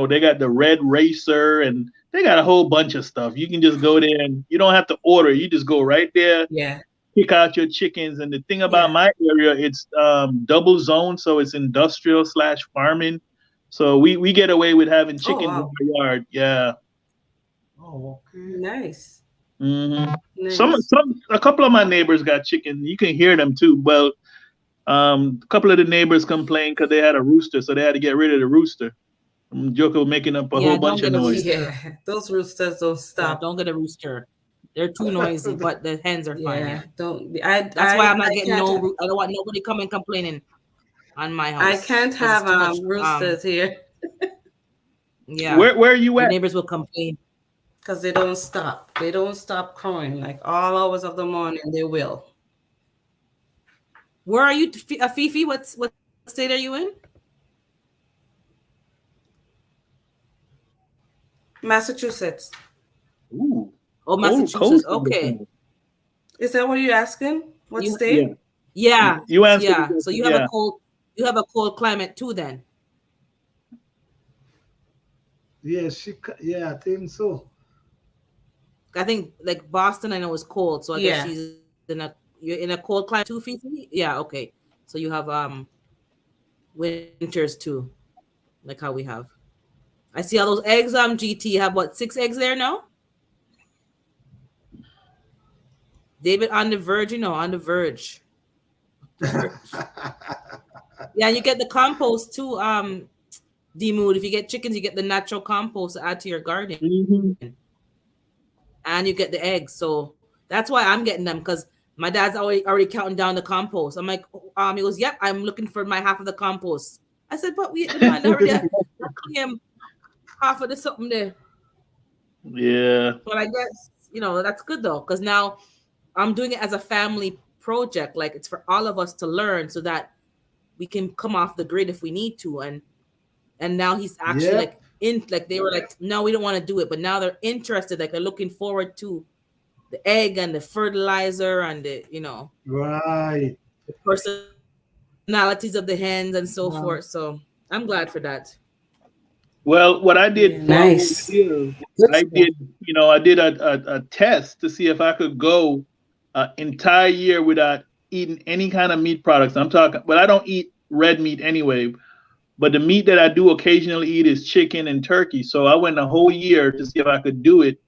they got the red racer, and they got a whole bunch of stuff. You can just go there and you don't have to order. You just go right there. Yeah. Pick out your chickens. And the thing about my area, it's double zone, so it's industrial / farming. So we get away with having chickens in our yard. Yeah. Oh, okay. Nice. Mm-hmm. Nice. A couple of my neighbors got chickens. You can hear them too. Well, a couple of the neighbors complained because they had a rooster, so they had to get rid of the rooster. Joker making up a whole bunch of noise. Yeah, those roosters don't stop. Don't get a rooster. They're too noisy, but the hens are fine. Yeah, don't. That's why I'm not getting I don't want nobody coming complaining on my house. I can't have roosters here. Yeah. Where are you at? The neighbors will complain. because they don't stop. They don't stop crowing. Like all hours of the morning, they will. Where are you, Fifi? What state are you in? Massachusetts. Ooh. Oh, Massachusetts. Okay. Is that what you're asking? What state? Yeah. You answered. Yeah. So you have a cold. You have a cold climate too, then. Yeah, I think so. I think like Boston, I know is cold, so I guess you're in a cold climate too, Fifi. Yeah. Okay. So you have winters too, like how we have. I see all those eggs. GT, you have what, 6 eggs there now? David on the verge, on the verge. Yeah, and you get the compost too, D-Mood. If you get chickens, you get the natural compost to add to your garden. Mm-hmm. And you get the eggs. So that's why I'm getting them, because my dad's already counting down the compost. I'm like, he goes, yep, I'm looking for my half of the compost. I said, but the man already claim half of the something there. Yeah. But I guess, that's good though, because now I'm doing it as a family project. Like, it's for all of us to learn so that we can come off the grid if we need to. And now he's actually they were like, no, we don't want to do it. But now they're interested. Like, they're looking forward to the egg and the fertilizer and the, right, the personalities of the hens and so forth. So I'm glad for that. Well, what I did, nice. I did a test to see if I could go entire year without eating any kind of meat products. I'm talking, but I don't eat red meat anyway. But the meat that I do occasionally eat is chicken and turkey. So I went a whole year to see if I could do it,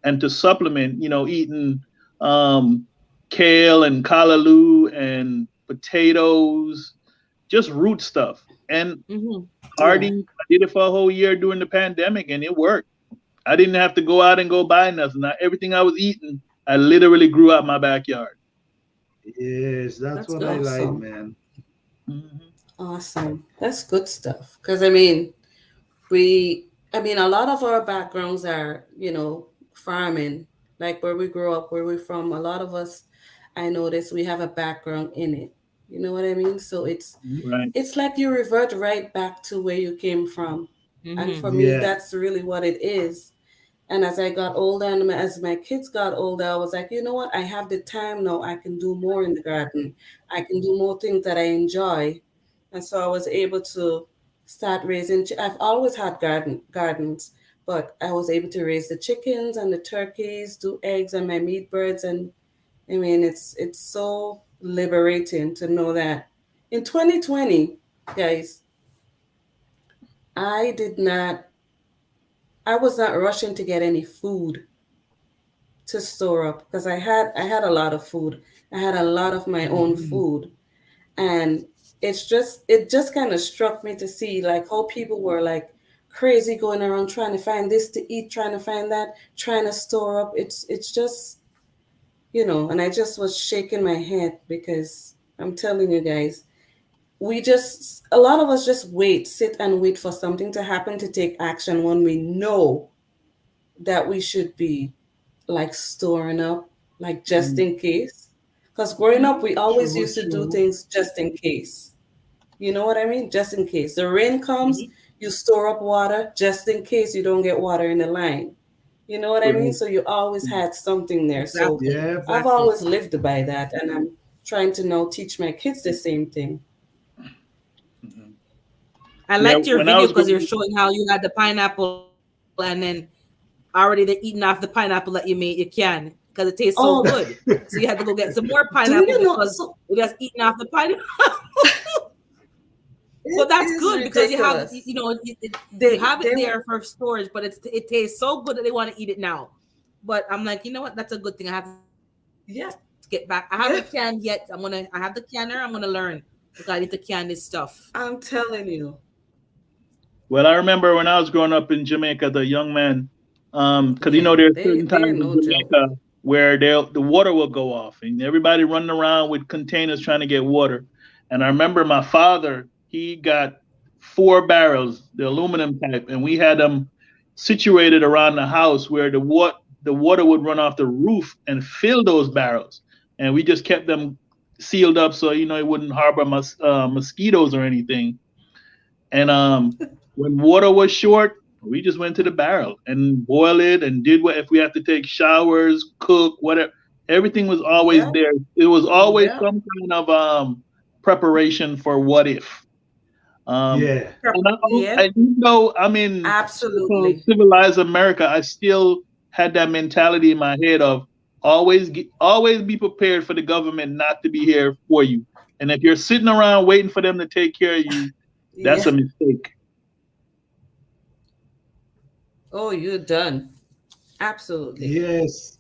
and to supplement, eating kale and callaloo and potatoes, just root stuff. And Hardy, I did it for a whole year during the pandemic, and it worked. I didn't have to go out and go buy nothing. Everything I was eating, I literally grew out my backyard. Yes, that's what awesome. I like, man. Mm-hmm. Awesome. That's good stuff. Because a lot of our backgrounds are, farming, like where we grew up, where we're from. A lot of us, I noticed, we have a background in it. You know what I mean? So it's like you revert right back to where you came from. Mm-hmm. And for me, that's really what it is. And as I got older and as my kids got older, I was like, you know what? I have the time now. I can do more in the garden. I can do more things that I enjoy. And so I was able to start raising. I've always had gardens, but I was able to raise the chickens and the turkeys, do eggs and my meat birds. And it's so liberating to know that in 2020, guys, I was not rushing to get any food to store up, because I had a lot of food. I had a lot of my own food. And it just kind of struck me to see like how people were like crazy going around trying to find this to eat, trying to find that, trying to store up. It's just, and I just was shaking my head, because I'm telling you guys, a lot of us just sit and wait for something to happen to take action when we know that we should be like storing up, like just in case. Because growing up, we always used to do things just in case. You know what I mean? Just in case. The rain comes, you store up water just in case you don't get water in the line. You know what I mean? So you always had something there. So I've always lived by that. And I'm trying to now teach my kids the same thing. I liked your video because you're showing how you had the pineapple and then already they're eating off the pineapple that you made. You can, because it tastes so good. So you had to go get some more pineapple because you just eating off the pineapple. Well, that's good because you have, they have it there for storage, but it tastes so good that they want to eat it now. But I'm like, you know what? That's a good thing. I have to get back. I haven't canned yet. I have the canner. I'm gonna learn because I need to can this stuff. I'm telling you. Well, I remember when I was growing up in Jamaica, the young man, because there's certain times in Jamaica where the water will go off and everybody running around with containers trying to get water. And I remember my father, he got 4 barrels, the aluminum type, and we had them situated around the house where the water would run off the roof and fill those barrels, and we just kept them sealed up so it wouldn't harbor mosquitoes or anything. And when water was short, we just went to the barrel and boil it and did what if we had to take showers, cook, whatever. Everything was always there. It was always some kind of preparation for what if. I mean, absolutely civilized America, I still had that mentality in my head of always be prepared for the government not to be here for you. And if you're sitting around waiting for them to take care of you, that's a mistake. Oh, you're done. Absolutely. Yes.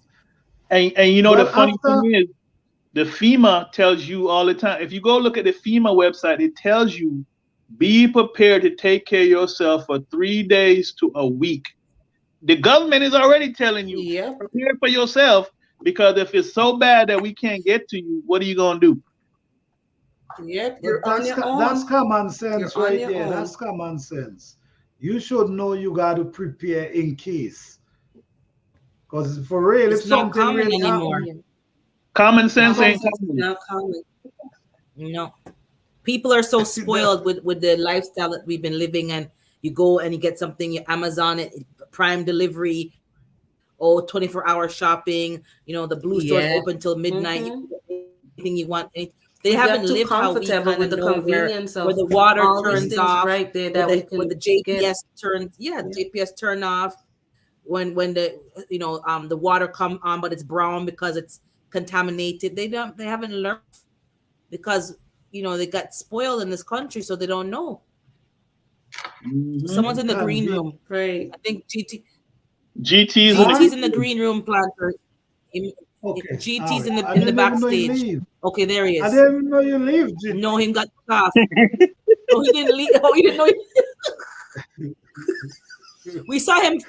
And the funny thing is, the FEMA tells you all the time. If you go look at the FEMA website, it tells you be prepared to take care of yourself for 3 days to a week. The government is already telling you prepare for yourself, because if it's so bad that we can't get to you, what are you gonna do? Yep, you're on your own. That's common sense right there. Own. That's common sense. You should know you got to prepare in case. Because for real, it's if not something common really anymore. Common sense ain't common. No. People are so spoiled with the lifestyle that we've been living, and you go and you get something, you Amazon it, Prime delivery, 24-hour shopping, the blue stores open till midnight. Anything you want. They haven't lived how we kind of with the convenience where the water turns off, right there that when the GPS turns, the GPS turn off, when the the water come on, but it's brown because it's contaminated. They haven't learned, because they got spoiled in this country, so they don't know. Someone's in the green room. Right. I think GT's in the green room, Planter. Okay. GT's in the backstage. Okay, there he is. I didn't even know you leave. No, him got off. Oh, he didn't leave. Oh, you didn't know. We saw him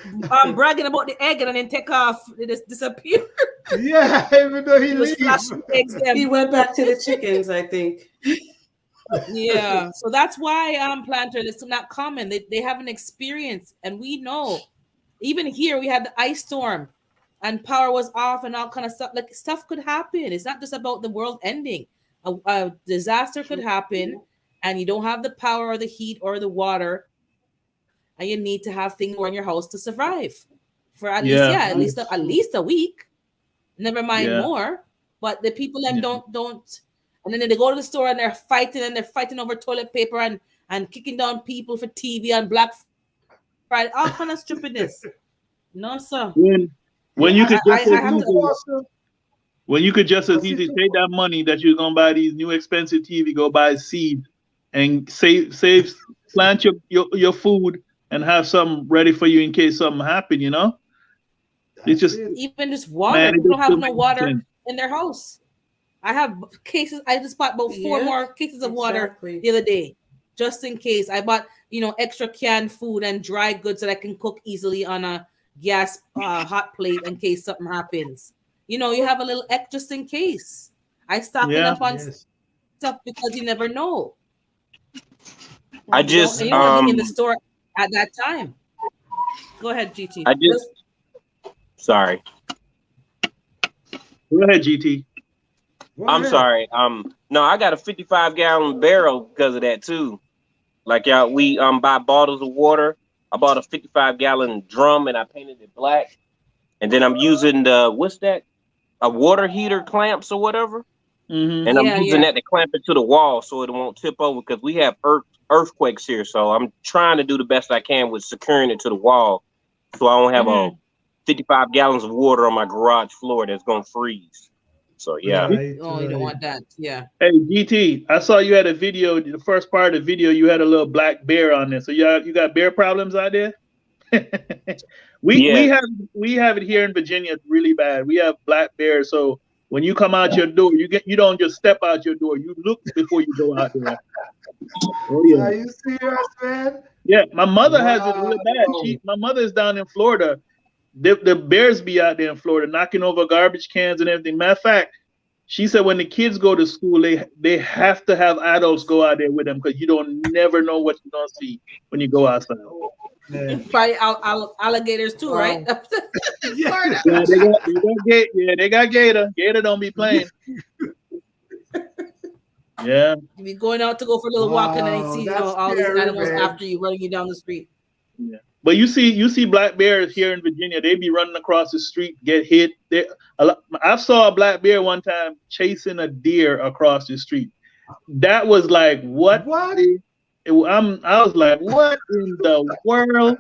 bragging about the egg and then take off. It just disappeared. Yeah, even though he was flashing eggs. He went back to the chickens, I think. Yeah, so that's why Planter, it's not common. They have an experience, and we know. Even here, we had the ice storm, and power was off, and all kind of stuff. Like, stuff could happen. It's not just about the world ending. A disaster could happen, and you don't have the power or the heat or the water, and you need to have things in your house to survive for at least a week. Never mind more. But the people that don't, and then they go to the store and they're fighting over toilet paper and kicking down people for TV and Black Friday, all kind of stupidness. No, sir. When you could just as easily take that money that you're gonna buy these new expensive TV, go buy seed and save plant your food and have something ready for you in case something happens, It's just even just water. People don't have no water in their house. I have cases. I just bought about 4 more cases of water the other day, just in case. I bought extra canned food and dry goods that I can cook easily on a gas hot plate in case something happens. You have a little just in case. I stock up on stuff because you never know. I just in the store at that time. Go ahead, GT. Sorry. Go ahead, GT. I'm sorry. No, I got a 55-gallon barrel because of that too. Like we buy bottles of water. I bought a 55-gallon drum and I painted it black. And then I'm using a water heater clamps or whatever. Mm-hmm. And I'm using that to clamp it to the wall so it won't tip over, because we have earthquakes here. So I'm trying to do the best I can with securing it to the wall, so I don't have 55 gallons of water on my garage floor that's gonna freeze. So yeah. You don't want that. Yeah. Hey GT, I saw you had a video. The first part of the video, you had a little black bear on there. So you got bear problems out there? we have it here in Virginia really bad. We have black bears. So when you come out your door, you don't just step out your door. You look before you go out there. Oh, yeah. Are you serious, man? Yeah, my mother has it really bad. My mother is down in Florida. The bears be out there in Florida knocking over garbage cans and everything. Matter of fact, she said when the kids go to school, they have to have adults go out there with them, because you don't never know what you're gonna see when you go outside. Yeah. Probably alligators too, right? Yeah. They got gator. Gator don't be playing. Yeah. You be going out to go for a little walk, and then you see that's all these scary, animals man. after you, running you down the street. Yeah. But you see black bears here in Virginia. They be running across the street, get hit. I saw a black bear one time chasing a deer across the street. That was like what? I was like, what in the world?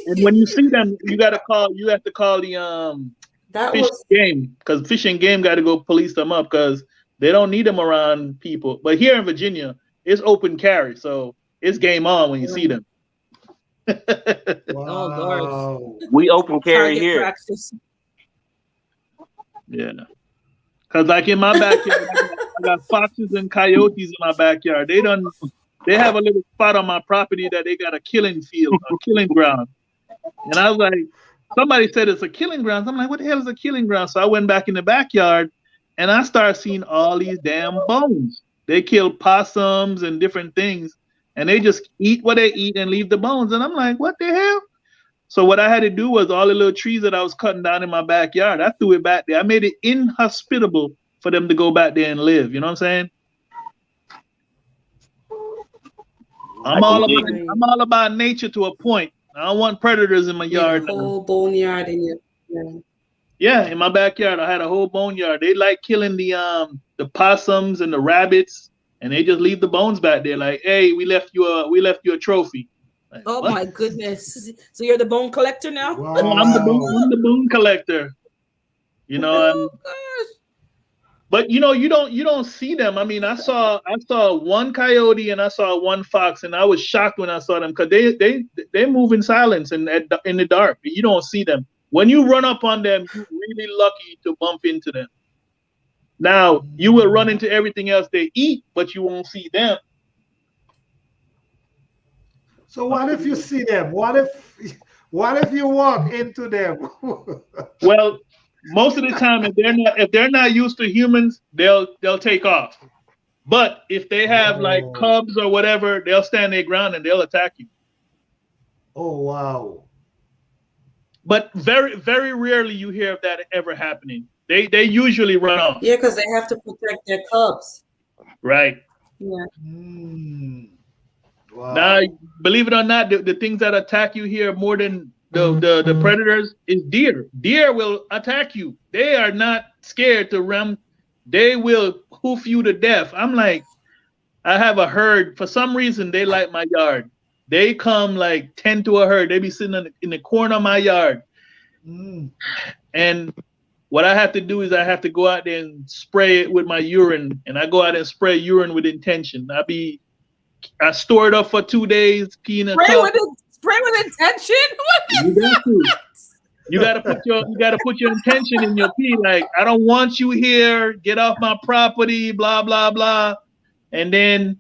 And when you see them, you have to call the fish game, because Fish and Game got to go police them up because they don't need them around people. But here in Virginia, it's open carry, so it's game on when you see them. Oh Lord, we open carry Target here. practice. Yeah, because like in my backyard, I got foxes and coyotes in my backyard. They have a little spot on my property that they got a killing field, a killing ground. And I was like, somebody said it's a killing ground. I'm like, what the hell is a killing ground? So I went back in the backyard and I started seeing all these damn bones. They kill possums and different things, and they just eat what they eat and leave the bones. And I'm like, what the hell? So what I had to do was all the little trees that I was cutting down in my backyard, I threw it back there. I made it inhospitable for them to go back there and live. You know what I'm saying? I'm all about nature to a point. I don't want predators in my yard. A whole boneyard in your Yeah, in my backyard, I had a whole boneyard. They like killing the possums and the rabbits, and they just leave the bones back there. Like, hey, we left you a trophy. Like, oh what? my goodness! So you're the bone collector now? Wow. I'm the bone collector. You know. Oh gosh. But you don't see them. I mean, I saw one coyote and I saw one fox, and I was shocked when I saw them because they move in silence and in the dark. You don't see them. When you run up on them, you're really lucky to bump into them. Now you will run into everything else they eat, but you won't see them. So what if you see them? What if you walk into them? Well, most of the time, if they're not used to humans, they'll take off. But if they have like cubs or whatever, they'll stand their ground and they'll attack you. Oh wow! But very, very rarely you hear of that ever happening. They usually run off. Yeah, because they have to protect their cubs. Right. Yeah. Wow. Now, believe it or not, the things that attack you here more than the predators is deer. Deer will attack you. They are not scared to run. They will hoof you to death. I'm like, I have a herd. For some reason, they like my yard. They come like 10 to a herd. They be sitting in the corner of my yard. And what I have to do is I have to go out there and spray it with my urine. And I go out and spray urine with intention. I store it up for 2 days, pee in a cup. Spray with intention? You gotta put your intention in your pee. Like, I don't want you here. Get off my property. Blah blah blah. And then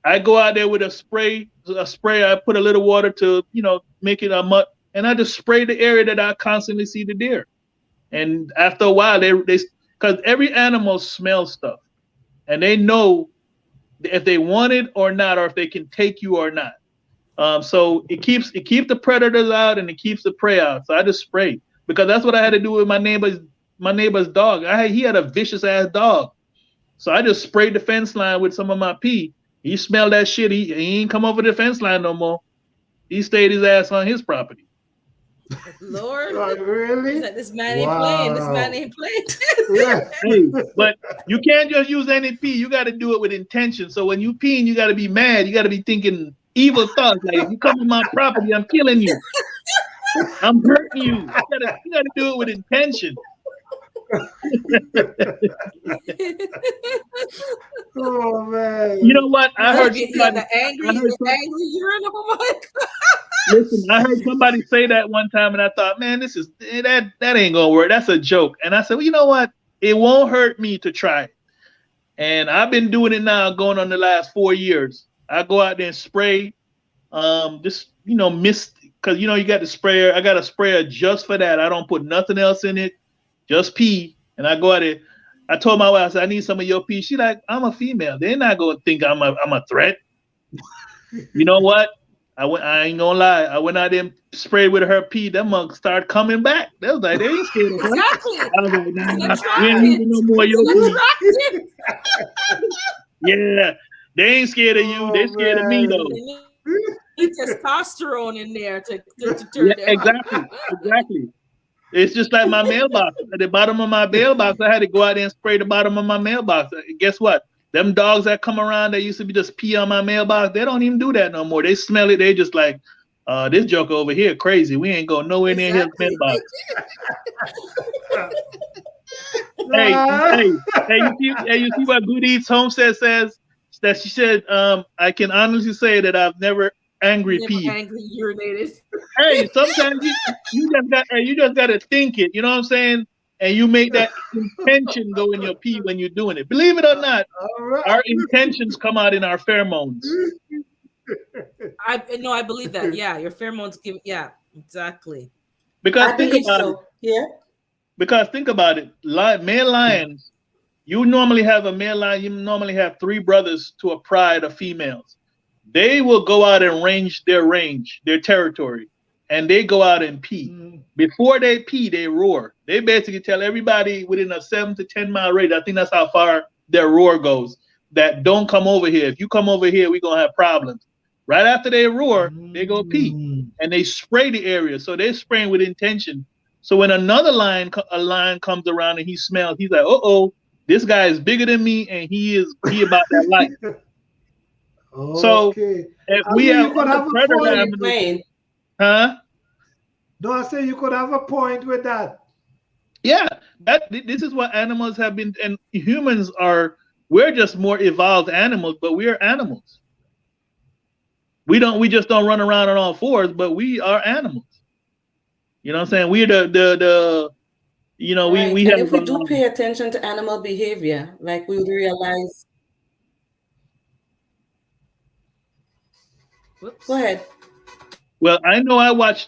I go out there with a spray. I put a little water to make it a mud, and I just spray the area that I constantly see the deer. And after a while, they because every animal smells stuff, and they know if they want it or not, or if they can take you or not. So it keeps the predators out and it keeps the prey out. So I just spray, because that's what I had to do with my neighbor's dog. He had a vicious ass dog, so I just sprayed the fence line with some of my pee. He smelled that shit. He ain't come over the fence line no more. He stayed his ass on his property. Lord, really? Like, this man ain't playing. This man ain't playing. Yeah. Hey, but you can't just use any pee. You got to do it with intention. So when you peeing, you got to be mad. You got to be thinking evil thoughts. Like, if you come on my property, I'm killing you. I'm hurting you. You got to do it with intention. Oh man! You know what? I heard somebody. The angry urine. Oh my God. Listen, I heard somebody say that one time, and I thought, man, that ain't gonna work. That's a joke. And I said, well, you know what? It won't hurt me to try it. And I've been doing it now, going on the last 4 years. I go out there and spray, mist, because you got the sprayer. I got a sprayer just for that. I don't put nothing else in it, just pee. And I go out there. I told my wife, I said, I need some of your pee. She like, I'm a female. They're not gonna think I'm a threat. You know what? I ain't gonna lie. I went out there and sprayed with her pee. That mug started coming back. They was like, they ain't scared of her. Exactly. I was like, nah, we ain't using no more of your pee. Yeah, they ain't scared of you. They scared of me though. Need testosterone in there to turn Yeah, them. exactly. It's just like my mailbox. At the bottom of my mailbox, I had to go out there and spray the bottom of my mailbox. Guess what? Them dogs that come around that used to be just pee on my mailbox, they don't even do that no more. They smell it. They just like, this joker over here crazy. We ain't going nowhere near his mailbox. hey, you see what Good Eats Homestead says? That she said, I can honestly say that I've never angry urinated. Hey, sometimes you just gotta think it, you know what I'm saying? And you make that intention go in your pee when you're doing it. Believe it or not, our intentions come out in our pheromones. I believe that. Yeah, your pheromones give. Yeah, exactly. Because think about it. Male lions, you normally have a male lion. You normally have 3 brothers to a pride of females. They will go out and range, their territory, and they go out and pee. Before they pee, they roar. They basically tell everybody within a 7 to 10 mile radius. I think that's how far their roar goes. That don't come over here. If you come over here, we're gonna have problems. Right after they roar, they go pee, and they spray the area. So they're spraying with intention. So when another lion comes around and he smells, he's like, "Uh-oh, this guy is bigger than me, and he about that life." Okay. So if we have a predator, huh? No, I say you could have a point with that. Yeah, this is what animals have been, and humans are. We're just more evolved animals, but we are animals. We just don't run around on all fours, but we are animals. You know what I'm saying? We're the you know, right. we have. If we do pay attention to animal behavior, like we realize. Whoops. Go ahead. Well, I know I watch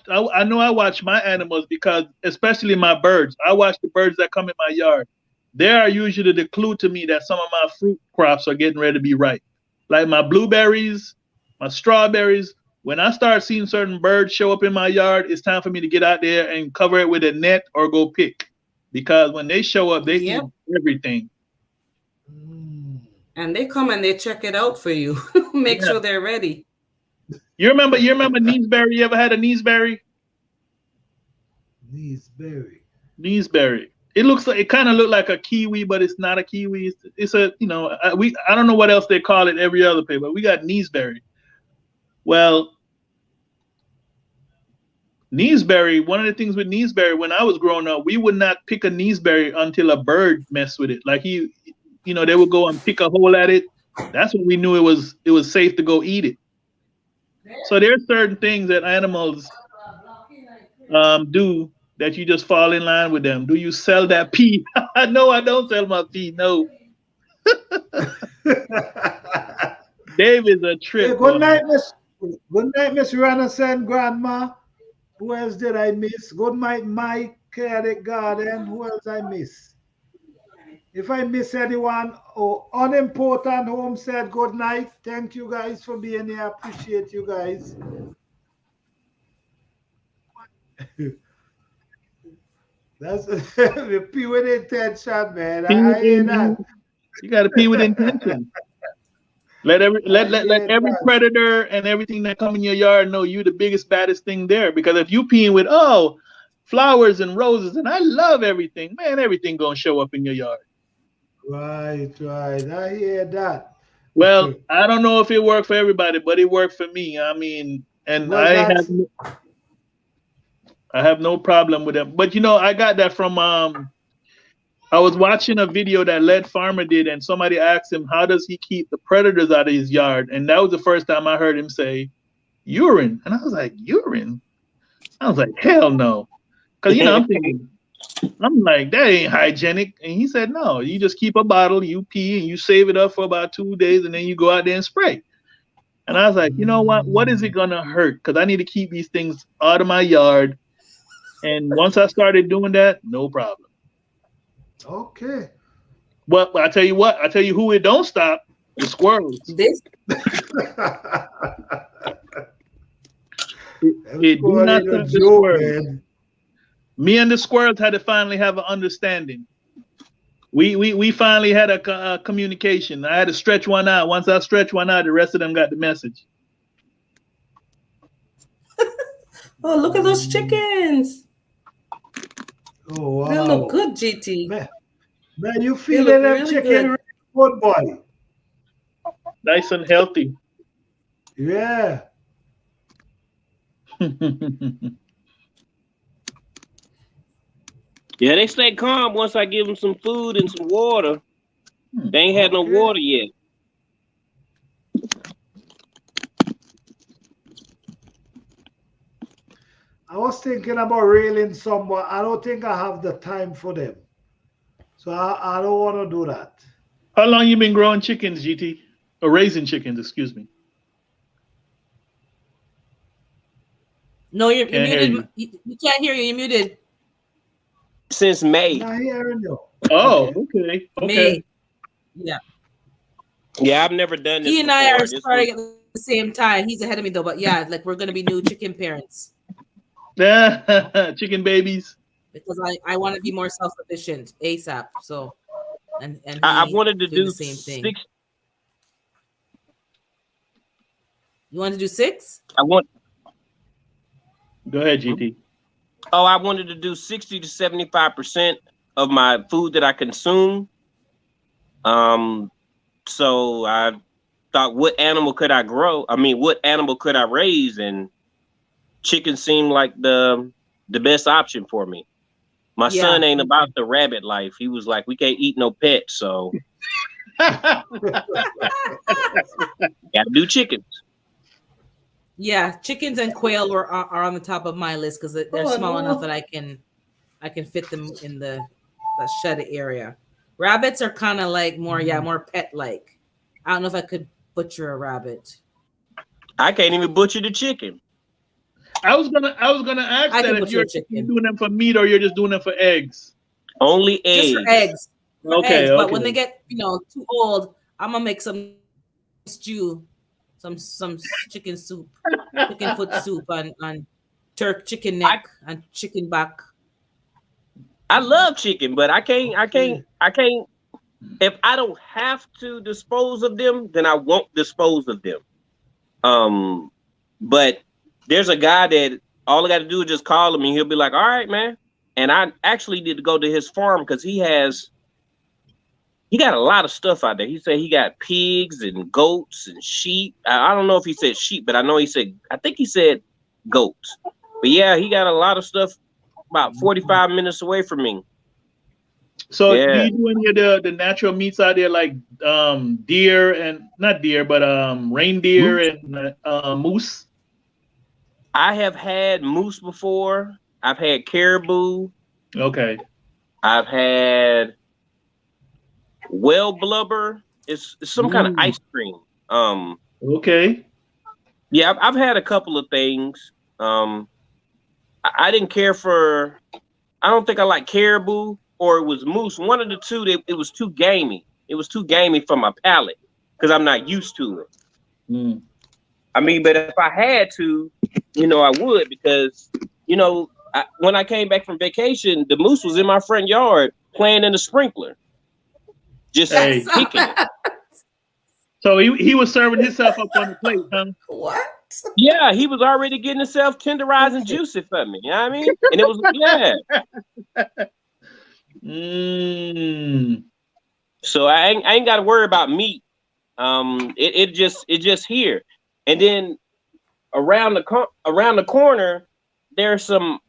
my animals because, especially my birds, I watch the birds that come in my yard. They are usually the clue to me that some of my fruit crops are getting ready to be ripe. Like my blueberries, my strawberries. When I start seeing certain birds show up in my yard, it's time for me to get out there and cover it with a net or go pick. Because when they show up, they eat everything. And they come and they check it out for you. Make sure they're ready. You remember Neesberry? You ever had a Neesberry? Neesberry. It kind of looked like a kiwi, but it's not a kiwi. It's a, I don't know what else they call it every other place, but we got Neesberry. Well, Neesberry, one of the things with Neesberry, when I was growing up, we would not pick a Neesberry until a bird messed with it. Like they would go and pick a hole at it. That's when we knew it was safe to go eat it. So there are certain things that animals do that you just fall in line with them. Do you sell that pee? No, I don't sell my pee. No. Dave is a trip. Hey, good night, Miss Ranison, Grandma. Who else did I miss? Good night, Mike, Chaotic Garden. Who else I miss? If I miss anyone or unimportant home said good night. Thank you guys for being here. I appreciate you guys. That's the pee with intention, man. I hear that. You gotta pee with intention. Let every predator and everything that come in your yard know you the biggest, baddest thing there. Because if you peeing with flowers and roses, and I love everything, man, everything gonna show up in your yard. Right. I hear that. Well, I don't know if it worked for everybody, but it worked for me. I mean, and I have no problem with them. But I got that from I was watching a video that Led Farmer did, and somebody asked him how does he keep the predators out of his yard, and that was the first time I heard him say urine, and I was like, urine? I was like, hell no, because I'm thinking. I'm like, that ain't hygienic. And he said, no, you just keep a bottle, you pee, and you save it up for about 2 days, and then you go out there and spray. And I was like, you know what? What is it going to hurt? Because I need to keep these things out of my yard. And once I started doing that, no problem. Okay. Well, I tell you what. I tell you who it don't stop. The squirrels. It do not stop the squirrels. Me and the squirrels had to finally have an understanding. We finally had a communication. I had to stretch one out. Once I stretched one out, the rest of them got the message. Oh, look at those chickens. Oh, wow. They look good, GT. Man, you feeling them really chicken good, boy. Nice and healthy. Yeah. Yeah, they stay calm once I give them some food and some water. They ain't had no water yet. I was thinking about reeling some, but I don't think I have the time for them. So I don't want to do that. How long you been growing chickens, GT? Or raising chickens, excuse me. No, you're muted. You can't hear you. You're muted. Since May. Not hearing you. Oh, okay. May. Yeah. Yeah, I've never done this. He and I are starting at the same time. He's ahead of me though, but yeah, like we're gonna be new chicken parents. Chicken babies. Because I want to be more self-sufficient ASAP. So and I wanted to do the same thing. You want to do 6? Go ahead, GT. Oh, I wanted to do 60 to 75% of my food that I consume. So I thought, what animal could I grow? I mean, what animal could I raise? And chicken seemed like the best option for me. My son ain't about the rabbit life. He was like, we can't eat no pets, so gotta do chickens. Yeah, chickens and quail are on the top of my list because they're small enough that I can fit them in the shed area. Rabbits are kind of like more pet like. I don't know if I could butcher a rabbit. I can't even butcher the chicken. I was gonna ask that if you're doing them for meat or you're just doing them for eggs. Only eggs. Just for eggs. Okay. But when they get too old, I'm gonna make some stew, some chicken soup, chicken foot soup, and chicken neck and chicken back. I love chicken, but I can't. If I don't have to dispose of them, then I won't dispose of them. But there's a guy that all I got to do is just call him and he'll be like, all right, man. And I actually need to go to his farm because he got a lot of stuff out there. He said he got pigs and goats and sheep. I don't know if he said sheep, but I think he said goats. But yeah, he got a lot of stuff about 45 minutes away from me. So do you do any of the natural meats out there like deer and not deer, but reindeer and moose? I have had moose before. I've had caribou. Okay. I've had whale blubber. It's some kind of ice cream. Okay. Yeah, I've had a couple of things. I didn't care for. I don't think I like caribou or it was moose. One of the two. It was too gamey. It was too gamey for my palate because I'm not used to it. I mean, but if I had to, I would because, when I came back from vacation, the moose was in my front yard playing in the sprinkler. Just kicking. So he was serving himself up on the plate, huh? What? Yeah, he was already getting himself tenderized and juicy for me. You know what I mean? And it was So I ain't got to worry about meat. It just here. And then around the corner, there's some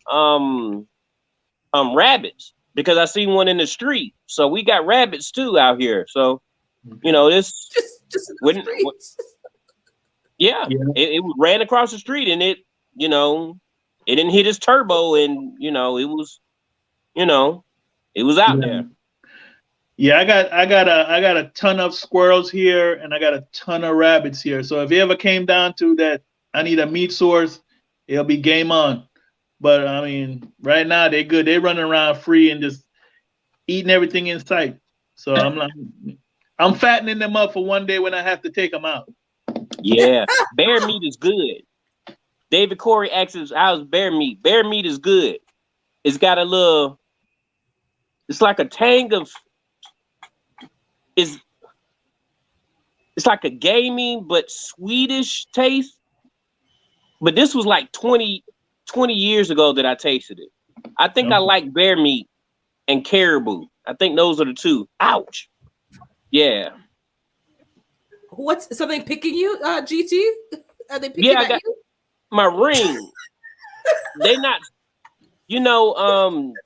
rabbits because I seen one in the street. So we got rabbits too out here. So this just in the streets. It ran across the street and it didn't hit its turbo and it was out there. Yeah, I got a ton of squirrels here and I got a ton of rabbits here. So if it ever came down to that, I need a meat source, it'll be game on. But I mean, right now they're good. They're running around free and just eating everything in sight. So I'm fattening them up for one day when I have to take them out. Yeah, bear meat is good. David Corey asks, how's bear meat? Bear meat is good. It's got a little, it's like a tang of, it's like a gamey but Swedish taste. But this was like 20 years ago that I tasted it. I think I like bear meat and caribou. I think those are the two. Ouch. Yeah. What's something picking you, GT? Are they picking at you? My ring. They not,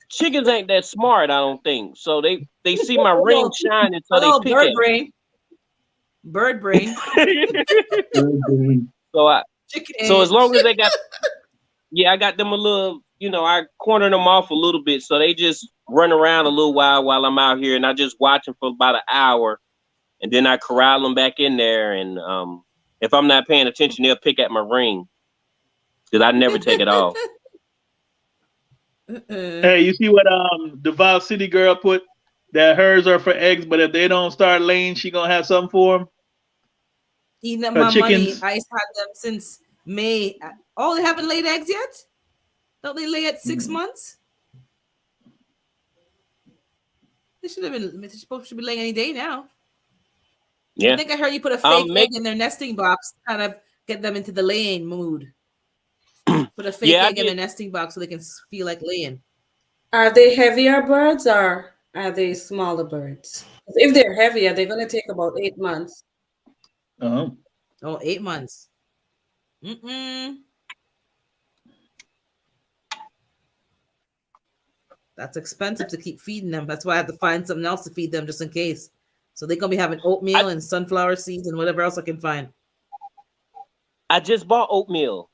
chickens ain't that smart, I don't think. So they see my ring shining, so they pick bird brain. Bird brain. So as long as they got, I got them a little, I cornered them off a little bit, so they just run around a little while I'm out here, and I just watch them for about an hour, and then I corral them back in there, and if I'm not paying attention, they'll pick at my ring, because I never take it off. Hey, you see what Duval City girl put? That hers are for eggs, but if they don't start laying, she gonna have something for them. Eating up my money. I had them since May. Oh, they haven't laid eggs yet? Don't they lay at 6 months? They should have been. They're supposed to be laying any day now. Yeah. I think I heard you put a fake egg in their nesting box, kind of get them into the laying mood. Put a fake egg in their nesting box so they can feel like laying. Are they heavier birds or are they smaller birds? If they're heavier, they're going to take about 8 months. Oh, 8 months. That's expensive to keep feeding them. That's why I have to find something else to feed them just in case. So they're going to be having oatmeal and sunflower seeds and whatever else I can find. I just bought oatmeal.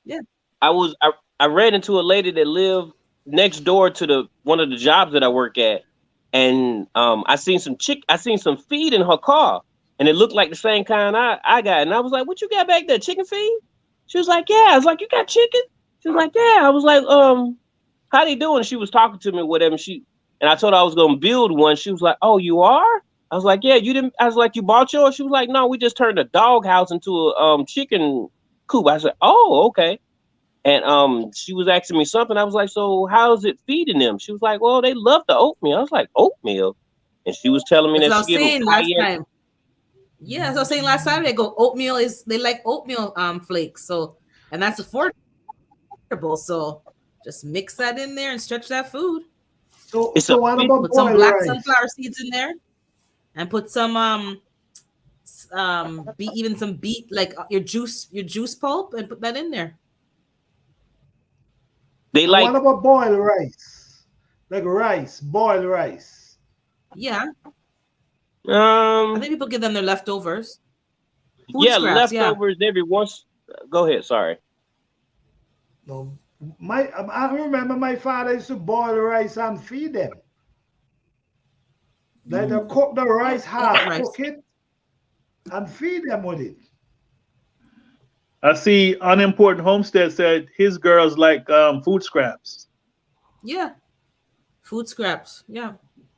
Yeah. I ran into a lady that lived next door to one of the jobs that I work at, and I seen some feed in her car, and it looked like the same kind I got, and I was like, "What you got back there? Chicken feed?" She was like, "Yeah." I was like, "You got chicken?" She was like, "Yeah." I was like, "How they doing?" She was talking to me, whatever. And I told her I was gonna build one. She was like, "Oh, you are?" I was like, "Yeah, you didn't." I was like, "You bought yours?" She was like, "No, we just turned a dog house into a chicken coop." I said, "Oh, okay." And she was asking me something. I was like, "So how's it feeding them?" She was like, "Well, they love the oatmeal." I was like, "Oatmeal?" And she was telling me that she gave them last time. Yeah, as I was saying last time, they like oatmeal flakes. So, and that's affordable. So just mix that in there and stretch that food. So put some black sunflower seeds in there, and put some even some beet, like your juice pulp, and put that in there. What about boiled rice? Like boiled rice. Yeah. I think people give them their leftovers. Leftovers every once. Go ahead. Sorry. No, I remember my father used to boil rice and feed them. Like they cook the rice hard, cook it, and feed them with it. I see Unimportant Homestead said his girls like food scraps. Yeah, food scraps. Yeah,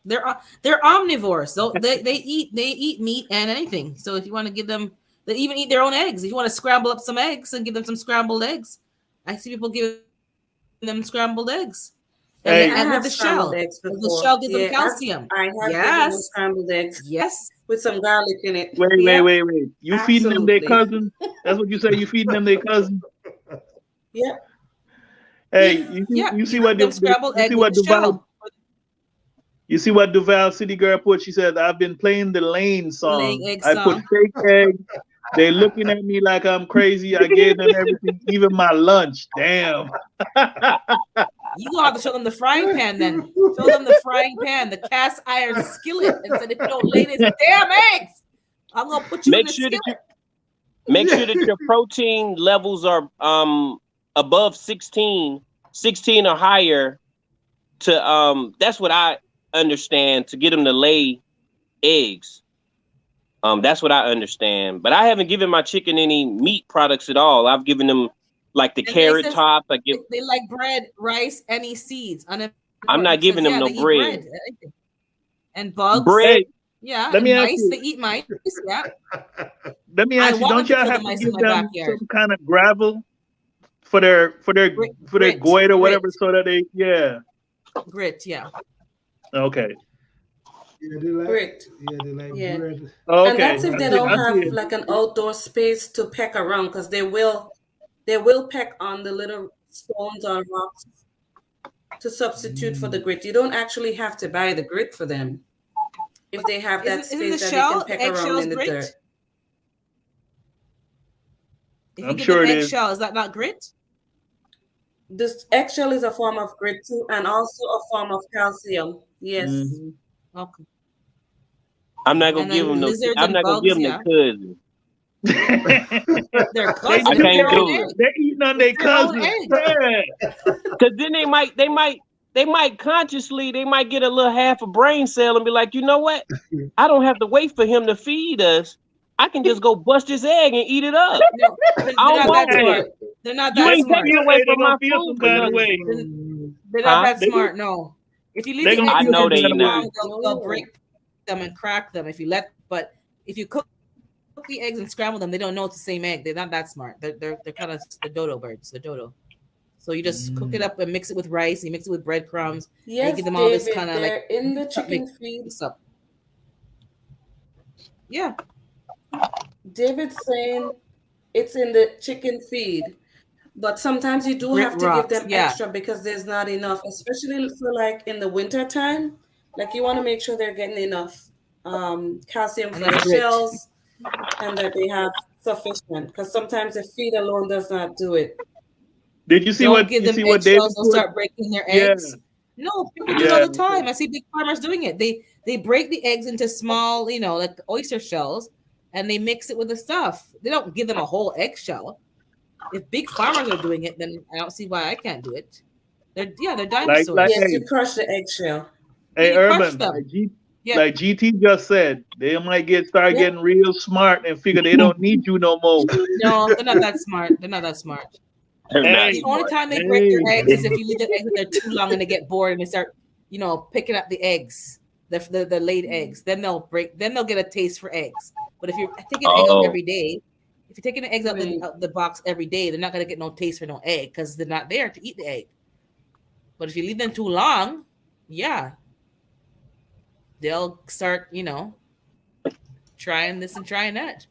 they're omnivores. So they eat meat and anything. So if you want to give them, they even eat their own eggs. If you want to scramble up some eggs and give them some scrambled eggs, I see people give them scrambled eggs. And with the shell. The shell gives them calcium. I have given them scrambled eggs. Yes. With some garlic in it. Wait. You feeding them their cousin? That's what you say? You feeding them their cousin? Yeah. Hey, you see what You see what Duval City girl put? She said, "I've been playing the Lane song. I put fake eggs. They looking at me like I'm crazy. I gave them everything, even my lunch. Damn." You gonna have to show them the frying pan then. Show them the frying pan, the cast iron skillet, and said, "If you don't lay this damn eggs, I'm gonna put you in the skillet." Make sure that your protein levels are above 16 or higher. That's what I understand, to get them to lay eggs. That's what I understand. But I haven't given my chicken any meat products at all. I've given them like the carrot top. They like bread, rice, any seeds. I'm not giving them no bread. And bugs. Bread. Yeah. Let me ask you. They eat mice. Yeah. let me ask you, don't y'all have to give them some kind of gravel for their goit or whatever, so that they grit, yeah. Okay. Yeah, they like Grit. Yeah, they like Yeah. bread. Okay. And that's if they don't have like an outdoor space to peck around, because they will peck on the little stones or rocks to substitute for the grit. You don't actually have to buy the grit for them if they have that space that they can peck around in the dirt. If you give them eggshell, is that not grit? This eggshell is a form of grit too, and also a form of calcium. Yes. Mm-hmm. Okay. I'm not gonna give them no. I'm not gonna give them their cousin. Their cousin. I can't do it. They're eating on their cousin. Because then they might consciously, they might get a little half a brain cell and be like, you know what? I don't have to wait for him to feed us. I can just go bust his egg and eat it up. No, they're not that smart. They're not that you ain't smart. taking away from my food. They're not that smart. No. If you leave the eggs, I know they not. They'll break them and crack them if you cook the eggs and scramble them, they don't know it's the same egg. They're not that smart. They're kind of the dodo birds, the dodo. So you just cook it up and mix it with rice. You mix it with breadcrumbs. Yes, you give them all this kind of like in the chicken feed. Yeah. David's saying it's in the chicken feed, but sometimes you do have to give them extra because there's not enough, especially for like in the winter time. Like you want to make sure they're getting enough calcium for the shells and that they have sufficient, because sometimes the feed alone does not do it. Did you see Don't what give them David they'll start breaking their eggs? No, people do it all the time. I see big farmers doing it. They break the eggs into small, like oyster shells, and they mix it with the stuff. They don't give them a whole eggshell. If big farmers are doing it, then I don't see why I can't do it. They're dinosaurs. Yes, you crush the eggshell. Hey, Urban, like GT just said, they might start getting real smart and figure they don't need you no more. No, they're not that smart. They're not that smart. The only time they break their eggs is if you leave the eggs there too long and they get bored and they start, picking up the eggs, the laid eggs. Then they'll break. Then they'll get a taste for eggs. But if you're taking eggs out every day, if you're taking the eggs out the box every day, they're not gonna get no taste for no egg because they're not there to eat the egg. But if you leave them too long, they'll start, trying this and trying that.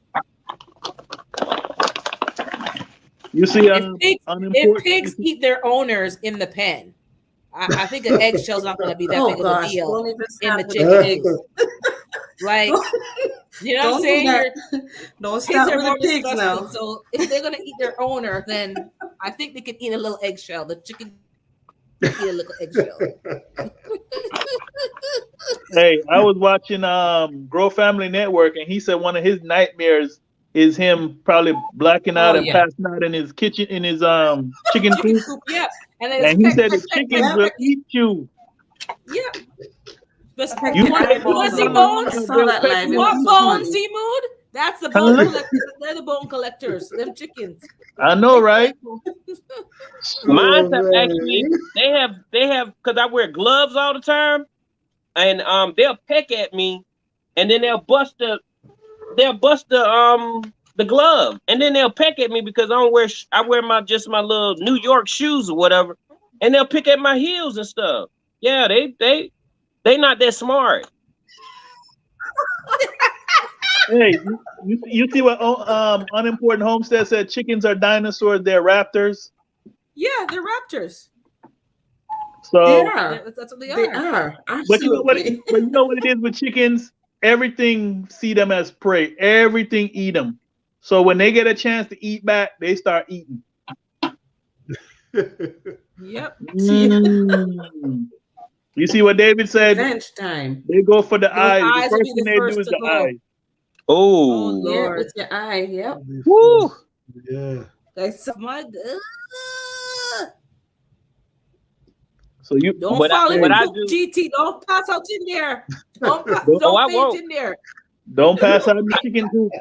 You see, if pigs eat their owners in the pen, I think an eggshell's not going to be that big of a deal in the chicken eggs. Like, you know what I'm saying? Don't stop with the pigs now. So if they're going to eat their owner, then I think they can eat a little eggshell. The chicken can eat a little eggshell. Hey, I was watching Grow Family Network, and he said one of his nightmares is him probably blacking out and passing out in his kitchen, in his chicken coop. Yeah, and he said the chickens will eat you. Yeah. You want to see bones? You want bones, Seamood? That's the bone collectors. They're the bone collectors. Them chickens. I know, right? Mine have actually. They have because I wear gloves all the time, and they'll peck at me, and then they'll bust the glove, and then they'll peck at me because I wear my little New York shoes or whatever, and they'll pick at my heels and stuff. Yeah, they not that smart. Hey, you see what Unimportant Homestead said? Chickens are dinosaurs. They're raptors. Yeah, they're raptors. So that's what they are. But you know what it is with chickens? Everything see them as prey. Everything eat them. So when they get a chance to eat back, they start eating. Yep. You see what David said? Revenge time. They go for the eyes. The first thing they do is the eye. Oh, Lord. It's your eye. Yep. Woo. Yeah. That's my. So you don't fall into GT. Don't pass out in there. Don't faint in there. Don't pass out in the chicken coop.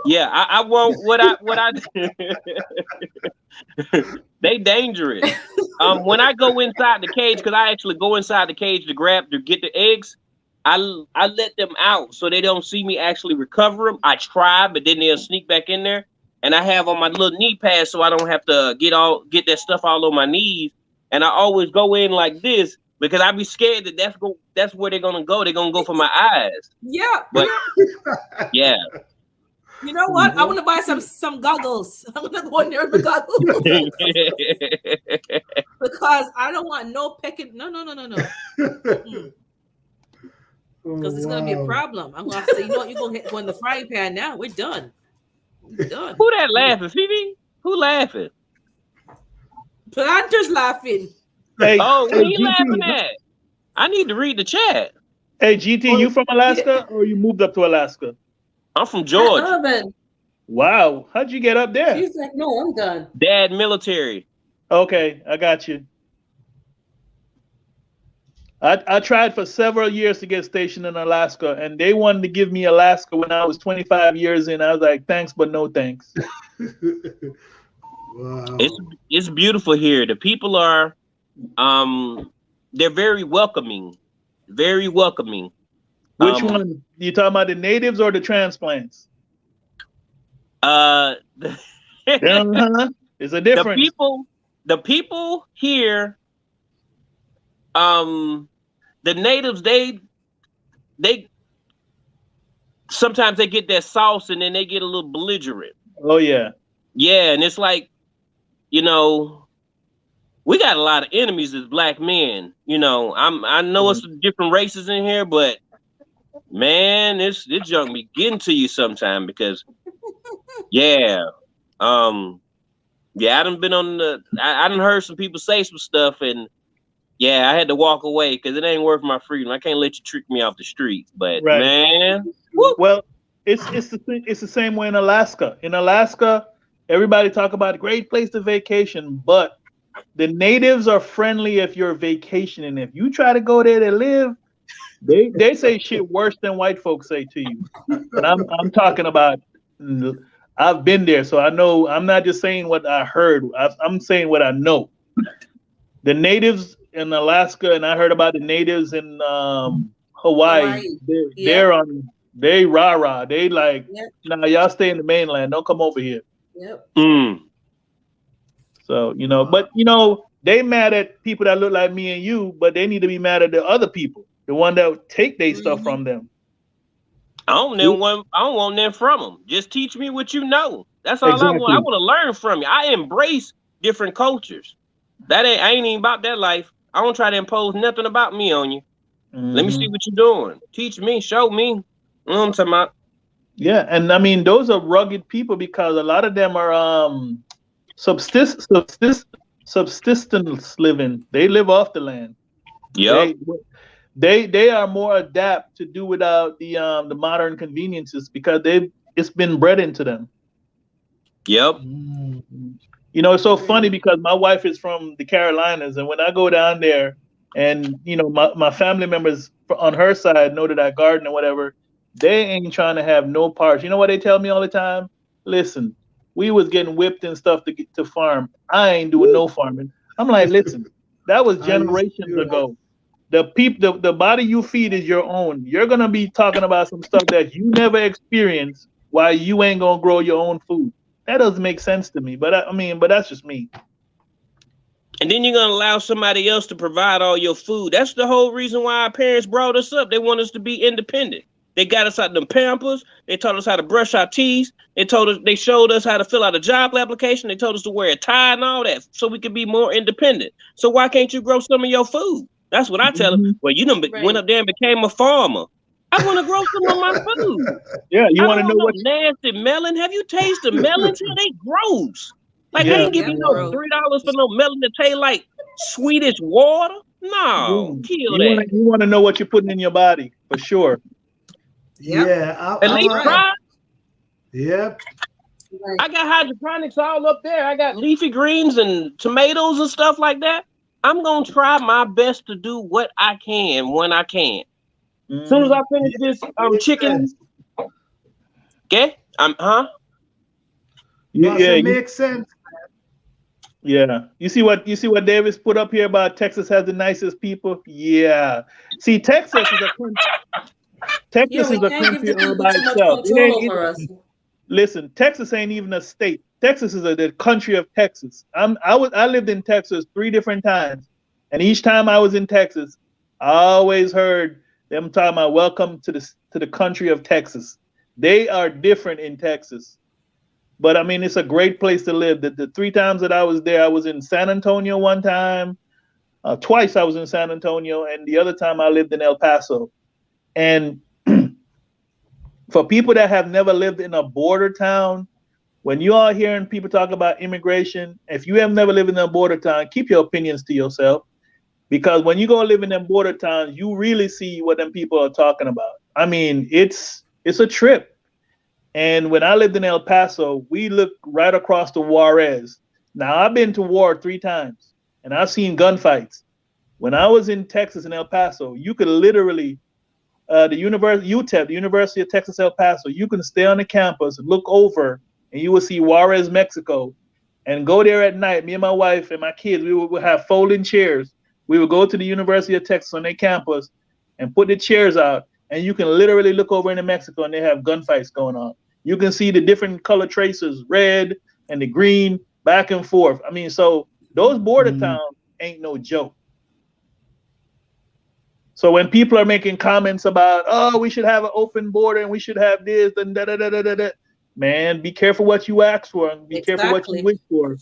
Yeah, I won't. What I they dangerous. When I go inside the cage, because I actually go inside the cage to get the eggs. I let them out so they don't see me actually recover them. I try, but then they'll sneak back in there. And I have on my little knee pads so I don't have to get that stuff all on my knees. And I always go in like this because I be scared that that's where they're gonna go. They're gonna go for my eyes. Yeah. But yeah. You know what? I want to buy some goggles. I'm gonna go in there with goggles because I don't want no pecking. No. Because it's gonna be a problem. I'm gonna say, you know what? You're gonna go in the frying pan now. We're done. We're done. Who that laughing, Phoebe? Who laughing? Planter's laughing. Hey, what are you GT, laughing at? I need to read the chat. Hey, GT, you from Alaska or you moved up to Alaska? I'm from Georgia. Urban. Wow, how'd you get up there? She's like, no, I'm done. Dad, military. Okay, I got you. I tried for several years to get stationed in Alaska, and they wanted to give me Alaska when I was 25 years in. I was like, thanks, but no thanks. Wow. It's beautiful here. The people are, they're very welcoming. Very welcoming. Which one? You talking about the natives or the transplants? There's a difference. The people here, the natives, they sometimes they get that sauce and then they get a little belligerent. Oh yeah. Yeah, and it's like, you know, we got a lot of enemies as black men. You know, I know it's different races in here, but man, this junk be getting to you sometime because yeah. Yeah, I done been on I done heard some people say some stuff, and yeah, I had to walk away because it ain't worth my freedom. I can't let you trick me off the streets. But right. Man, well, it's the same way in Alaska. In Alaska, everybody talk about a great place to vacation, but the natives are friendly if you're vacationing. If you try to go there to live, they say shit worse than white folks say to you. And I'm talking about. I've been there, so I know. I'm not just saying what I heard. I'm saying what I know. The natives in Alaska, and I heard about the natives in Hawaii. They rah-rah. They like, nah, y'all stay in the mainland. Don't come over here. Yep. So, you know, but, you know, they mad at people that look like me and you, but they need to be mad at the other people, the one that take their stuff from them. I don't want them from them. Just teach me what you know. That's all I want. I want to learn from you. I embrace different cultures. I ain't even about that life. I don't try to impose nothing about me on you. Let me see what you're doing. Teach me, show me. You know what I'm talking about? Yeah, and I mean those are rugged people because a lot of them are subsistence living. They live off the land. Yeah. They are more adapt to do without the modern conveniences because it's been bred into them. Yep. You know, it's so funny because my wife is from the Carolinas, and when I go down there, and you know, my family members on her side know that I garden or whatever, they ain't trying to have no parts. You know what they tell me all the time? Listen, we was getting whipped and stuff to get to farm. I ain't doing no farming. I'm like, listen, that was generations ago. The body you feed is your own. You're gonna be talking about some stuff that you never experienced while you ain't gonna grow your own food. That doesn't make sense to me. But but that's just me. And then you're gonna allow somebody else to provide all your food. That's the whole reason why our parents brought us up. They want us to be independent. They got us out them Pampers. They taught us how to brush our teeth. They showed us how to fill out a job application. They told us to wear a tie and all that so we could be more independent. So why can't you grow some of your food? That's what I tell them. Well, you done went up there and became a farmer. I want to grow some of my food. Yeah, you want to know what nasty melon? Have you tasted melons? They gross. Like I ain't giving no $3 for no melon that taste like Swedish water. No, kill that. You want to know what you're putting in your body for sure. Yep. Yeah, at least try. Yep. I got hydroponics all up there. I got leafy greens and tomatoes and stuff like that. I'm gonna try my best to do what I can when I can. As soon as I finish this chicken, okay? It makes sense. Yeah. You see what Davis put up here about Texas has the nicest people? Yeah. See, Texas is a Yeah, we can't give country the all people by too much itself. control over us. Listen, Texas ain't even a state. Texas is the country of Texas. I lived in Texas 3 different times, and each time I was in Texas, I always heard them talking about welcome to the country of Texas. They are different in Texas, but I mean it's a great place to live. The 3 times that I was there, I was in San Antonio one time, twice I was in San Antonio, and the other time I lived in El Paso. And for people that have never lived in a border town, when you are hearing people talk about immigration, if you have never lived in a border town, keep your opinions to yourself. Because when you go live in them border towns, you really see what them people are talking about. I mean, it's a trip. And when I lived in El Paso, we looked right across the Juarez. Now, I've been to war 3 times, and I've seen gunfights. When I was in Texas in El Paso, you could literally the UTEP, the University of Texas El Paso, you can stay on the campus, look over, and you will see Juarez, Mexico, and go there at night. Me and my wife and my kids, we would have folding chairs. We would go to the University of Texas on their campus and put the chairs out, and you can literally look over into Mexico, and they have gunfights going on. You can see the different color traces, red and the green, back and forth. I mean, so those border towns ain't no joke. So when people are making comments about, oh, we should have an open border and we should have this and da da da da da, man, be careful what you ask for and be careful what you wish for.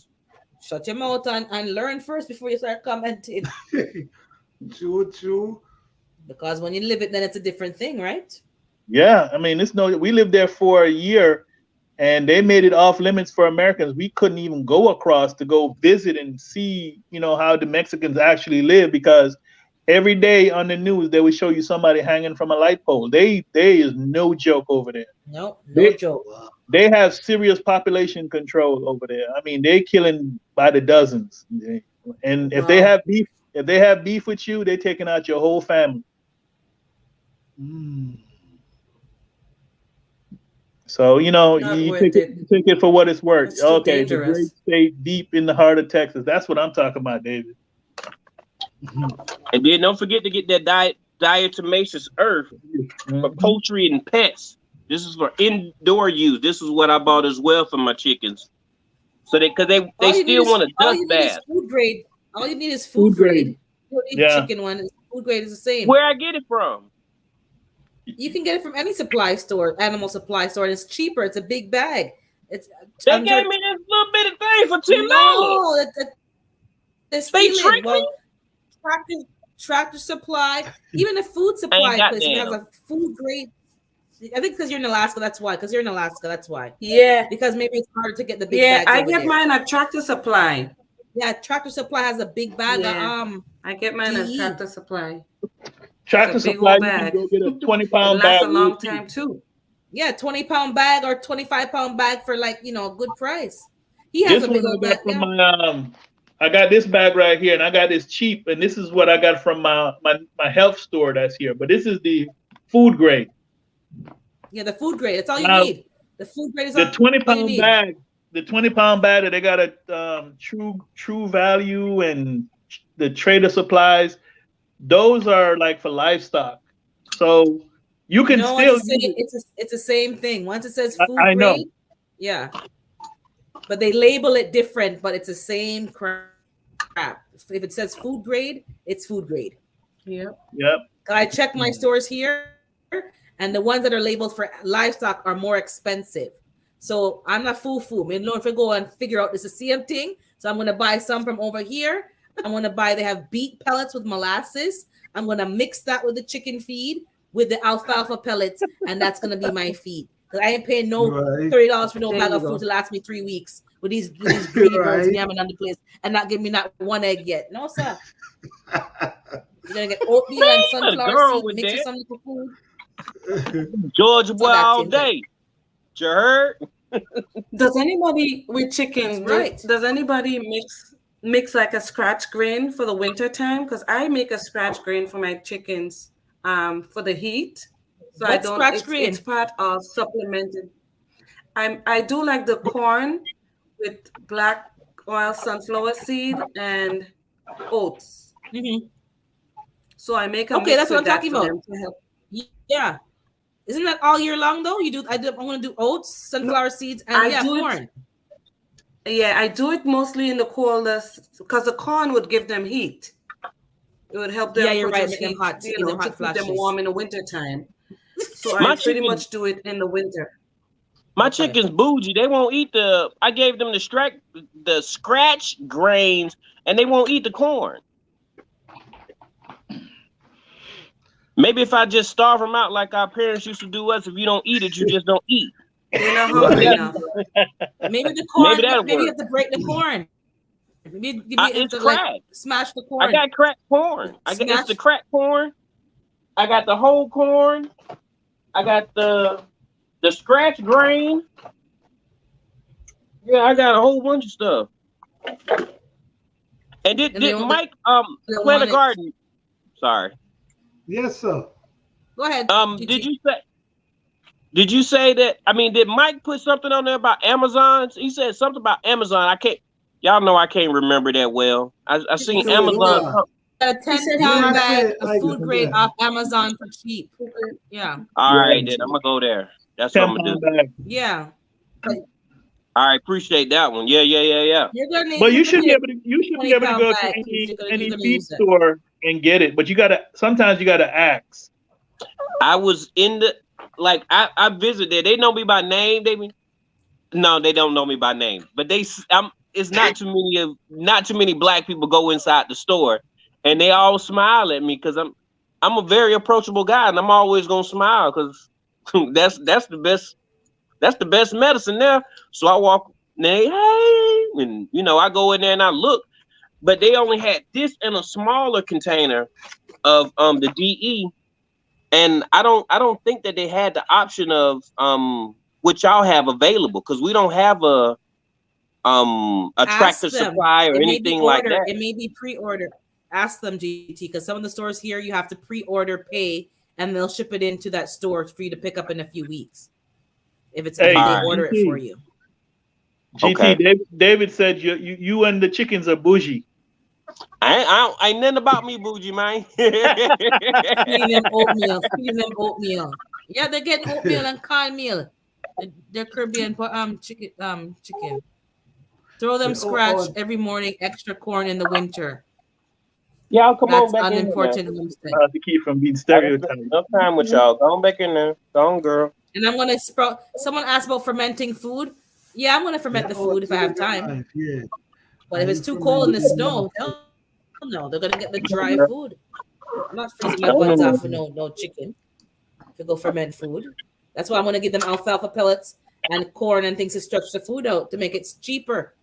Shut your mouth and learn first before you start commenting. True. Because when you live it, then it's a different thing, right? Yeah, I mean, we lived there for a year, and they made it off limits for Americans. We couldn't even go across to go visit and see, how the Mexicans actually live, because every day on the news they would show you somebody hanging from a light pole. They is no joke over there. No joke. They have serious population control over there. I mean, they're killing by the dozens. And if they have beef with you, they're taking out your whole family. So you take it for what it's worth. It's okay, the great state deep in the heart of Texas. That's what I'm talking about, David. And then don't forget to get that diatomaceous earth for poultry and pets. This is for indoor use. This is what I bought as well for my chickens. So they still want a dust bath. Food grade. All you need is food grade. You don't need chicken one. Food grade is the same. Where I get it from? You can get it from any supply store, animal supply store, and it's cheaper. It's a big bag. They gave me this little bit of thing for $10. No, that's they tricked me. Tractor Supply, even the food supply place has a food grade. I think because you're in Alaska, that's why. Yeah, because maybe it's harder to get the big bags. Yeah, I get mine at Tractor Supply. Yeah, Tractor Supply has a big bag. I get mine at Tractor Supply. Tractor Supply, you can go get a 20-pound bag. Lasts a long time too. Yeah, 20-pound bag or 25-pound bag for a good price. He has a big old bag. I got this bag right here, and I got this cheap, and this is what I got from my health store that's here. But this is the food grade. Yeah, the food grade. That's all you need. The food grade is the 20-pound bag. The 20-pound bag that they got at True Value and the Trader Supplies. Those are like for livestock, so you can still. It's the same thing. Once it says food grade, know. Yeah, but they label it different. But it's the same crap. If it says food grade, it's food grade. Yep. I check my stores here, and the ones that are labeled for livestock are more expensive. So I'm not fool. I mean, if I go and figure out it's the same thing, so I'm going to buy some from over here. I'm going to they have beet pellets with molasses. I'm going to mix that with the chicken feed with the alfalfa pellets, and that's going to be my feed. Because I ain't paying no $30 for no bag of food to last me 3 weeks with these greedy birds yamming on the place and not giving me not one egg yet. No, sir. You're going to get oatmeal and sunflower seed, mix with something for food. Georgia boy all day. You heard? Does anybody with chickens, does anybody mix like a scratch grain for the winter time? Because I make a scratch grain for my chickens for the heat. So What's I don't scratch grain? It's part of supplemented. I do like the corn with black oil sunflower seed and oats. Mm-hmm. So I make a okay, mix that's what I'm with that talking for about. them to help. Yeah, isn't that all year long though? I'm gonna do oats, sunflower seeds, and corn. I do it mostly in the coldest because the corn would give them heat. It would help them. Yeah, you're right. Heat, Them hot, to keep flashes. them warm in the winter time. So I pretty much do it in the winter. My chicken's bougie. They won't eat I gave them the scratch grains, and they won't eat the corn. Maybe if I just starve them out like our parents used to do us, if you don't eat it, you just don't eat. They're not hungry enough. Maybe the corn. Maybe you have to break the corn. Maybe it's cracked. Smash the corn. I got cracked corn. It's the cracked corn. I got the whole corn. I got the scratch grain. Yeah, I got a whole bunch of stuff. And did Mike plant a garden? Sorry. Yes, sir. Go ahead. Did you say that? I mean, did Mike put something on there about Amazon? He said something about Amazon. Y'all know I can't remember that well. I seen Amazon. A 10-pound bag of food grade off Amazon for cheap. Yeah. All right, then I'm gonna go there. That's what I'm gonna do. Yeah. All right, appreciate that one. Yeah. But you should be able to go to any feed store and get it. But sometimes you gotta ask. I was in I visited. They know me by name. No, they don't know me by name. But it's not too many black people go inside the store, and they all smile at me because I'm a very approachable guy, and I'm always gonna smile because that's the best. That's the best medicine there. So I walk, and I go in there and I look, but they only had this in a smaller container of the DE, and I don't think that they had the option of what y'all have available because we don't have a Tractor Supply or anything like that. It may be pre-order. Ask them, GT, because some of the stores here you have to pre-order, pay, and they'll ship it into that store for you to pick up in a few weeks. If they order it for you. GT, okay. David said you and the chickens are bougie. I ain't nothing about me bougie, man. Feeding them oatmeal. Yeah, they get oatmeal and cornmeal. They're Caribbean chicken. Throw them scratch every morning. Extra corn in the winter. Y'all come on back unimportant. To keep from being stereotyped. No time with y'all. Go on back in there. Go on, girl. And I'm gonna sprout. Someone asked about fermenting food. Yeah, I'm gonna ferment the food if I have time. Yeah. But if it's too cold in the snow, no, they're gonna get the dry food. I'm not freezing my buns off for no chicken to go ferment food. That's why I'm gonna give them alfalfa pellets and corn and things to stretch the food out to make it cheaper.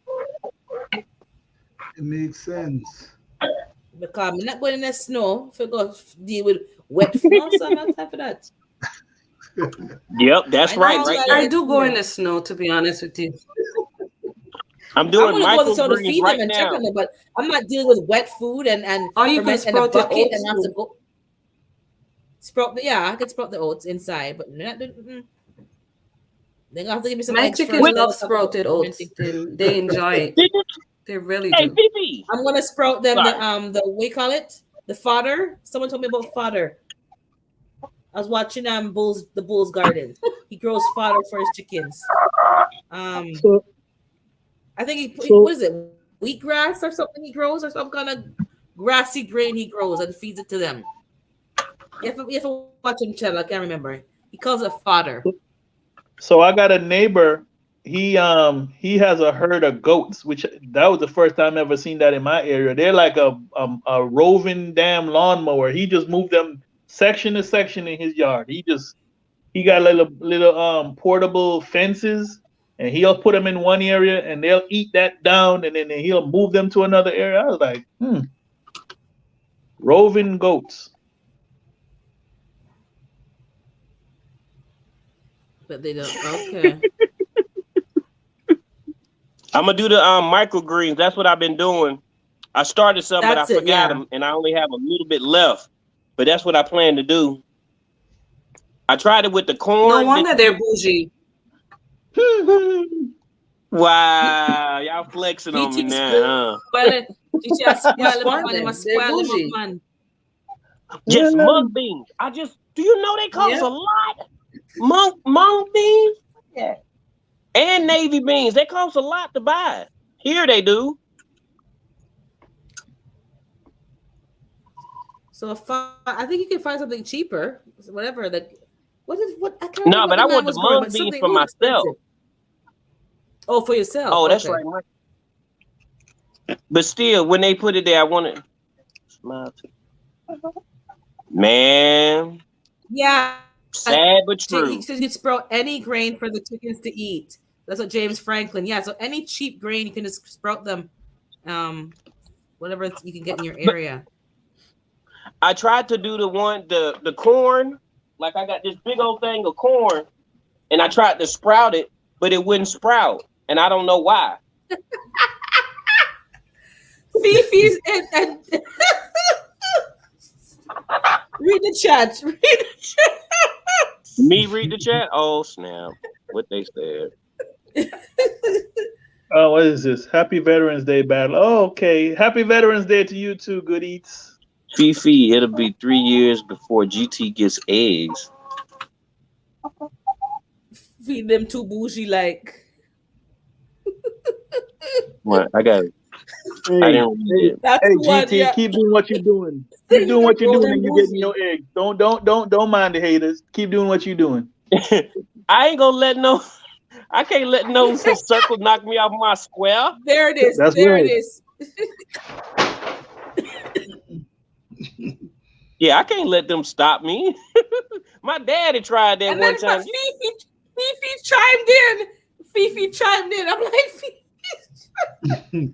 It makes sense. Because I'm not going in the snow if I go deal with wet snow, so I'm not time for that. Yep, that's right. I do go in the snow, to be honest with you. I'm doing to feed them and check on them, but I'm not dealing with wet food and you can sprout the oats and have to go sprout. I can sprout the oats inside, but not. They're gonna have to give me some. My chickens love sprouted oats. They enjoy it. They really do. I'm gonna sprout them the what do you call it? The fodder. Someone told me about fodder. I was watching the Bull's garden. He grows fodder for his chickens. I think what is it? Wheatgrass or something he grows, or some kind of grassy grain he grows and feeds it to them. You have to watch him, Chell. I can't remember. He calls it fodder. So I got a neighbor. He has a herd of goats, which that was the first time I ever seen that in my area. They're like a roving damn lawnmower. He just moved them section to section in his yard. He got little portable fences, and he'll put them in one area and they'll eat that down, and then he'll move them to another area. I was like, roving goats. But they don't. Okay. I'm gonna do the microgreens. That's what I've been doing. I started some, but I forgot them, and I only have a little bit left. But that's what I plan to do. I tried it with the corn. No wonder they're bougie. Wow, y'all flexing on me now, Well, Just mung beans. Do you know they cost a lot? Mung beans? Yeah. And navy beans. They cost a lot to buy. Here they do. So I think you can find something cheaper. Whatever. But I want the mung beans for myself. Expensive. Oh, for yourself. Oh, that's right. But still, when they put it there, I want it. Man. Yeah. Sad but true. He says you sprout any grain for the chickens to eat. That's what James Franklin. Yeah, so any cheap grain, you can just sprout them. Whatever you can get in your area. I tried to do the corn. Like I got this big old thing of corn, and I tried to sprout it, but it wouldn't sprout. And I don't know why. Fifi's and read the chat. Read the chat. Me read the chat? Oh, snap. What they said. Oh, what is this? Happy Veterans Day battle. Oh, okay. Happy Veterans Day to you too, Good Eats. Fifi, it'll be 3 years before GT gets eggs. Feed them too bougie like. What? I got it. Hey, GT, keep doing what you're doing. Keep doing what you're doing, and you're getting your eggs. Don't mind the haters. Keep doing what you're doing. I ain't gonna let I can't let no circle knock me off my square. There it is. It is. Yeah, I can't let them stop me. My daddy tried that one time. Fifi chimed in. I'm like, Fifi.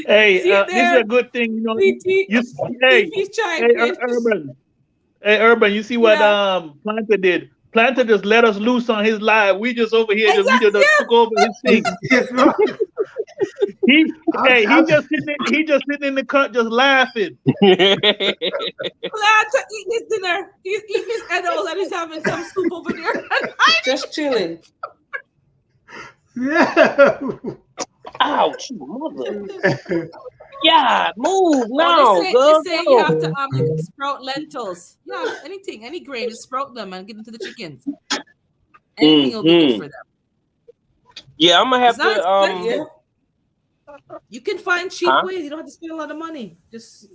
Hey, this is a good thing, you know. Urban, you see what Planter did? Planter just let us loose on his live. We just over here, we just took over his thing. He just sitting in the cut, just laughing. Planter eating his dinner. He's eating his edibles and he's having some soup over there. Just chilling. Yeah. Ouch, mother. Yeah, move now. They say you have to you can sprout lentils. Yeah, anything, any grain, just sprout them and give them to the chickens. Anything will be good for them. Yeah, I'm gonna have to. You can find cheap ways. You don't have to spend a lot of money. Just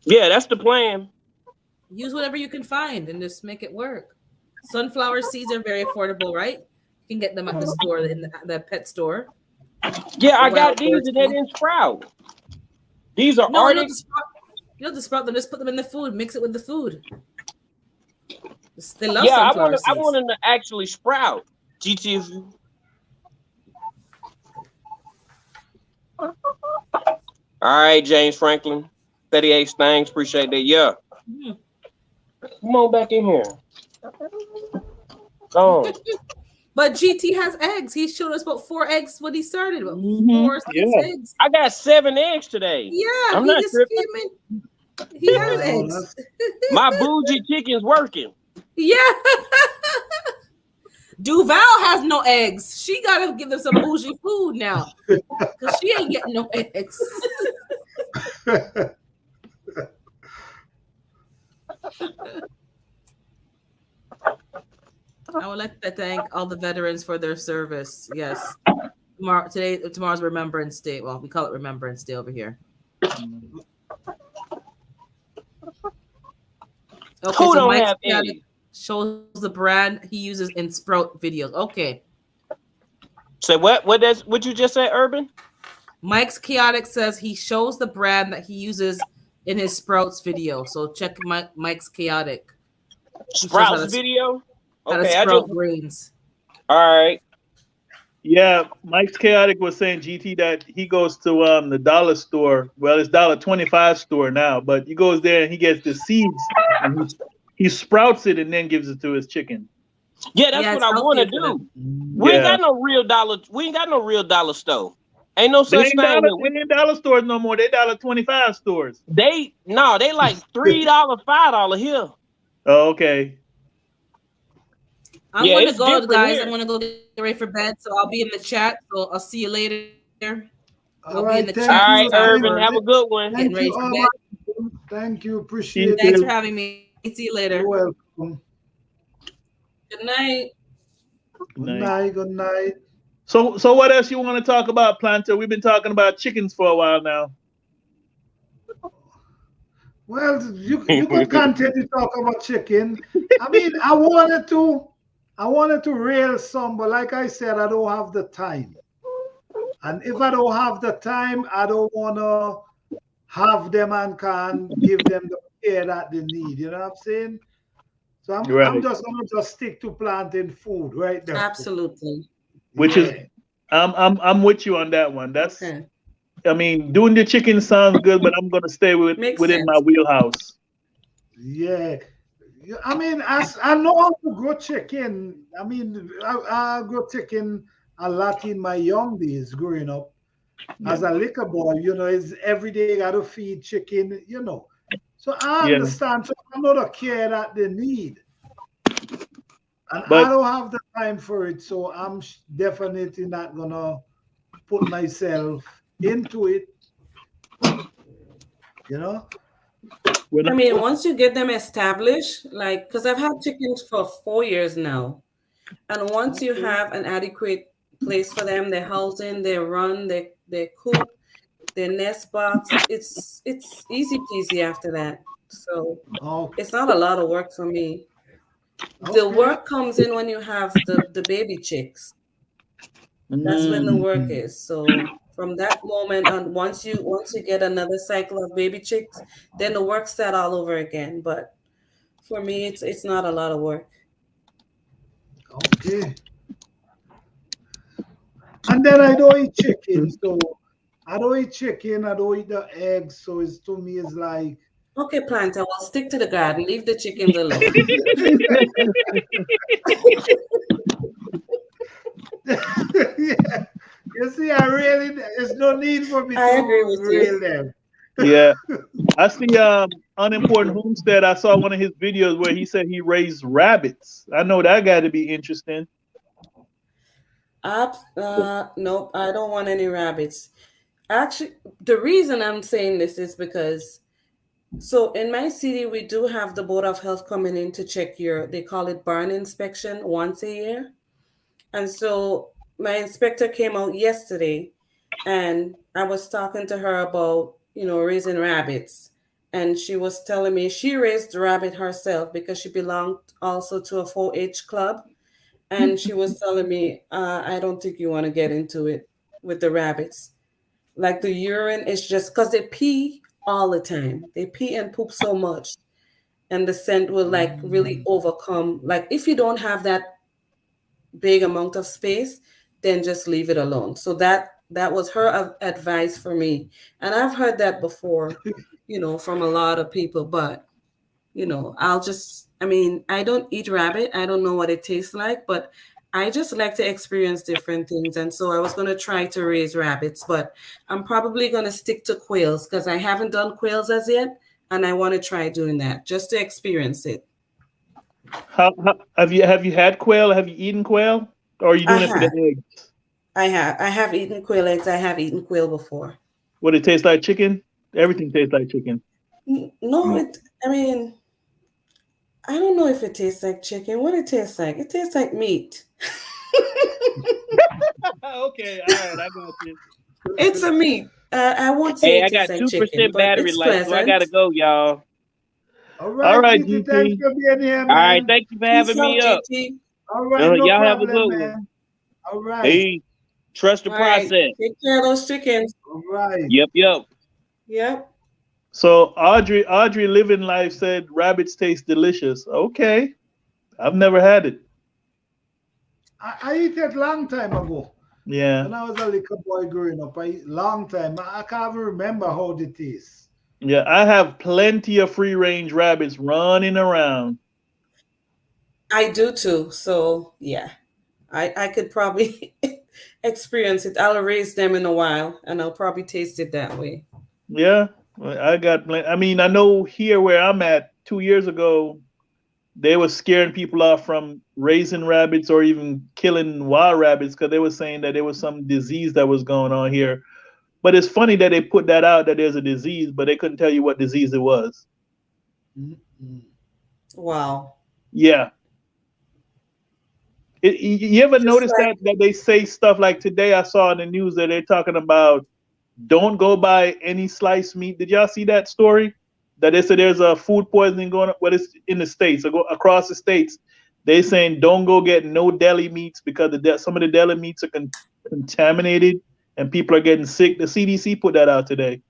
Yeah, that's the plan. Use whatever you can find and just make it work. Sunflower seeds are very affordable, right? You can get them at the store, in the pet store. Yeah, I got these and they didn't sprout. These are Arctic. You don't just sprout them, just put them in the food, mix it with the food. They love sunflower seeds. I want them to actually sprout. GT. All right, James Franklin. 38 things. Appreciate that. Yeah. Come on back in here. Oh. But GT has eggs. He showed us about 4 eggs when he started. 4 eggs. I got 7 eggs today. Yeah, I'm not tripping. He has eggs. My bougie chicken's working. Yeah. Duval has no eggs. She gotta give them some bougie food now. Because she ain't getting no eggs. I would like to thank all the veterans for their service. Yes. Tomorrow's Remembrance Day. Well, we call it Remembrance Day over here. Okay, Who don't have eggs? Shows the brand he uses in Sprout videos. Okay. Say what? What you just said, Urban? Mike's Chaotic says he shows the brand that he uses in his Sprouts video. So check Mike's Chaotic. Sprouts video? Okay, sprout grains. All right. Yeah, Mike's Chaotic was saying, GT, that he goes to the dollar store. Well, it's $1.25 store now, but he goes there and he gets the seeds and he sprouts it and then gives it to his chicken. Yeah, that's what I want to do. We ain't got no real dollar. We ain't got no real dollar store. Ain't no such thing. We ain't dollar stores no more. They $1.25 stores. They like $3, $5 here. Oh, okay. I'm gonna go, guys. I'm gonna go get ready for bed, so I'll be in the chat. So I'll see you later. All right, thank you. All right, Urban, have a good one. Thank you, thank you, appreciate it. Thanks for having me. See you later. You're welcome. Good night. Good night. Good night. So what else you want to talk about, Planter? We've been talking about chickens for a while now. Well, you could continue to talk about chicken. I mean, I wanted to rail some, but like I said, I don't have the time. And if I don't have the time, I don't want to have them and can give them the care that they need. You know what I'm saying? So I'm just going to stick to planting food right there. Absolutely. Which is, I'm with you on that one. That's, okay. I mean, doing the chicken sounds good, but I'm going to stay within my wheelhouse. Yeah. I mean, I know how to grow chicken. I mean, I grow chicken a lot in my young days growing up. As a liquor boy, you know, it's every day got to feed chicken, you know. So I understand. So I know the care that they need. And I don't have the time for it. So I'm definitely not going to put myself into it. You know? I mean, once you get them established, like, because I've had chickens for 4 years now. And once you have an adequate place for them, their housing, their run, their coop, their nest box, it's easy peasy after that. So it's not a lot of work for me. The work comes in when you have the baby chicks. That's when the work is. So from that moment on, once you get another cycle of baby chicks, then the work starts all over again. But for me, it's not a lot of work. Okay. And then I don't eat chicken, so I don't eat chicken. I don't eat the eggs. So it's to me, it's like. Okay, Planter, well, stick to the garden. Leave the chickens alone. Yeah. You see, there's no need for me to reel them. Yeah. I see Unimportant Homestead. I saw one of his videos where he said he raised rabbits. I know that got to be interesting. Nope, I don't want any rabbits. Actually, the reason I'm saying this is because, so in my city, we do have the Board of Health coming in to check they call it barn inspection once a year. And so my inspector came out yesterday and I was talking to her about, raising rabbits. And she was telling me she raised a rabbit herself because she belonged also to a 4-H club. And she was telling me, I don't think you want to get into it with the rabbits. Like the urine is just because they pee all the time. They pee and poop so much. And the scent will like really overcome. Like if you don't have that big amount of space, then just leave it alone. So that was her advice for me. And I've heard that before, from a lot of people. But, I don't eat rabbit. I don't know what it tastes like, but I just like to experience different things. And so I was going to try to raise rabbits, but I'm probably going to stick to quails because I haven't done quails as yet. And I want to try doing that just to experience it. How have you had quail? Have you eaten quail? Or are you doing it for the eggs? I have eaten quail eggs. I have eaten quail before. Would it taste like chicken? Everything tastes like chicken. No, I don't know if it tastes like chicken. What it tastes like? It tastes like meat. Okay, all right, I got you. It's a meat. I won't say it tastes like chicken. Hey, I got 2% battery life, so I gotta go, y'all. All right, GT. Thanks for being here, man. All right, thank you for having me up. All right, no y'all problem, have a good man. one. All right. Hey, trust the process. Take care of those chickens. All right. Yep. So Audrey Living Life said rabbits taste delicious. Okay. I've never had it. I eat it long time ago. Yeah. When I was a little boy growing up, long time. I can't even remember how it tastes. Yeah, I have plenty of free range rabbits running around. I do too. So yeah, I could probably experience it. I'll raise them in a while and I'll probably taste it that way. Yeah, I got plenty. I mean, I know here where I'm at 2 years ago, they were scaring people off from raising rabbits or even killing wild rabbits because they were saying that there was some disease that was going on here. But it's funny that they put that out that there's a disease, but they couldn't tell you what disease it was. Wow. Yeah. You ever notice that they say stuff like today? I saw in the news that they're talking about don't go buy any sliced meat. Did y'all see that story? That they said there's a food poisoning going on. What is in the states? Across the states, they saying don't go get no deli meats because some of the deli meats are contaminated and people are getting sick. The CDC put that out today.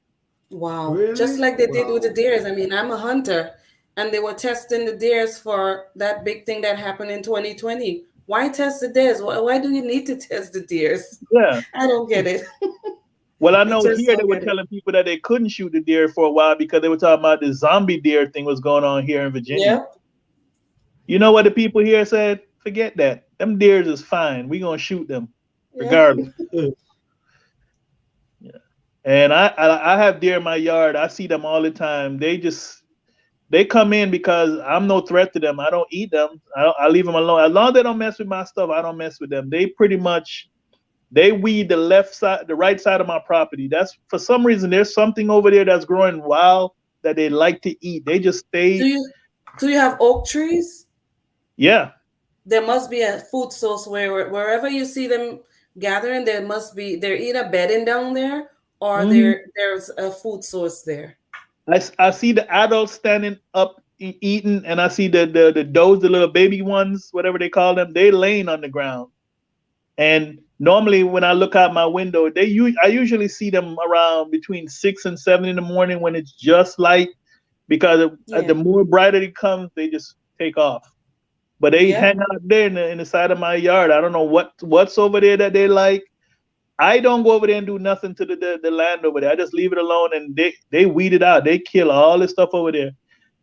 Wow. Really? Just like they did with the deers. I mean, I'm a hunter, and they were testing the deers for that big thing that happened in 2020. Why test the deers? Why do you need to test the deers? Yeah. I don't get it. Well, I know here they were telling people that they couldn't shoot the deer for a while because they were talking about the zombie deer thing was going on here in Virginia. Yep. You know what the people here said? Forget that. Them deers is fine. We're going to shoot them regardless. Yeah. And I have deer in my yard. I see them all the time. They come in because I'm no threat to them. I don't eat them. I leave them alone. As long as they don't mess with my stuff, I don't mess with them. They weed the right side of my property. That's for some reason there's something over there that's growing wild that they like to eat. They just stay. Do you have oak trees? Yeah. There must be a food source wherever you see them gathering, they're either bedding down there or there's a food source there. I see the adults standing up eating, and I see the does, the little baby ones, whatever they call them, they laying on the ground. And normally when I look out my window, I usually see them around between 6 and 7 in the morning when it's just light, because the more brighter it comes, they just take off. But they hang out there in the side of my yard. I don't know what's over there that they like. I don't go over there and do nothing to the land over there. I just leave it alone, and they weed it out. They kill all this stuff over there.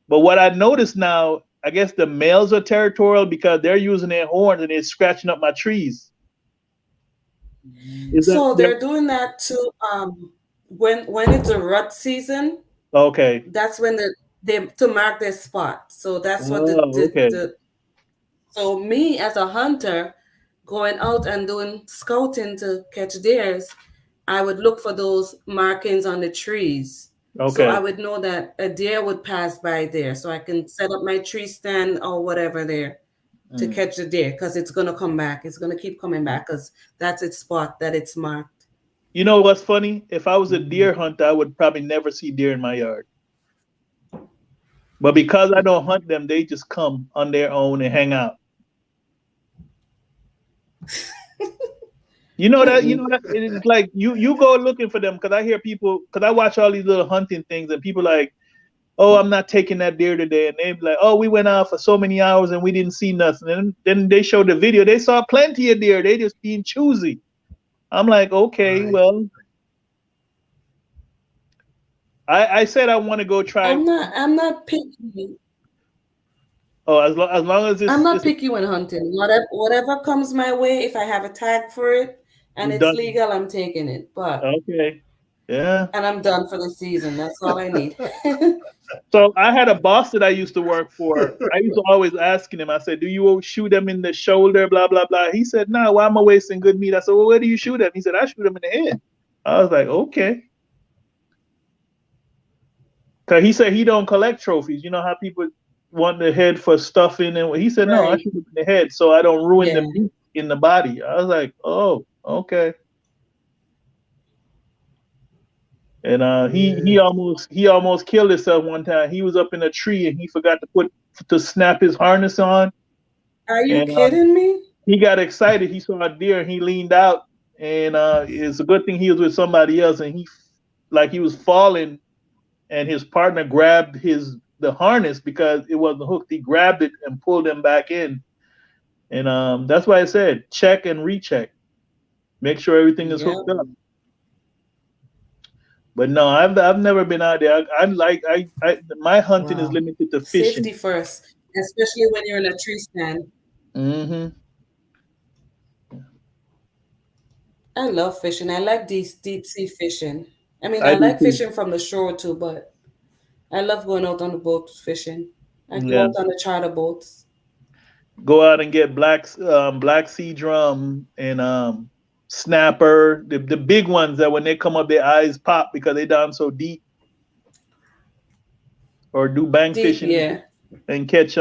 But what I notice now, I guess the males are territorial because they're using their horns and they're scratching up my trees. So they're doing that too. When it's a rut season. Okay. That's when they to mark their spot. So that's what So me as a hunter, going out and doing scouting to catch deers, I would look for those markings on the trees. Okay. So I would know that a deer would pass by there, so I can set up my tree stand or whatever there to catch the deer, because it's going to come back. It's going to keep coming back because that's its spot that it's marked. You know what's funny? If I was a deer hunter, I would probably never see deer in my yard. But because I don't hunt them, they just come on their own and hang out. You know that it's like you go looking for them, because I hear people, because I watch all these little hunting things, and people like, oh, I'm not taking that deer today, and they be like, oh, we went out for so many hours and we didn't see nothing, and then they show the video, they saw plenty of deer, they just being choosy. I'm like, okay, well, I said I want to go try. I'm not picky. Oh, as long as I'm not picky when hunting. Whatever comes my way, if I have a tag for it and it's legal, I'm taking it. But okay, yeah. And I'm done for the season. That's all I need. So I had a boss that I used to work for. I used to always asking him. I said, "Do you shoot them in the shoulder?" Blah blah blah. He said, "No. Why am I wasting good meat?" I said, "Well, where do you shoot them?" He said, "I shoot them in the head." I was like, "Okay." Cause he said he don't collect trophies. You know how people want the head for stuffing, and he said, "No, I shoot them in the head so I don't ruin the meat in the body." I was like, "Oh, okay." And he almost killed himself one time. He was up in a tree and he forgot to snap his harness on. Are you kidding me? He got excited. He saw a deer and he leaned out, and it's a good thing he was with somebody else, and he was falling, and his partner grabbed the harness because it wasn't hooked. He grabbed it and pulled him back in. And that's why I said check and recheck. Make sure everything is hooked up. But no, I've never been out there. My hunting is limited to fishing. Safety first, especially when you're in a tree stand. Mm-hmm. I love fishing. I like deep sea fishing. I mean, I like fishing from the shore too, but I love going out on the boat fishing. I go out on the charter boats. Go out and get black sea drum and snapper, the big ones that when they come up their eyes pop because they down so deep. Or do bank fishing and catch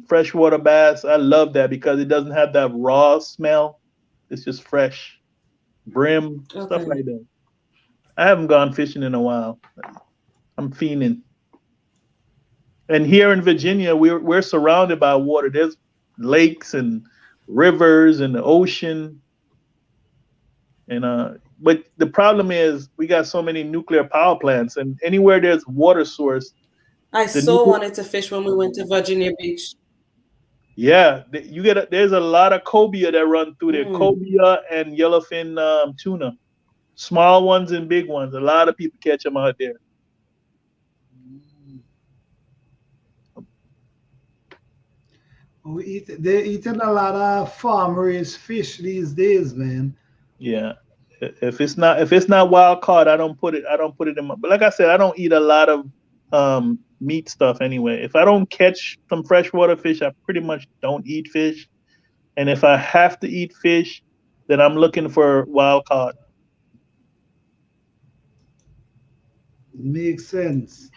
freshwater bass. I love that because it doesn't have that raw smell. It's just fresh. Brim, stuff like that. I haven't gone fishing in a while. I'm fiending. And here in Virginia, we're surrounded by water. There's lakes and rivers and the ocean. And but the problem is we got so many nuclear power plants, and anywhere there's water source. I wanted to fish when we went to Virginia Beach. Yeah, there's a lot of cobia that run through there. Cobia and yellowfin tuna, small ones and big ones. A lot of people catch them out there. They're eating a lot of farm-raised fish these days, man. Yeah, if it's not wild caught, I don't put it in my. But like I said, I don't eat a lot of meat stuff anyway. If I don't catch some freshwater fish, I pretty much don't eat fish. And if I have to eat fish, then I'm looking for wild caught. Makes sense.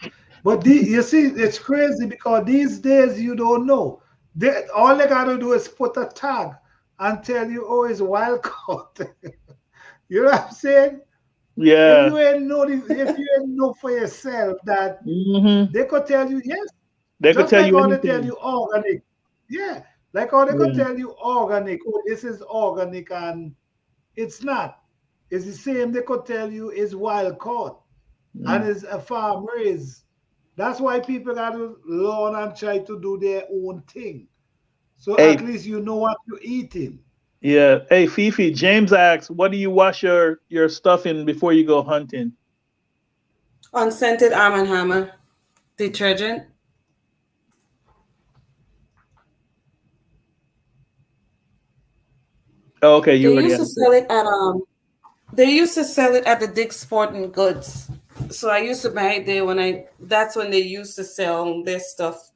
But you see, it's crazy because these days you don't know. All they gotta do is put a tag and tell you, oh, it's wild caught. You know what I'm saying? Yeah. If you ain't know for yourself that they could tell you, yes. They could tell you anything. They tell you organic. Yeah. Like how they could tell you organic. Oh, this is organic, and it's not. It's the same. They could tell you it's wild caught and it's a farm raised. That's why people got to learn and try to do their own thing. So at least you know what you're eating. Yeah. Hey, Fifi, James asks, what do you wash your stuff in before you go hunting? Unscented Arm & Hammer detergent. Oh, okay, They used to sell it at the Dick's Sporting Goods. So I used to buy it there that's when they used to sell their stuff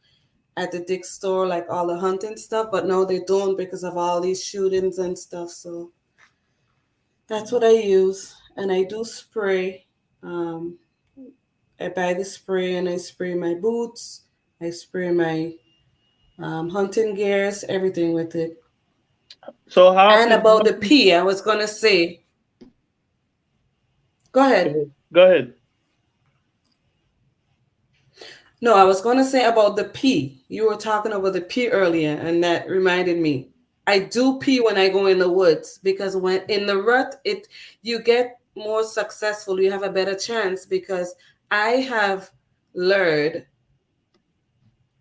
at the Dick's store, like all the hunting stuff, but now they don't because of all these shootings and stuff. So that's what I use. And I do spray. I buy the spray and I spray my boots. I spray my hunting gears, everything with it. So about the pee, I was gonna say. Go ahead. Go ahead. No, I was gonna say about the pee. You were talking about the pee earlier, and that reminded me. I do pee when I go in the woods because when in the rut, you get more successful. You have a better chance because I have lured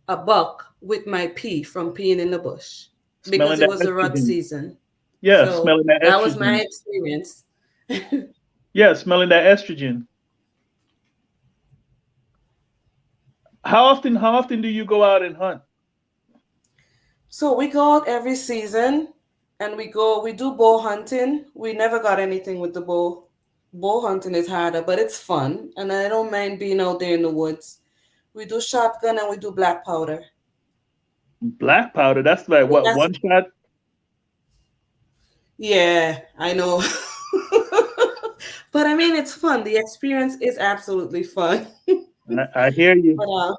a buck with my pee from peeing in the bush. Because it was the rut season. Yeah, so smelling that estrogen. That was my experience. Yeah, smelling that estrogen. How often do you go out and hunt? So we go out every season and we do bow hunting. We never got anything with the bow. Bow hunting is harder, but it's fun. And I don't mind being out there in the woods. We do shotgun and we do black powder. Black powder? That's like what, one shot? Yeah, I know. But I mean, it's fun. The experience is absolutely fun. I hear you. But,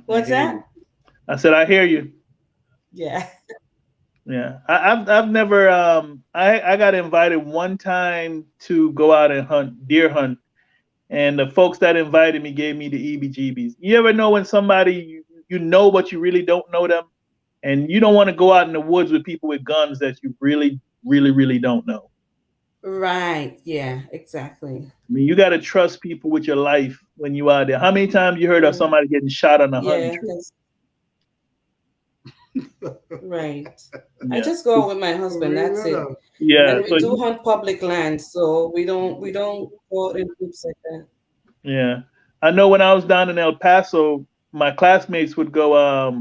what's that? I said, I hear you. Yeah. Yeah. I've never, I got invited one time to go out and deer hunt. And the folks that invited me gave me the EBGBs. You ever know when somebody you know, but you really don't know them, and you don't want to go out in the woods with people with guns that you really, really, really don't know. Right. Yeah, exactly. I mean, you got to trust people with your life when you out there. How many times you heard of somebody getting shot on a hunting trip? Right. Yeah. I just go out with my husband. That's it. Yeah. And we do hunt public land, so we don't go out in groups like that. Yeah. I know when I was down in El Paso, my classmates would go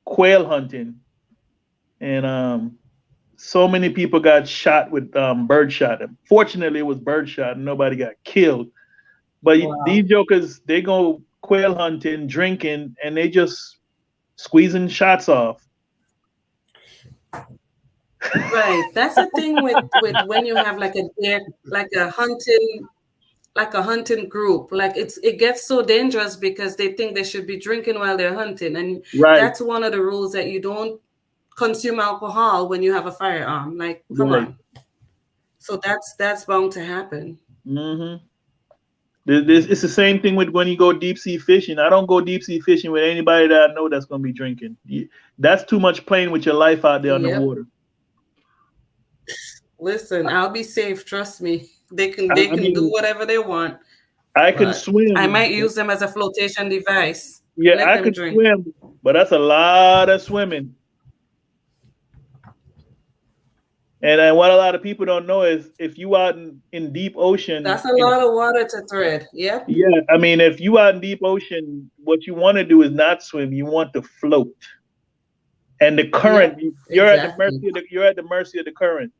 quail hunting, and so many people got shot with birdshot. Fortunately, it was birdshot and nobody got killed. But these jokers, they go quail hunting, drinking, and they just squeezing shots off. Right. That's the thing with when you have like a hunting group. Like it gets so dangerous because they think they should be drinking while they're hunting, and Right. that's one of the rules, that you don't consume alcohol when you have a firearm. Like, come Right. on. So that's bound to happen. Mm-hmm. It's the same thing with when you go deep sea fishing. I don't go deep sea fishing with anybody that I know that's going to be drinking. That's too much playing with your life out there on the water. Listen, I'll be safe. Trust me. They can do whatever they want. I can swim. I might use them as a flotation device. Yeah, I can swim, but that's a lot of swimming. And what a lot of people don't know is if you out in deep ocean, that's a lot of water to thread. Yeah. Yeah, I mean, if you out in deep ocean, what you want to do is not swim. You want to float. And the current, you're at the mercy of the current.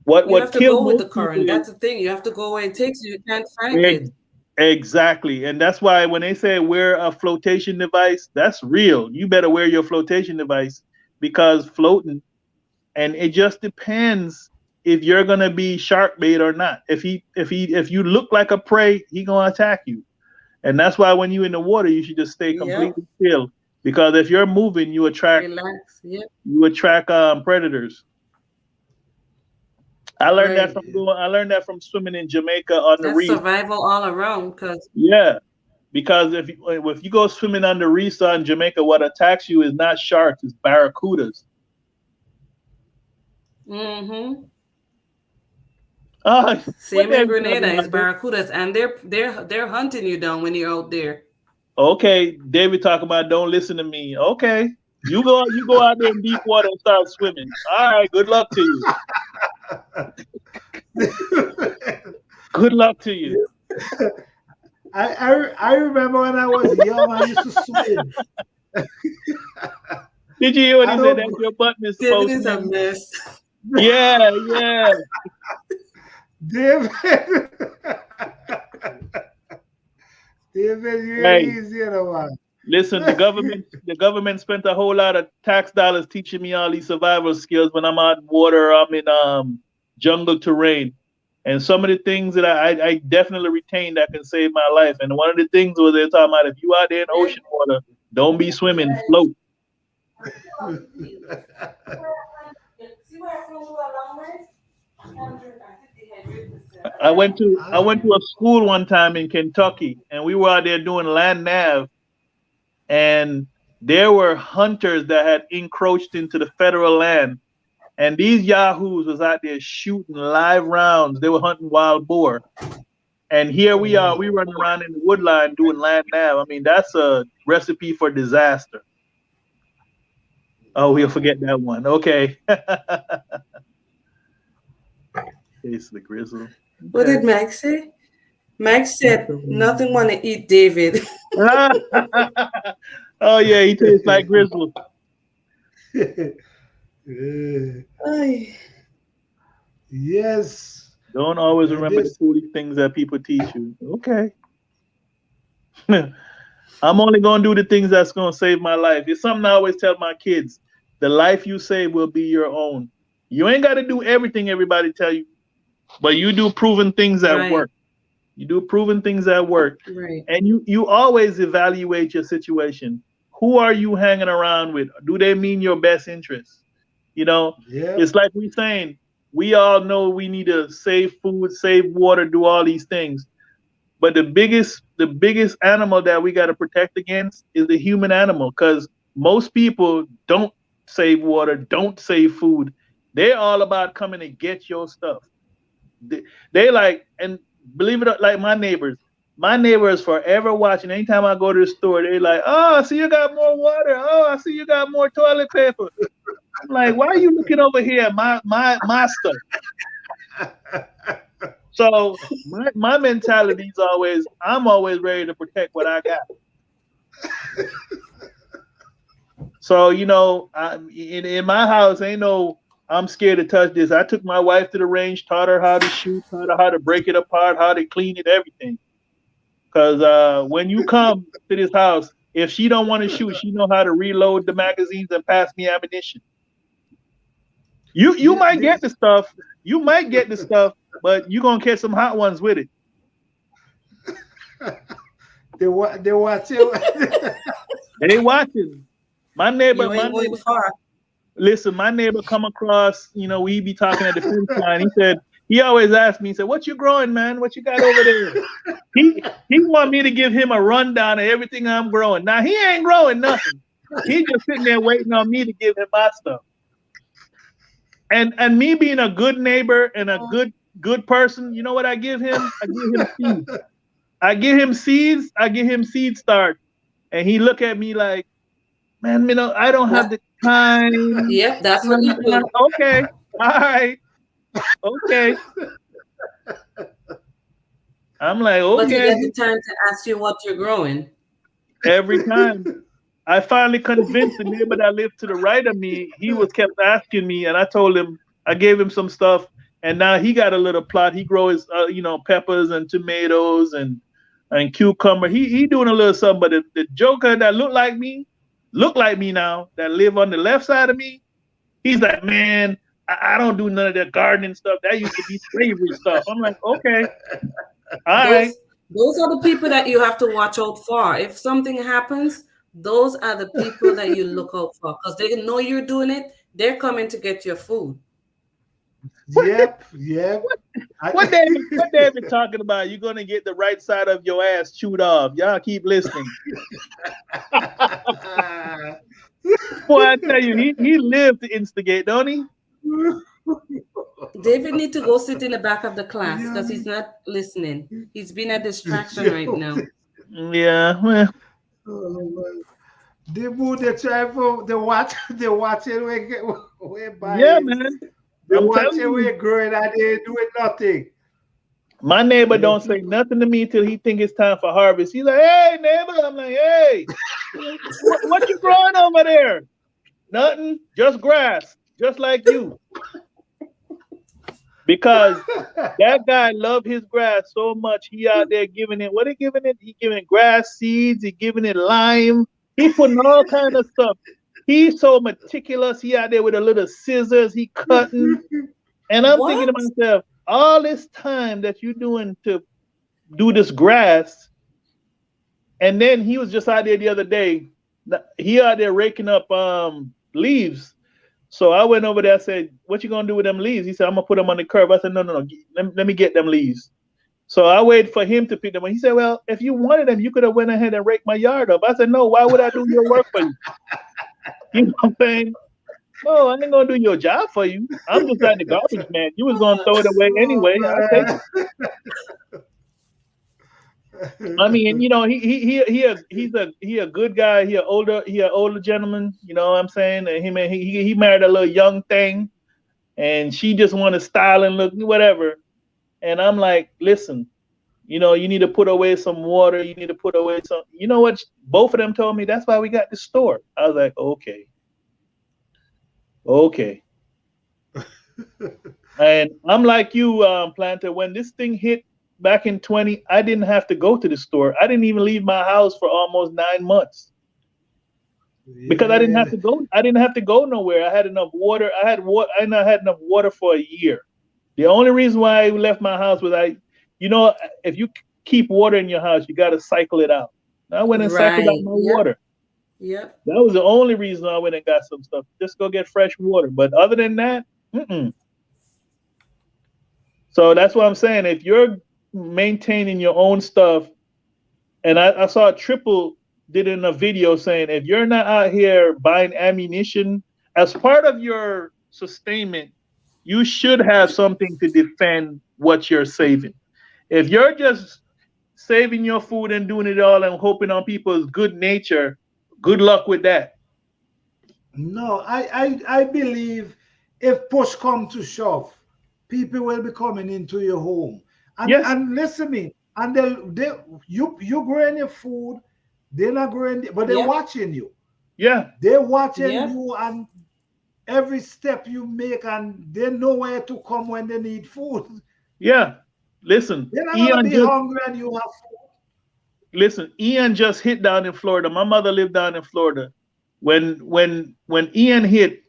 What have to kills go with the current? That's the thing. You have to go where it takes you. You can't fight it. Exactly. And that's why when they say wear a flotation device, that's real. You better wear your flotation device, because floating, and it just depends if you're gonna be shark bait or not. If you look like a prey, he gonna attack you. And that's why when you're in the water, you should just stay completely still. Because if you're moving, you attract predators. I learned that from swimming in Jamaica on the reef. Survival all around, because if you go swimming on the reefs in Jamaica, what attacks you is not sharks, it's barracudas. Mm-hmm. Oh, same in Grenada is barracudas, and they're hunting you down when you're out there. Okay, David talking about don't listen to me. Okay, you go out there in deep water and start swimming. All right, good luck to you. Good luck to you. I remember when I was young, I used to swim. Did you hear what he said? That your button is supposed David is a mess. Yeah. David, you're easy, man. Listen, the government spent a whole lot of tax dollars teaching me all these survival skills when I'm out in water, I'm in jungle terrain. And some of the things that I definitely retained that can save my life. And one of the things was they're talking about, if you out there in ocean water, don't be swimming, float. I went to a school one time in Kentucky, and we were out there doing land nav, and there were hunters that had encroached into the federal land, and these yahoos was out there shooting live rounds. They were hunting wild boar, and here we are, we running around in the woodline doing land nav. I mean, that's a recipe for disaster. Oh, we'll forget that one. Okay. Taste the grizzle. Okay. What did Max say? Max said nothing want to eat David. Oh yeah, he tastes like grizzle. Yes. Don't always remember the foolish things that people teach you. Okay. I'm only gonna do the things that's gonna save my life. It's something I always tell my kids. The life you save will be your own. You ain't got to do everything everybody tell you, but you do proven things that work. You do proven things that work. Right. And you always evaluate your situation. Who are you hanging around with? Do they mean your best interest? You know, It's like we're saying, we all know we need to save food, save water, do all these things. But the biggest animal that we got to protect against is the human animal, because most people don't save water, don't save food. They're all about coming to get your stuff. They like, and believe it or not, like my neighbors forever watching. Anytime I go to the store, they like, oh, I see you got more water. Oh, I see you got more toilet paper. I'm like, why are you looking over here at my stuff? So my mentality is always, I'm always ready to protect what I got. So, you know, in my house, ain't no, I'm scared to touch this. I took my wife to the range, taught her how to shoot, taught her how to break it apart, how to clean it, everything. Because when you come to this house, if she don't want to shoot, she know how to reload the magazines and pass me ammunition. You might get the stuff. You might get the stuff, but you're gonna catch some hot ones with it. They watch you. They watching. My neighbor, listen, my neighbor come across, we be talking at the fence line. He said, he always asks me, he said, "What you growing, man? What you got over there?" He want me to give him a rundown of everything I'm growing. Now he ain't growing nothing. He just sitting there waiting on me to give him my stuff. And me being a good neighbor and a good person, you know what I give him? I give him seeds. I give him seed start. And he look at me like, "Man, I don't have the time." Yep, that's what you do. Okay. All right. Okay. I'm like, okay. But you get the time to ask you what you're growing. Every time. I finally convinced the neighbor that lived to the right of me. He kept asking me, and I told him, I gave him some stuff, and now he got a little plot. He grows, peppers and tomatoes and cucumber. He doing a little something. But the joker that look like me now, that live on the left side of me, he's like, "Man, I don't do none of that gardening stuff. That used to be slavery stuff." I'm like, okay, all right. Those are the people that you have to watch out for. If something happens, those are the people that you look out for because they know you're doing it. They're coming to get your food. Yep. What David talking about? You're gonna get the right side of your ass chewed off. Y'all keep listening. Boy, I tell you, he lived to instigate, don't he? David need to go sit in the back of the class because he's not listening. He's been a distraction right now. Yeah, well. They move the try for they watch it we buy. Yeah, man. They watch it we growing and they doing nothing. My neighbor don't say nothing to me till he think it's time for harvest. He's like, "Hey, neighbor." I'm like, "Hey, what you growing over there?" "Nothing, just grass, just like you." Because that guy love his grass so much, he out there giving it. What he giving it? He giving it grass seeds. He giving it lime. He putting all kind of stuff. He's so meticulous. He out there with a little scissors. He cutting. And I'm thinking to myself, all this time that you're doing to do this grass, and then he was just out there the other day. He out there raking up leaves. So I went over there. I said, "What you gonna do with them leaves?" He said, "I'm gonna put them on the curb." I said, No. Let me get them leaves. So I waited for him to pick them up. He said, "Well, if you wanted them, you could have went ahead and raked my yard up." I said, "No, why would I do your work for you?" You know what I'm saying? "No, I ain't gonna do your job for you. I'm just like the garbage man. You was gonna throw it away anyway. I'll take it." I mean, he's a good guy. He an older gentleman. You know what I'm saying? And he married a little young thing, and she just want to style and look whatever. And I'm like, "Listen, you need to put away some water. You need to put away some." You know what? Both of them told me that's why we got the store. I was like, okay. And I'm like you, Planter. When this thing hit back in 20, I didn't have to go to the store. I didn't even leave my house for almost 9 months because I didn't have to go. I didn't have to go nowhere. I had enough water. I had enough water for a year. The only reason why I left my house was if you keep water in your house, you got to cycle it out. I went and cycled out my water. Yep. That was the only reason I went and got some stuff. Just go get fresh water. But other than that, So that's what I'm saying. If you're maintaining your own stuff, and I saw Triple did in a video saying, if you're not out here buying ammunition as part of your sustainment, you should have something to defend what you're saving. If you're just saving your food and doing it all and hoping on people's good nature, good luck with that. No, I believe if push come to shove, people will be coming into your home. And, yes. And listen to me, and you growing your food, they're not growing, but they're watching you. Yeah. They're watching you and every step you make, and they know where to come when they need food. Yeah. Listen. They're not going to be hungry and you have food. listen, Ian just hit down in Florida. My mother lived down in Florida. When Ian hit,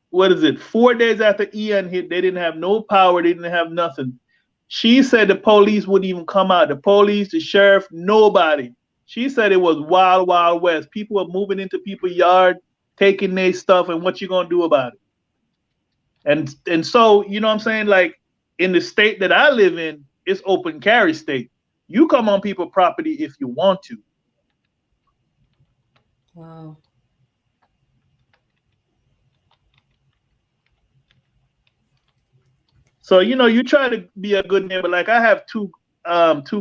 what is it? 4 days after Ian hit, they didn't have no power. They didn't have nothing. She said the police wouldn't even come out. The police, the sheriff, nobody. She said it was wild, wild west. People were moving into people's yard, taking their stuff, and what you gonna do about it? And so, you know what I'm saying? Like in the state that I live in, it's open carry state. You come on people's property if you want to. Wow. So, you know, you try to be a good neighbor. Like I have two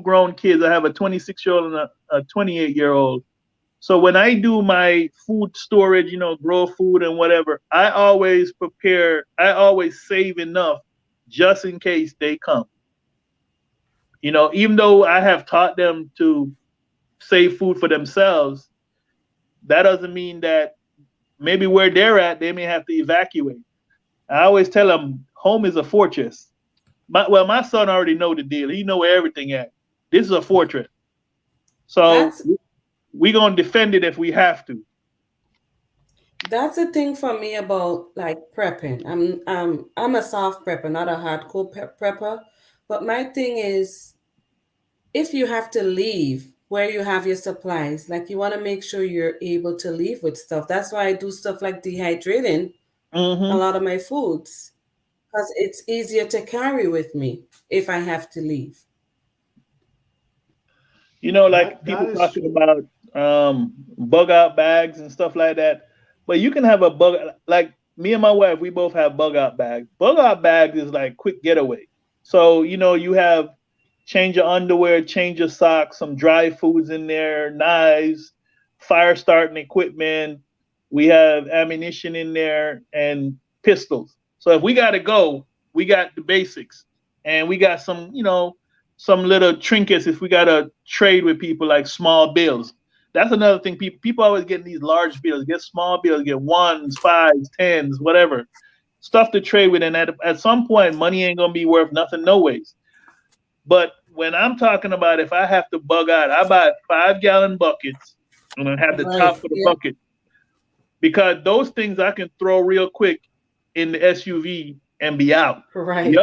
grown kids. I have a 26-year-old and a 28-year-old. So when I do my food storage, you know, grow food and whatever, I always save enough just in case they come. You know, even though I have taught them to save food for themselves, that doesn't mean that maybe where they're at, they may have to evacuate. I always tell them home is a fortress. My son already know the deal. He know where everything at. This is a fortress. So we're going to defend it if we have to. That's the thing for me about like prepping. I'm a soft prepper, not a hardcore prepper. But my thing is, if you have to leave where you have your supplies, like you want to make sure you're able to leave with stuff. That's why I do stuff like dehydrating a lot of my foods, because it's easier to carry with me if I have to leave. You know, like people talking about bug out bags and stuff like that. But you can have a bug, like me and my wife, we both have bug out bags. Bug out bags is like quick getaway. So, you know, you have change your underwear, change your socks, some dry foods in there, knives, fire starting equipment. We have ammunition in there and pistols. So if we got to go, we got the basics. And we got some, you know, some little trinkets if we got to trade with people, like small bills. That's another thing. People always get these large bills, get small bills, get 1s, 5s, 10s, whatever. Stuff to trade with. And at some point, money ain't going to be worth nothing no ways. But when I'm talking about if I have to bug out, I buy 5-gallon buckets and I have the top of the bucket. Because those things I can throw real quick in the SUV and be out. Right.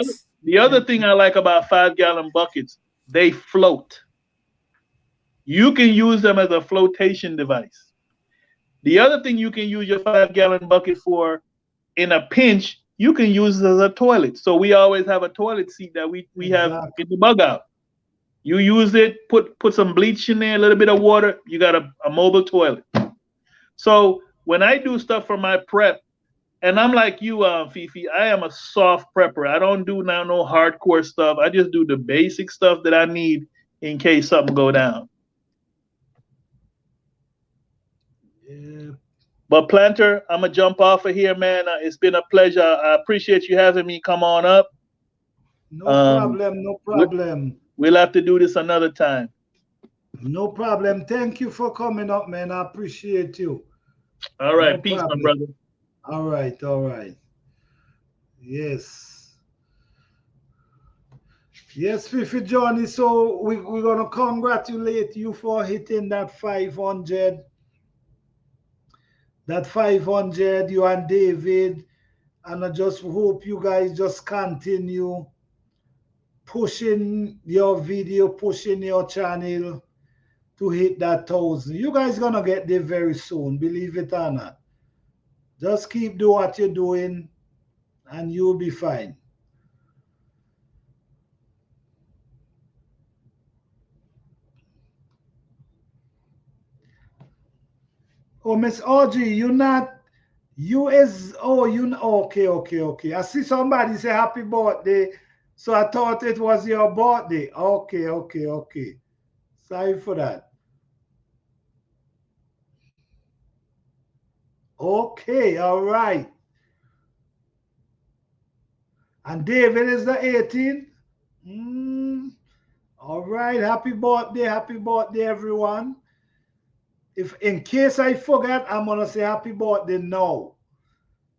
The other thing I like about 5-gallon buckets, they float. You can use them as a flotation device. The other thing you can use your 5-gallon bucket for, in a pinch, you can use it as a toilet. So we always have a toilet seat that we have in the bug out. You use it, put some bleach in there, a little bit of water, you got a mobile toilet. So when I do stuff for my prep, and I'm like you, Fifi, I am a soft prepper. I don't do no hardcore stuff. I just do the basic stuff that I need in case something go down. Yeah. But Planter, I'm going to jump off of here, man. It's been a pleasure. I appreciate you having me come on up. No problem, no problem. We'll have to do this another time. No problem. Thank you for coming up, man. I appreciate you. All right. No Peace, problem. my brother. All right, all right. Yes. Yes, Fifi Johnny. So we're going to congratulate you for hitting that 500. That 500, you and David. And I just hope you guys just continue pushing your video, pushing your channel to hit that 1,000. You guys going to get there very soon, believe it or not. Just keep doing what you're doing and you'll be fine. Oh, Miss Audrey, you're not, okay. I see somebody say happy birthday, so I thought it was your birthday. Okay. Sorry for that. Okay, all right. And David is the 18th. All right, happy birthday, everyone. If in case I forget, I'm gonna say happy birthday now.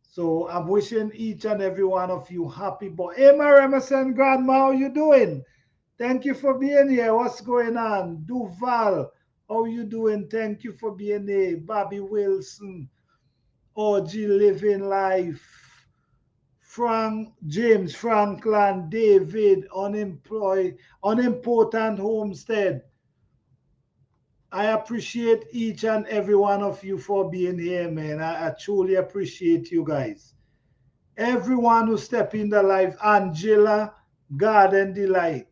So I'm wishing each and every one of you happy birthday. Hey, my Emerson grandma, how you doing? Thank you for being here. What's going on? Duval, How you doing? Thank you for being here. Bobby Wilson, OG Living Life, Frank James Franklin, David, unemployed, unimportant homestead. I appreciate each and every one of you for being here, man. I truly appreciate you guys. Everyone who step in the life, Angela, Garden Delight.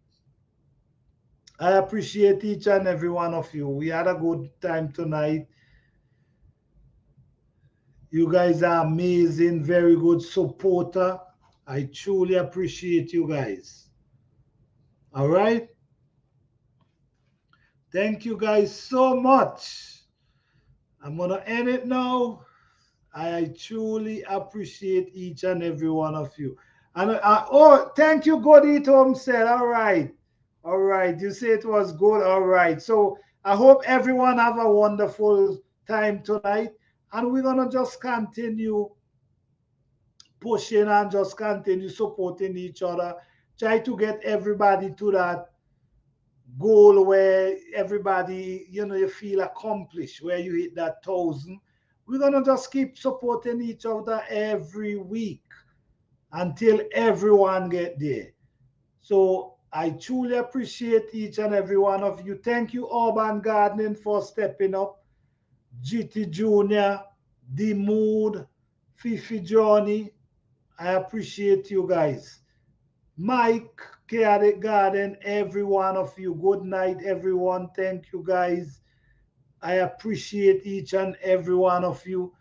I appreciate each and every one of you. We had a good time tonight. You guys are amazing, very good supporter. I truly appreciate you guys. All right. Thank you guys so much. I'm going to end it now. I truly appreciate each and every one of you. And oh, thank you, Godito Homestead. All right. All right. You say it was good. All right. So I hope everyone have a wonderful time tonight. And we're going to just continue pushing and just continue supporting each other. Try to get everybody to that goal where everybody, you feel accomplished, where you hit that 1,000. We're going to just keep supporting each other every week until everyone get there. So I truly appreciate each and every one of you. Thank you, Urban Gardening, for stepping up. GT Junior, The Mood, Fifi Johnny, I appreciate you guys. Mike, Chaotic Garden, every one of you. Good night, everyone. Thank you, guys. I appreciate each and every one of you.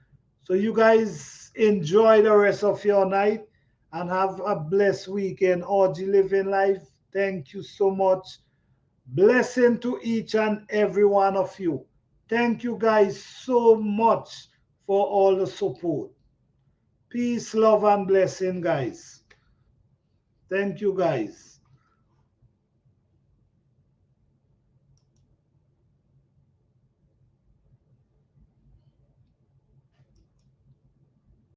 So you guys enjoy the rest of your night and have a blessed weekend. OG Living Life, thank you so much. Blessing to each and every one of you. Thank you guys so much for all the support. Peace, love, and blessing, guys. Thank you, guys.